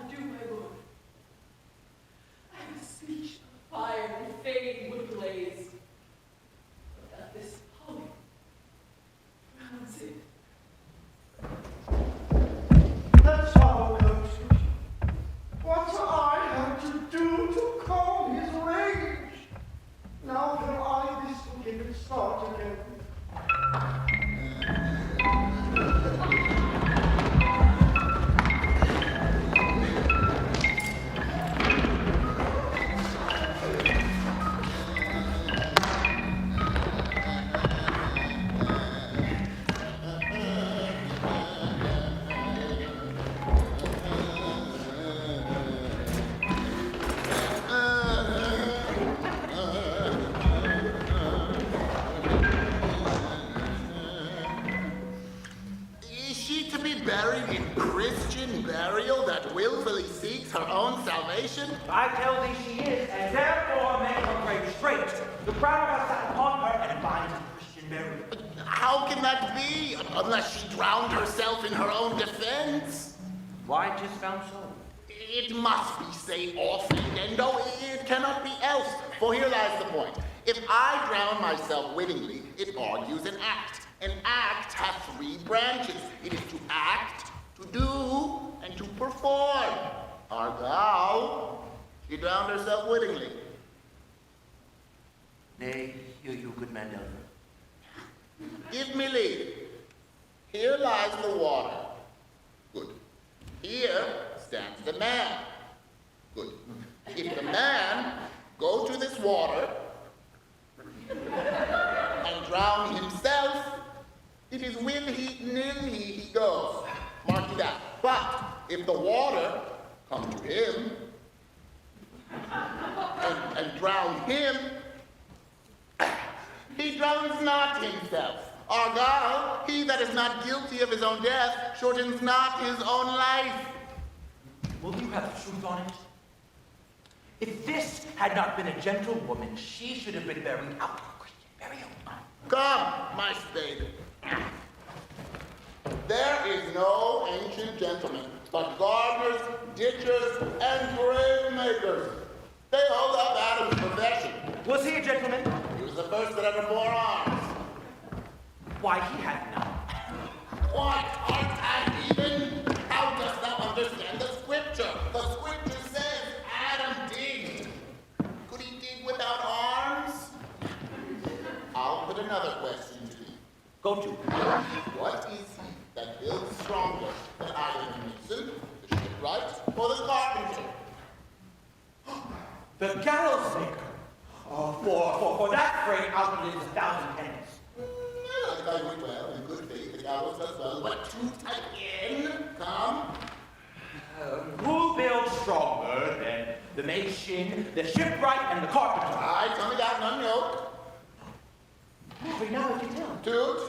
Speaker 5: Adieu, my lord. I have a speech of fire and fame would blaze, but that this poem drowns it.
Speaker 7: Let's follow Percussion. What I had to do to calm his rage. Now can I this will give it start again.
Speaker 10: Is she to be buried in Christian burial that willfully seeks her own salvation?
Speaker 6: I tell thee she is, and therefore make her grave straight. The crown of us sat upon her and binds in Christian burial.
Speaker 10: How can that be, unless she drowned herself in her own defense?
Speaker 6: Why just found so?
Speaker 10: It must be say often, and no, it cannot be else. For here lies the point. If I drown myself wittingly, it argues an act. An act has 3 branches. It is to act, to do, and to perform. Art thou? She drowned herself wittingly.
Speaker 6: Nay, you good man, Delver.
Speaker 10: Give me leave. Here lies the water. Good. Here stands the man. Good. If the man go to this water and drown himself, it is will he, nil he goes. Mark you that. But if the water come to him and drown him, he drowns not himself. Argal, he that is not guilty of his own death, shortens not his own life.
Speaker 6: Will you have truth on it? If this had not been a gentlewoman, she should have been buried out of Christian burial.
Speaker 10: Come, my spade. There is no ancient gentleman, but gardeners, ditchers, and grave makers. They hold up Adam's profession.
Speaker 6: Was he a gentleman?
Speaker 10: He was the first that ever bore arms.
Speaker 6: Why, he had none.
Speaker 10: What art thou even? How dost thou understand the scripture? The scripture says Adam digged. Could he dig without arms? I'll put another question to thee.
Speaker 6: Go to.
Speaker 10: What is he that builds stronger than either the mason, the shipwright, or the carpenter?
Speaker 6: The gallows maker. For that freight outlives 1,000 pennies.
Speaker 10: If I went well, in good faith, the gallows does well, but too tight in. Come.
Speaker 6: Who builds stronger than the mason, the shipwright, and the carpenter?
Speaker 10: Aye, tell me that none yoke.
Speaker 6: Every now if you tell.
Speaker 10: Toot.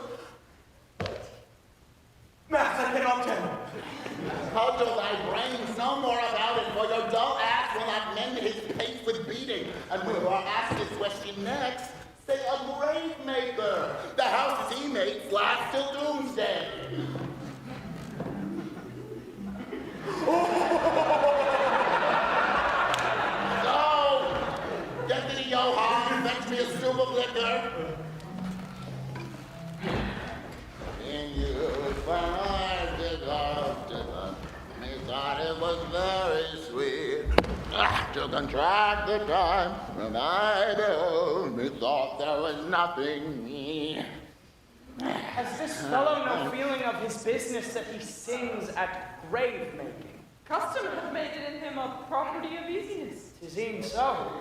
Speaker 6: Master, I cannot tell.
Speaker 10: Cudgel thy brains no more about it, for your dull ass will not mend his pace with beating. And when you are asked this question next, say a grave maker. The houses he makes last till doomsday. So, get to the Johan, fetch me a soup of liquor. And you find it after thought it was very sweet to contract the time when I beheld methought there was nothing.
Speaker 3: Has this fellow no feeling of his business that he sings at grave making?
Speaker 5: Custom hath made it in him a property of easiness.
Speaker 3: 'Tis e'en so.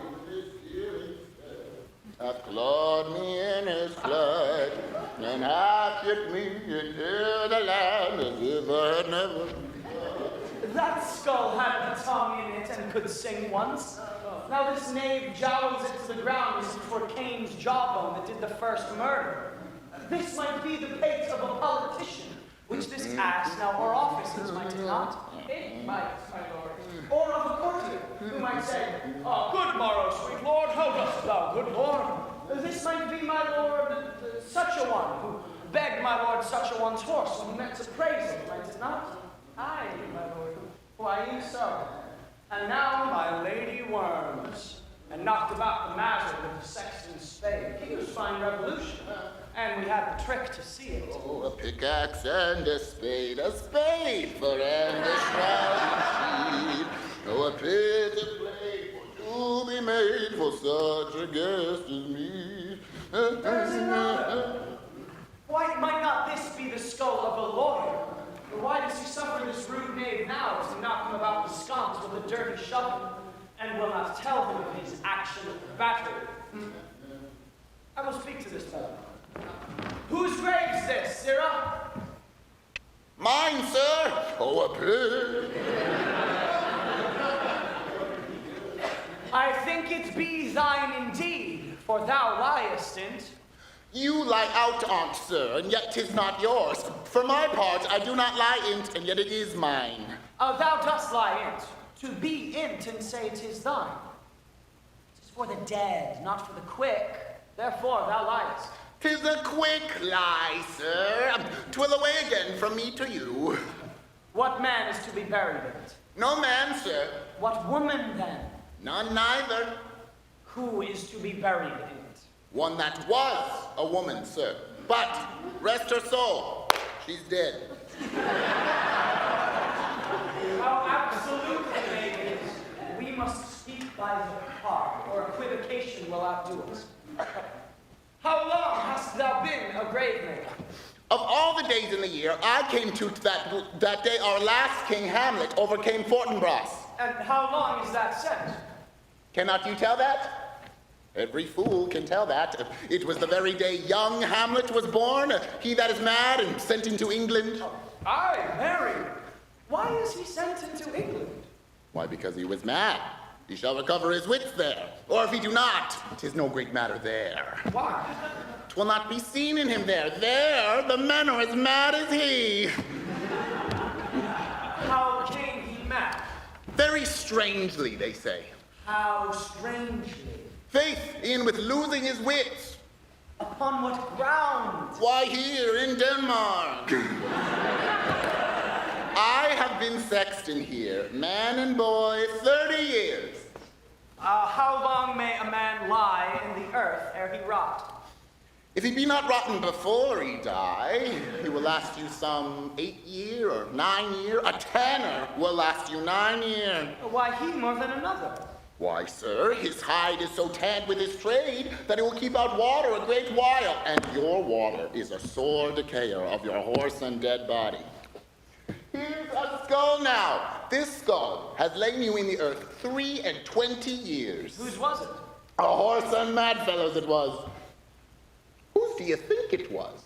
Speaker 10: Hath clawed me in his blood, and hath shipped me into the land as if I had never.
Speaker 3: That skull had a tongue in it and could sing once. Now this knave jowls it to the ground as if 'twere Cain's jawbone that did the first murder. This might be the pate of a politician, which this ass now o'er offices, might it not?
Speaker 5: It might, my lord.
Speaker 3: Or of a courtier, who might say, good morrow, sweet lord, how dost thou, good lord? This might be my lord such a one, who begged my lord such a one's horse when he meant to praise it, might it not? Aye, my lord. Why, e'en so. And now my lady worms, and knocked about the mazzard with the sexton's spade. King's fine revolution, and we had the trick to see it.
Speaker 10: Oh, a pickaxe and a spade for and a shroud. Oh, a pretty blade to be made for such a guest as me.
Speaker 3: There's another. Why might not this be the skull of a lawyer? Or why does he suffer this rude knave now to knock him about the sconce with a dirty shovel, and will not tell him of his action at the battery? I will speak to this fellow. Whose grave's this, Sirrah?
Speaker 10: Mine, sir. Oh, a pig.
Speaker 3: I think it be thine indeed, for thou liest in't.
Speaker 10: You lie out on't, sir, and yet 'tis not yours. For my part, I do not lie in't, and yet it is mine.
Speaker 3: Thou dost lie in't. To be in't and say 'tis thine. 'Tis for the dead, not for the quick. Therefore thou liest.
Speaker 10: 'Tis a quick lie, sir. 'Twill away again from me to you.
Speaker 3: What man is to be buried in it?
Speaker 10: No man, sir.
Speaker 3: What woman, then?
Speaker 10: None neither.
Speaker 3: Who is to be buried in it?
Speaker 10: One that was a woman, sir. But, rest her soul, she's dead.
Speaker 3: How absolute the name is. We must speak by the heart, or equivocation will outdo us. How long hast thou been a grave maker?
Speaker 10: Of all the days in the year, I came to that day our last king Hamlet overcame Fortinbras.
Speaker 3: And how long is that set?
Speaker 10: Cannot you tell that? Every fool can tell that. It was the very day young Hamlet was born, he that is mad and sent into England.
Speaker 3: Aye, married. Why is he sent into England?
Speaker 10: Why, because he was mad. He shall recover his wits there. Or if he do not, 'tis no great matter there.
Speaker 3: Why?
Speaker 10: 'Twill not be seen in him there. There, the men are as mad as he.
Speaker 3: How came he mad?
Speaker 10: Very strangely, they say.
Speaker 3: How strangely.
Speaker 10: Faith, in with losing his wits.
Speaker 3: Upon what ground?
Speaker 10: Why, here in Denmark. I have been sexton here, man and boy, 30 years.
Speaker 3: How long may a man lie in the earth ere he rot?
Speaker 10: If he be not rotten before he die, he will last you some 8 year or 9 year. A tanner will last you 9 year.
Speaker 3: Why he more than another?
Speaker 10: Why, sir, his hide is so tanned with his trade that it will keep out water a great while, and your water is a sore decayer of your hoarse and dead body. Here's a skull now. This skull has lain you in the earth 23 years.
Speaker 3: Whose was it?
Speaker 10: A horse and mad fellow's it was. Whose do you think it was?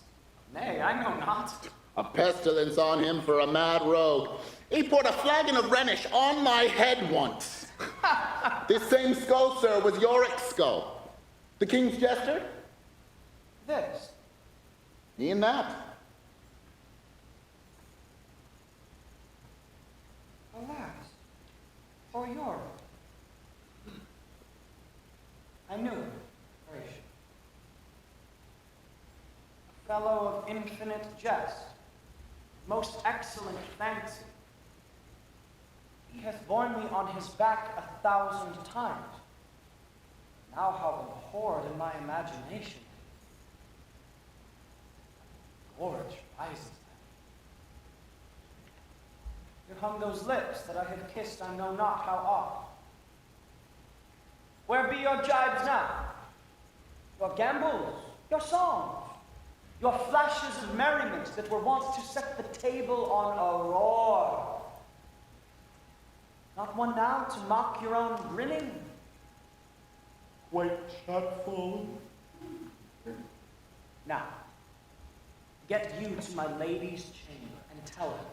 Speaker 3: Nay, I know not.
Speaker 10: A pestilence on him for a mad rogue. He poured a flagon of Rhenish on my head once. This same skull, sir, was Yorick's skull. The king's jester?
Speaker 3: This.
Speaker 10: E'en that.
Speaker 3: Alas, for Yorick. I knew him, Horatio. A fellow of infinite jest, most excellent fancy. He hath borne me on his back 1,000 times. Now how abhorred in my imagination. Gorge rises. Here hung those lips that I have kissed I know not how oft. Where be your jibes now? Your gambols, your songs, your flashes of merriment that were wont to set the table on a roar. Not one now to mock your own grinning?
Speaker 10: Quite chapful.
Speaker 3: Now, get you to my lady's chamber and tell her,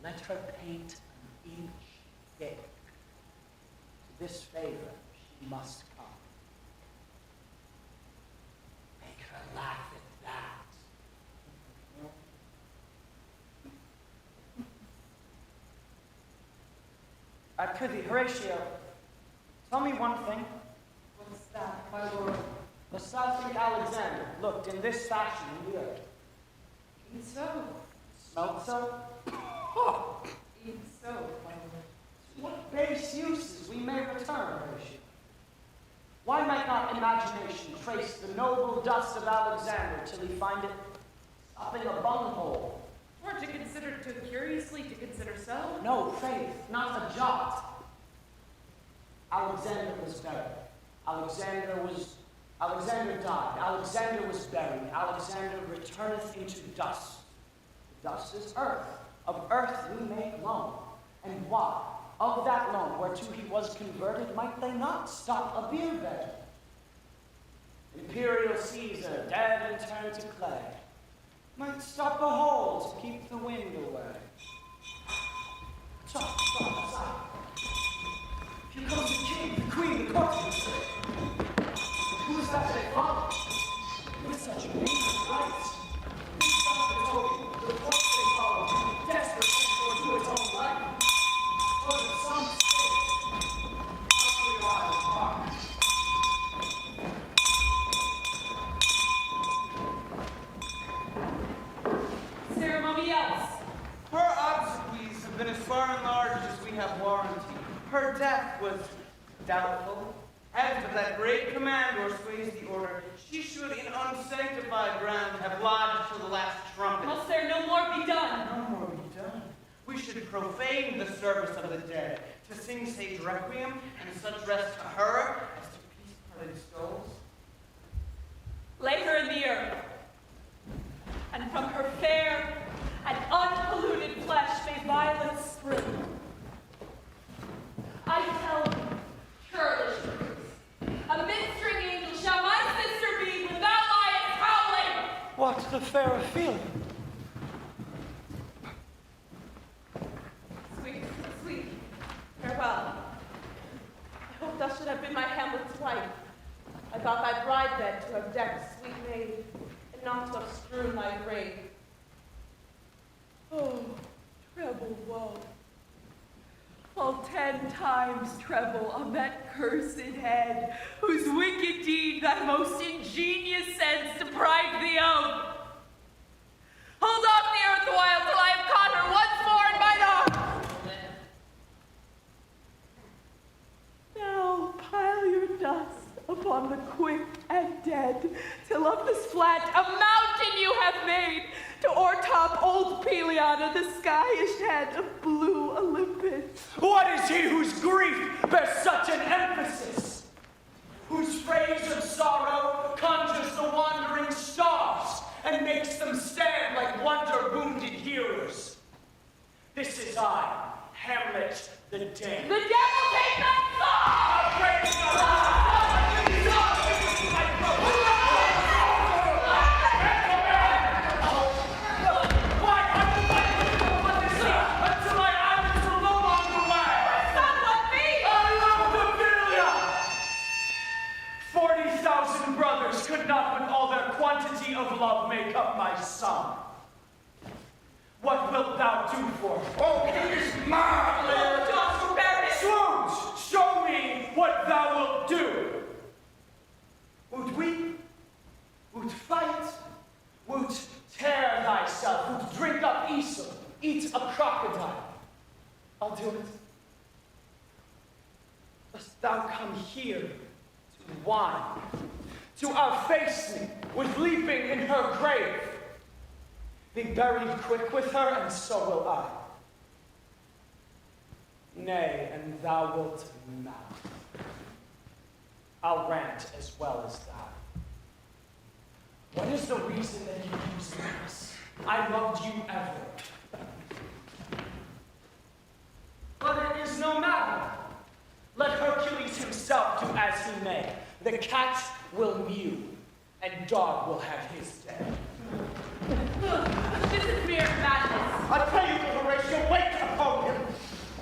Speaker 3: let her paint an inch thick. To this favor she must come. Make her laugh at that. I prithee, Horatio, tell me one thing.
Speaker 2: What's that, my lord?
Speaker 3: The Southwick Alexander looked in this fashion in the earth.
Speaker 2: Even so.
Speaker 3: Smelt so?
Speaker 2: Even so, my lord.
Speaker 3: To what base uses we may return, Horatio? Why might not imagination trace the noble dust of Alexander till he find it stopping a bunghole?
Speaker 2: Or to consider, curiously to consider so?
Speaker 3: No, faith, not a jot. Alexander was buried. Alexander died. Alexander was buried. Alexander returneth into dust. Dust is earth. Of earth we make loan. And why? Of that loan whereto he was converted, might they not stop a beer bed? Imperial Caesar, dead and turned to clay, might stop a hole to keep the wind away. Stop, stop. Here comes the king, the queen, the courtiers. Who is that they follow? With such amazing rights. They stop the token, the course they follow, desperate to its own life. Oh, the some mistake. Utterly wise heart.
Speaker 2: somebody else.
Speaker 3: Her obsequies have been as far enlarged as we have warranty. Her death was doubtful. As for that great command or sways the order, she should in unsanctified ground have lodged till the last trumpet.
Speaker 2: Must there no more be done?
Speaker 3: No more be done. We should profane the service of the dead, to sing sage requiem and such rest to her as to peace-parted souls.
Speaker 2: Lay her in the earth, and from her fair and unpolluted flesh may violets spring. I tell you, churlish truth, a ministering angel shall my sister be when thou liest howling.
Speaker 3: What's the fairer feeling?
Speaker 2: Sweet, sweet, farewell. I hope thou should have been my Hamlet's wife. I thought thy bride bed to have decked, sweet maid, and not to have strewn thy grave. Oh, treble woe. Fall 10 times treble on that cursed head, whose wicked deed thy most ingenious sense deprived thee of. Hold off the earth awhile till I have caught her once more in mine arms. Now pile your dust upon the quick and dead, till of this flat a mountain you have made, to o'ertop old Pelion, the skyish head of blue Olympus.
Speaker 3: What is he whose grief bears such an emphasis? Whose phrase of sorrow conjures the wandering stars and makes them stand like wonder-wounded hearers? This is I, Hamlet the Dane.
Speaker 2: The devil take that sword!
Speaker 3: Could not with all their quantity of love make up my son. What wilt thou do for me?
Speaker 7: Oh, he is mad!
Speaker 2: Oh, just forbear it!
Speaker 3: Swoons, show me what thou wilt do. Would weep, would fight, would tear thyself, would drink up Esau, eat a crocodile. I'll do it. Dost thou come here to whine, to outface me with leaping in her grave? Be buried quick with her, and so will I. Nay, and thou wilt not. I'll rant as well as thou. What is the reason that you use this? I loved you ever. But it is no matter. Let Hercules himself do as he may. The cat will mew, and dog will have his day.
Speaker 2: This is mere madness.
Speaker 7: I pray you, little Horatio, wait upon him.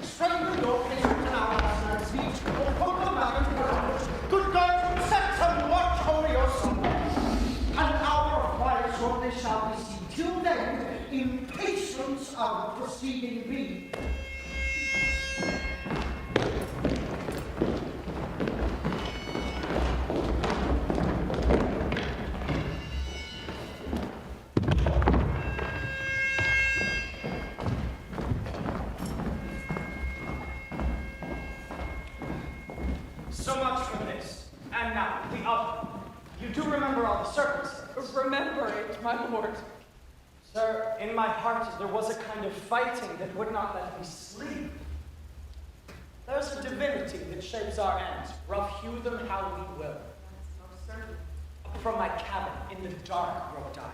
Speaker 7: Strengthen the door, please, to our last night's speech. Or put the man in charge. Good God, set some watch over your son. An hour of quiet shortly shall we see. Till then, in patience our proceeding be.
Speaker 3: So much for this. And now, the other. You do remember all the circumstances?
Speaker 2: Remember it, my lord.
Speaker 3: Sir, in my heart there was a kind of fighting that would not let me sleep. There's a divinity that shapes our ends. Rough hew them how we will.
Speaker 2: That's most certain.
Speaker 3: Up from my cabin in the dark wrote I.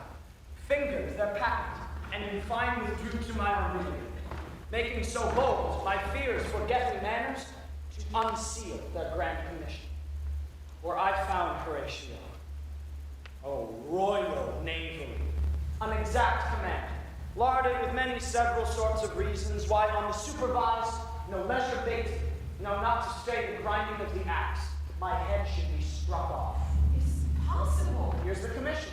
Speaker 3: Fingered their patent, and in fine withdrew to my meridian. Making so bold, my fears forgetting manners, to unseal their grand commission. Where I found Horatio. Oh, royal knavery. An exact command, larded with many several sorts of reasons why on the supervised, no leisure baited, no not to stay the grinding of the axe, my head should be struck off.
Speaker 2: It's possible.
Speaker 3: Here's the commission.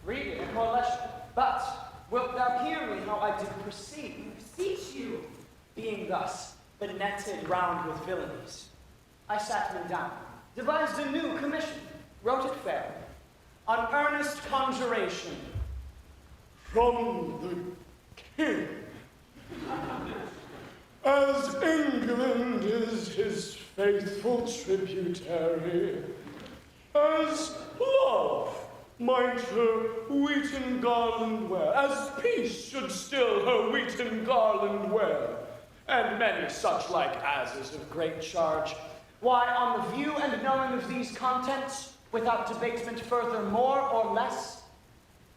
Speaker 3: Read it at more leisure. But wilt thou hear me how I did proceed?
Speaker 2: Beseech you.
Speaker 3: Being thus benetted round with villainies, I sat him down, devised a new commission, wrote it fair, on earnest conjuration from the
Speaker 13: As England is his faithful tributary, as love might her wheaten garland wear, as peace should still her wheaten garland wear, and many such like as is of great charge.
Speaker 3: Why, on the view and knowing of these contents, without debatement further more or less,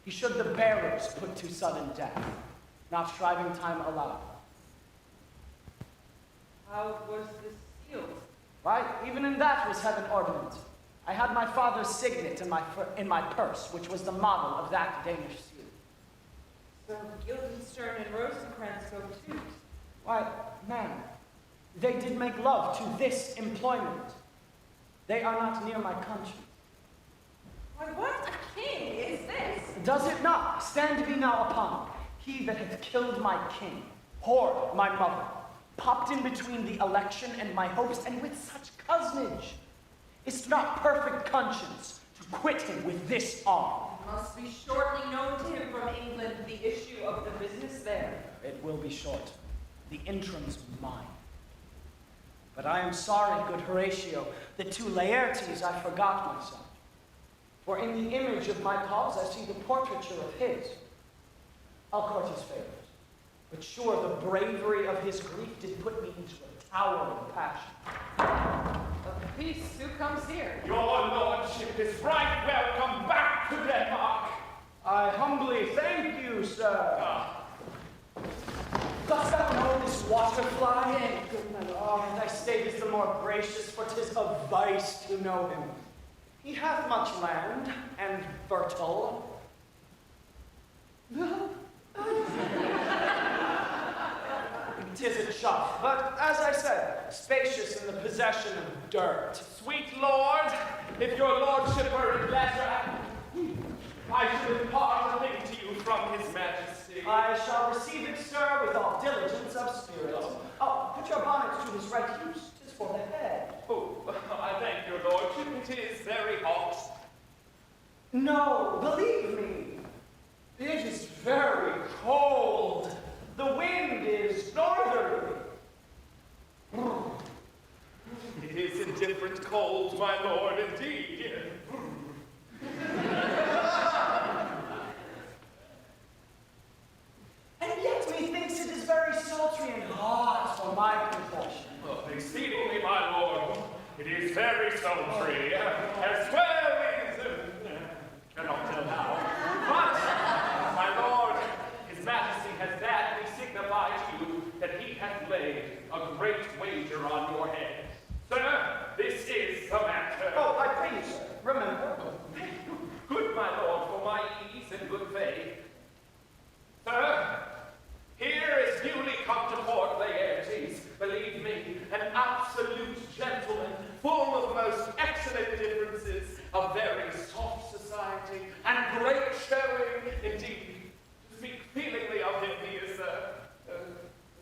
Speaker 3: he should the bearers put to sudden death, not shriving time allowed.
Speaker 5: How was this sealed?
Speaker 3: Right? Even in that was heaven ordinance. I had my father's signet in my purse, which was the model of that Danish seal.
Speaker 5: So Guildenstern and Rosencrantz go too.
Speaker 3: Why, man, they did make love to this employment. They are not near my conscience.
Speaker 5: Why, what a king is this?
Speaker 3: Does it not? Stand be now upon it. He that hath killed my king, whored my mother, popped in between the election and my hopes, and with such cozenage. Is't not perfect conscience to quit him with this arm?
Speaker 5: Must be shortly known to him from England the issue of the business there.
Speaker 3: It will be short. The interim's mine. But I am sorry, good Horatio, that to Laertes I forgot myself. For in the image of my cause I see the portraiture of his. I'll court his favors. But sure, the bravery of his grief did put me into a towering passion.
Speaker 5: Peace, who comes here?
Speaker 1: Your lordship is right welcome back to Denmark.
Speaker 3: I humbly thank you, sir. Dost thou know this waterfly? Oh, thy state is the more gracious, for 'tis a vice to know him. He hath much land, and fertile. 'Tis a chuff, but as I said, spacious in the possession of dirt.
Speaker 1: Sweet lord, if your lordship were in leisure, I should impart a thing to you from his majesty.
Speaker 3: I shall receive it, sir, with all diligence of spirit. Oh, put your bonnet to his right use. 'Tis for the head.
Speaker 1: Oh, I thank your lordship. It is very hot.
Speaker 3: No, believe me, it is very cold. The wind is northerly.
Speaker 1: It is indifferent cold, my lord, indeed.
Speaker 3: And yet methinks it is very sultry and hot for my complexion.
Speaker 1: Oh, exceedingly, my lord. It is very sultry, as well as... cannot tell how. But, my lord, his majesty has badly signified to you that he hath laid a great wager on your head. Sir, this is the matter.
Speaker 3: Oh, I pray you, sir, remember.
Speaker 1: Good, my lord, for my ease and good faith. Sir, here is newly come to court Laertes, believe me, an absolute gentleman, full of most excellent differences, of very soft society, and great showing, indeed. To speak feelingly of him, he is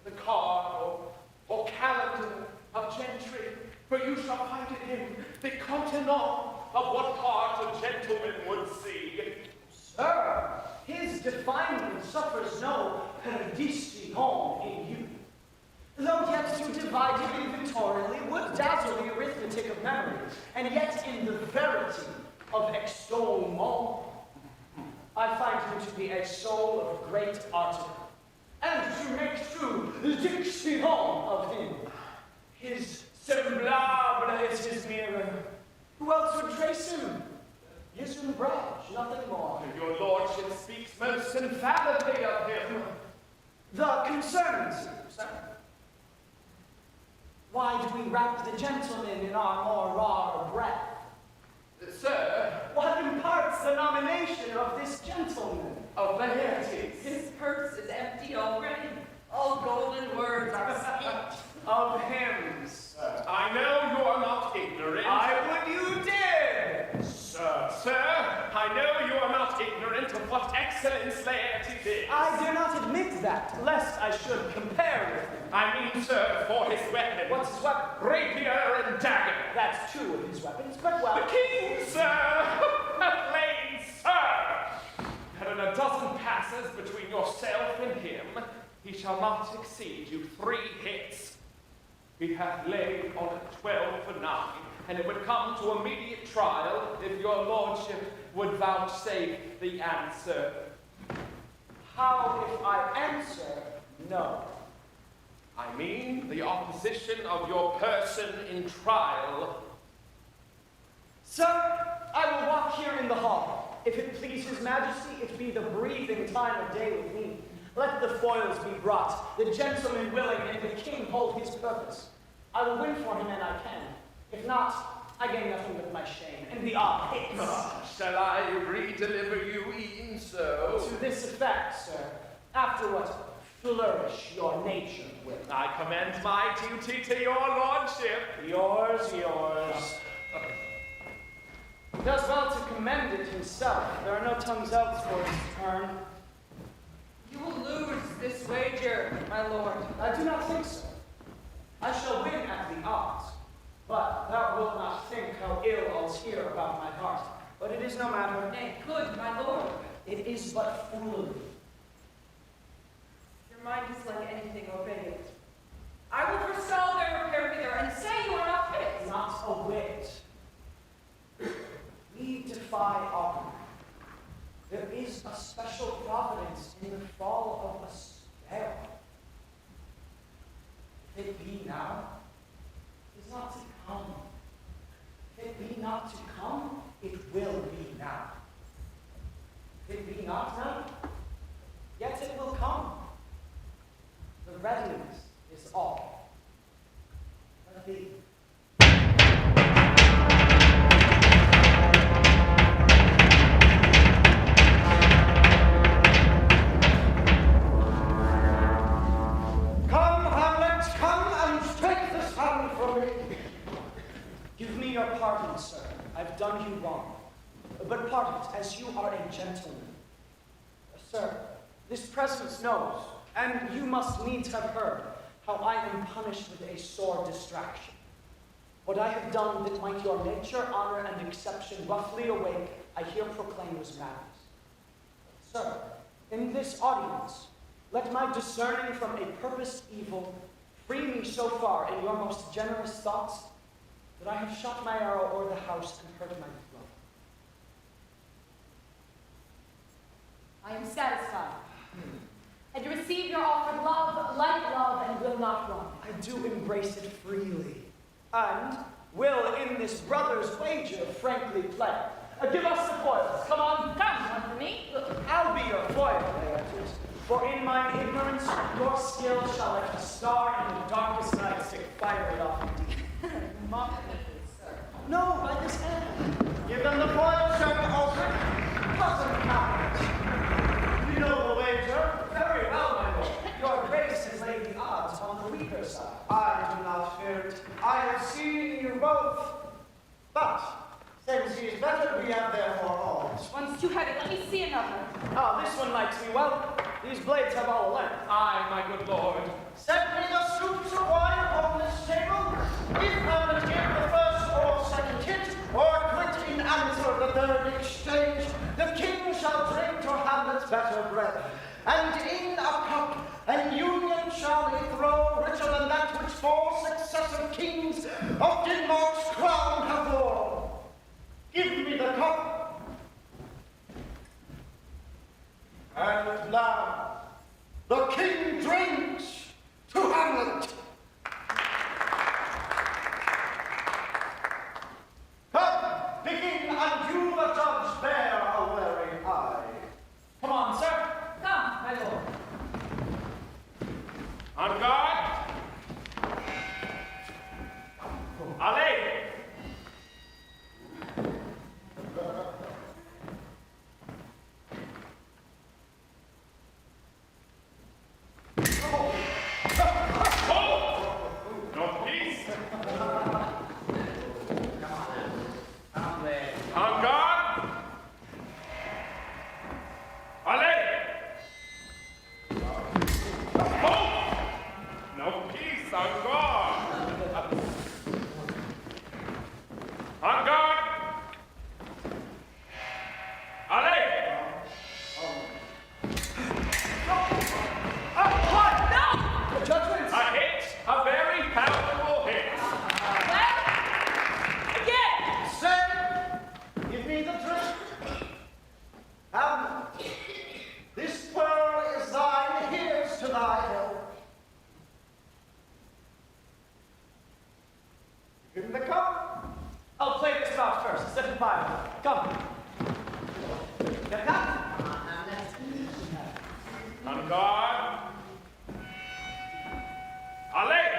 Speaker 1: the card or calendar of gentry, for you shall find in him the contenant of what part a gentleman would see.
Speaker 3: Sir, his definement suffers no perdition in you. Though yet to divide it inventorially would dazzle the arithmetic of memory, and yet in the verity of extolment, I find him to be a soul of great article, and to make true diction of him. His semblable is his mirror. Who else would trace him? His umbrage, nothing more.
Speaker 1: Your lordship speaks most infallibly of him.
Speaker 3: The concerns, sir. Why do we wrap the gentleman in our more raw breath?
Speaker 1: Sir,
Speaker 3: What imparts the nomination of this gentleman?
Speaker 1: of Laertes.
Speaker 5: His purse is empty already. All golden words are speech.
Speaker 3: Of him, sir.
Speaker 1: I know you are not ignorant.
Speaker 3: I would you did,
Speaker 1: Sir, I know you are not ignorant of what excellence Laertes is.
Speaker 3: I dare not admit that, lest I should compare with him.
Speaker 1: I mean, sir, for his weapon.
Speaker 3: What's his weapon?
Speaker 1: Rapier and dagger.
Speaker 3: That's two of his weapons, but well.
Speaker 1: The king, sir, hath laid, sir, had in a dozen passes between yourself and him, he shall not exceed you 3 hits. He hath laid on it 12 for 9, and it would come to immediate trial if your lordship would vouchsafe the answer.
Speaker 3: How if I answer no?
Speaker 1: I mean the opposition of your person in trial.
Speaker 3: Sir, I will walk here in the hall. If it please his majesty, it be the breathing time of day with me. Let the foils be brought, the gentleman willing, and the king hold his purpose. I will win for him an I can. If not, I gain nothing but my shame and the odd hits.
Speaker 1: Shall I re-deliver you e'en so?
Speaker 3: To this effect, sir, after what flourish your nature will.
Speaker 1: I commend my duty to your lordship.
Speaker 3: Yours. Does well to commend it himself. There are no tongues else for his turn.
Speaker 5: You will lose this wager, my lord.
Speaker 3: I do not think so. I shall win at the odds. But thou wilt not think how ill all's here about my heart. But it is no matter.
Speaker 5: Nay, good, my lord.
Speaker 3: It is but foolery.
Speaker 5: Your mind is like anything, obey it. I will forestall their repair hither and say you are not fit.
Speaker 3: Not a whit. We defy augury. There is a special providence in the fall of a sparrow. If it be now, it is not to come. If it be not to come, it will be now. If it be not now, yet it will come. The readiness is all. Let it be.
Speaker 7: Come, Hamlet, come and take this hand from me.
Speaker 3: Give me your pardon, sir. I've done you wrong. But pardon it, as you are a gentleman. Sir, this presence knows, and you must needs have heard, how I am punished with a sore distraction. What I have done that might your nature, honor, and exception roughly awake, I here proclaim was madness. Sir, in this audience, let my discerning from a purposed evil free me so far in your most generous thoughts that I have shot my arrow o'er the house and hurt my flow.
Speaker 2: I am satisfied. And to receive your offered love, like love, and will not run.
Speaker 3: I do embrace it freely, and will in this brother's wager frankly play. Give us the foils. Come on,
Speaker 2: Come, one for me.
Speaker 3: I'll be your foil, Laertes. For in mine ignorance, your skill shall like a star in the darkest night stick fire aloft indeed.
Speaker 5: Mock me, sir.
Speaker 3: No, by this hand.
Speaker 7: Give them the foils, Sir Alfred.
Speaker 3: Cousin Hamlet. You know the wager. Very well, my lord. Your grace has laid the odds on the weaker side.
Speaker 7: I do not fear it. I have seen you both. But since he is better, we have therefore all.
Speaker 2: This one's too heavy. Let me see another.
Speaker 3: Ah, this one likes me well. These blades have all a length.
Speaker 1: Aye, my good lord.
Speaker 7: Set me the scoops of wine upon this table. If Hamlet give the first or second hit, or quit in answer the third exchange, the king shall drink to Hamlet's better breath. And in a cup, an union shall he throw, richer than that which 4 successive kings of Denmark's crown have worn. Give me the cup. And now, the king drinks to Hamlet. Come, begin, and you, the judge, bear a wary eye.
Speaker 3: Come on, sir.
Speaker 5: Come, my lord.
Speaker 1: On guard. Allez.
Speaker 3: Oh,
Speaker 1: On guard. Allez!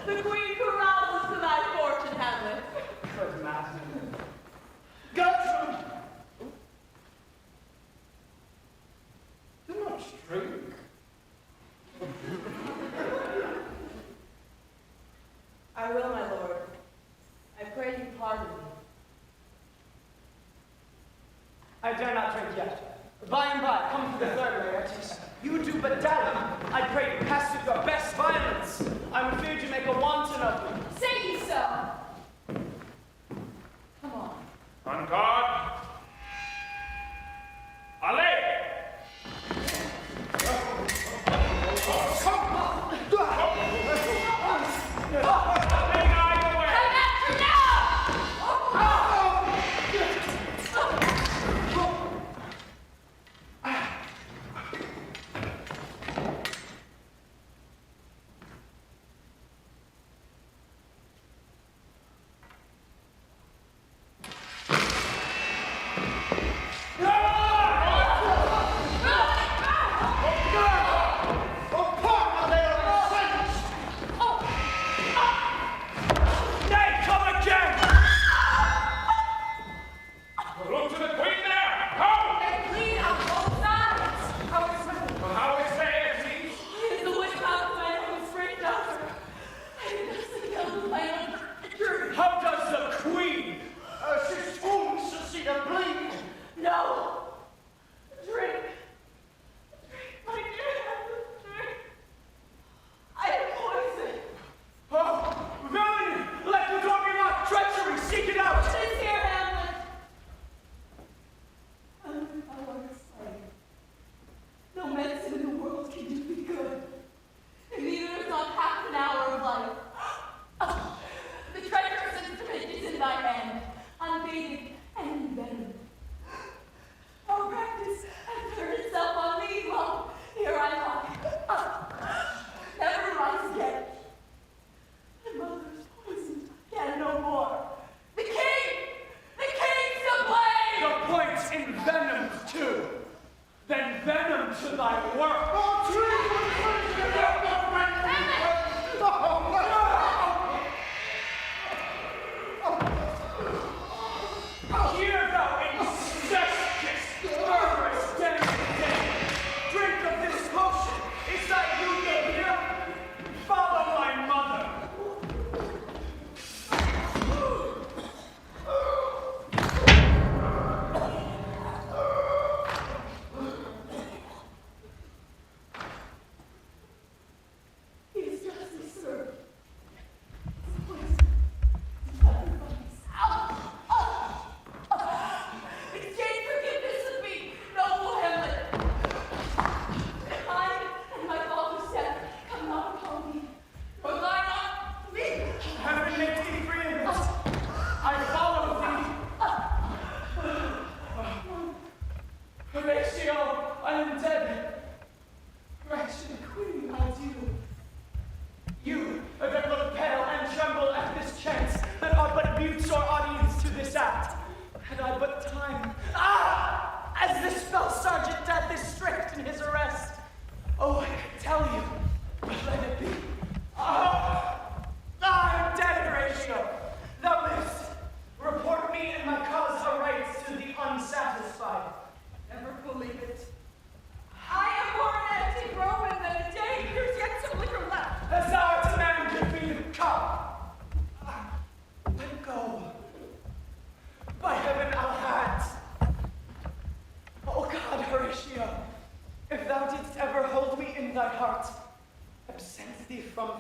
Speaker 5: The queen carouses to thy fortune, Hamlet.
Speaker 3: Good master. Gertrude! Do not drink.
Speaker 2: I will, my lord. I pray you pardon me.
Speaker 3: I dare not drink yet. By and by, come for the third, Laertes. You do but dally. I pray you pass with your best violence. I'm feared you make a wanton of me.
Speaker 11: Say you so.
Speaker 2: Come on.
Speaker 1: On guard. Allez!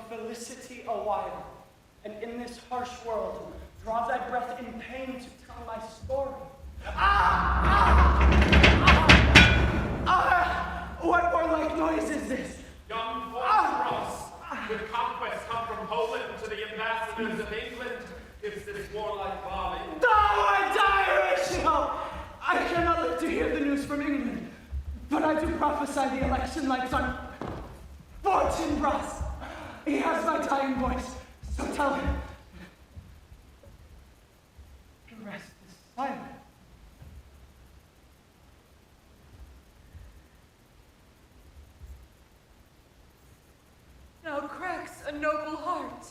Speaker 3: Felicity a while, and in this harsh world, draw thy breath in pain to tell my story. What warlike noise is this?
Speaker 1: Young Ross, with conquest come from Poland to the ambassadors of England, is this warlike volley.
Speaker 3: I die, Horatio! I cannot live to hear the news from England.
Speaker 5: But I do prophesy the election lights on Fortune Brass. He has my dying voice, so tell him. The rest is silent. Now cracks a noble heart.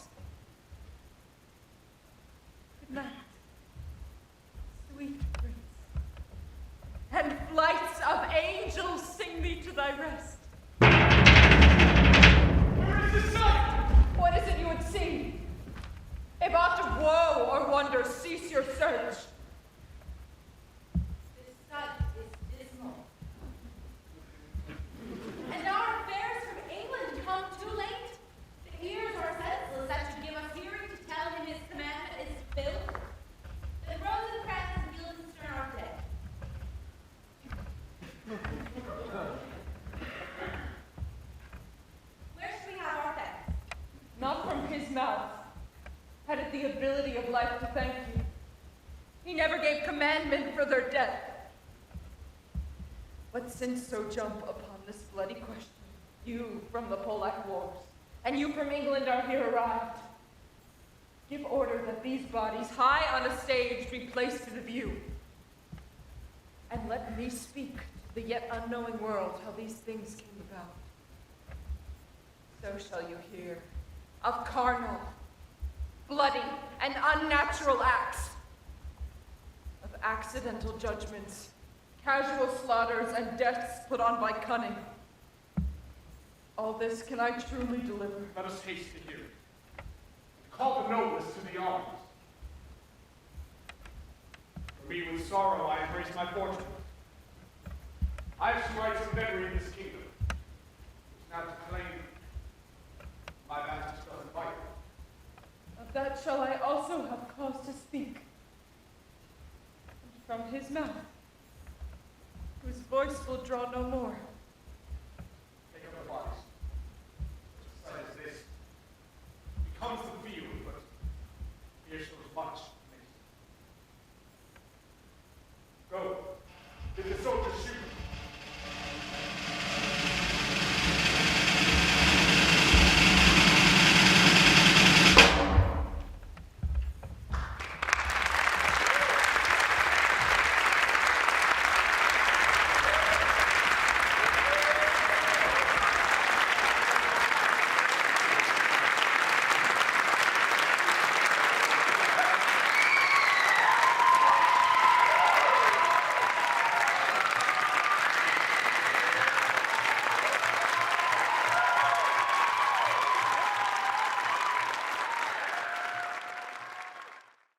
Speaker 5: Good night, sweet prince. And flights of angels sing thee to thy rest.
Speaker 9: Where is the sun?
Speaker 5: What is it you would see? If aught of woe or wonder, cease your search.
Speaker 2: This sight is dismal. And our affairs from England come too late. The ears are senseless that should give us hearing to tell him his commandment is fulfilled. The Rosencrantz and Guildenstern are dead. Where should we have our thanks?
Speaker 5: Not from his mouth. Had it the ability of life to thank you. He never gave commandment for their death. But since so jump upon this bloody question, you from the Polack wars, and you from England are here arrived, give order that these bodies high on a stage be placed to the view. And let me speak to the yet unknowing world how these things came about. So shall you hear of carnal, bloody, and unnatural acts, of accidental judgments, casual slaughters, and deaths put on by cunning. All this can I truly deliver.
Speaker 1: Let us haste to hear it. Call the noblest to the arms. For me, with sorrow, I embrace my fortune. I have some rights of memory in this kingdom, which now to claim my master's doesn't fight.
Speaker 5: Of that shall I also have cause to speak. And from his mouth, whose voice will draw no more,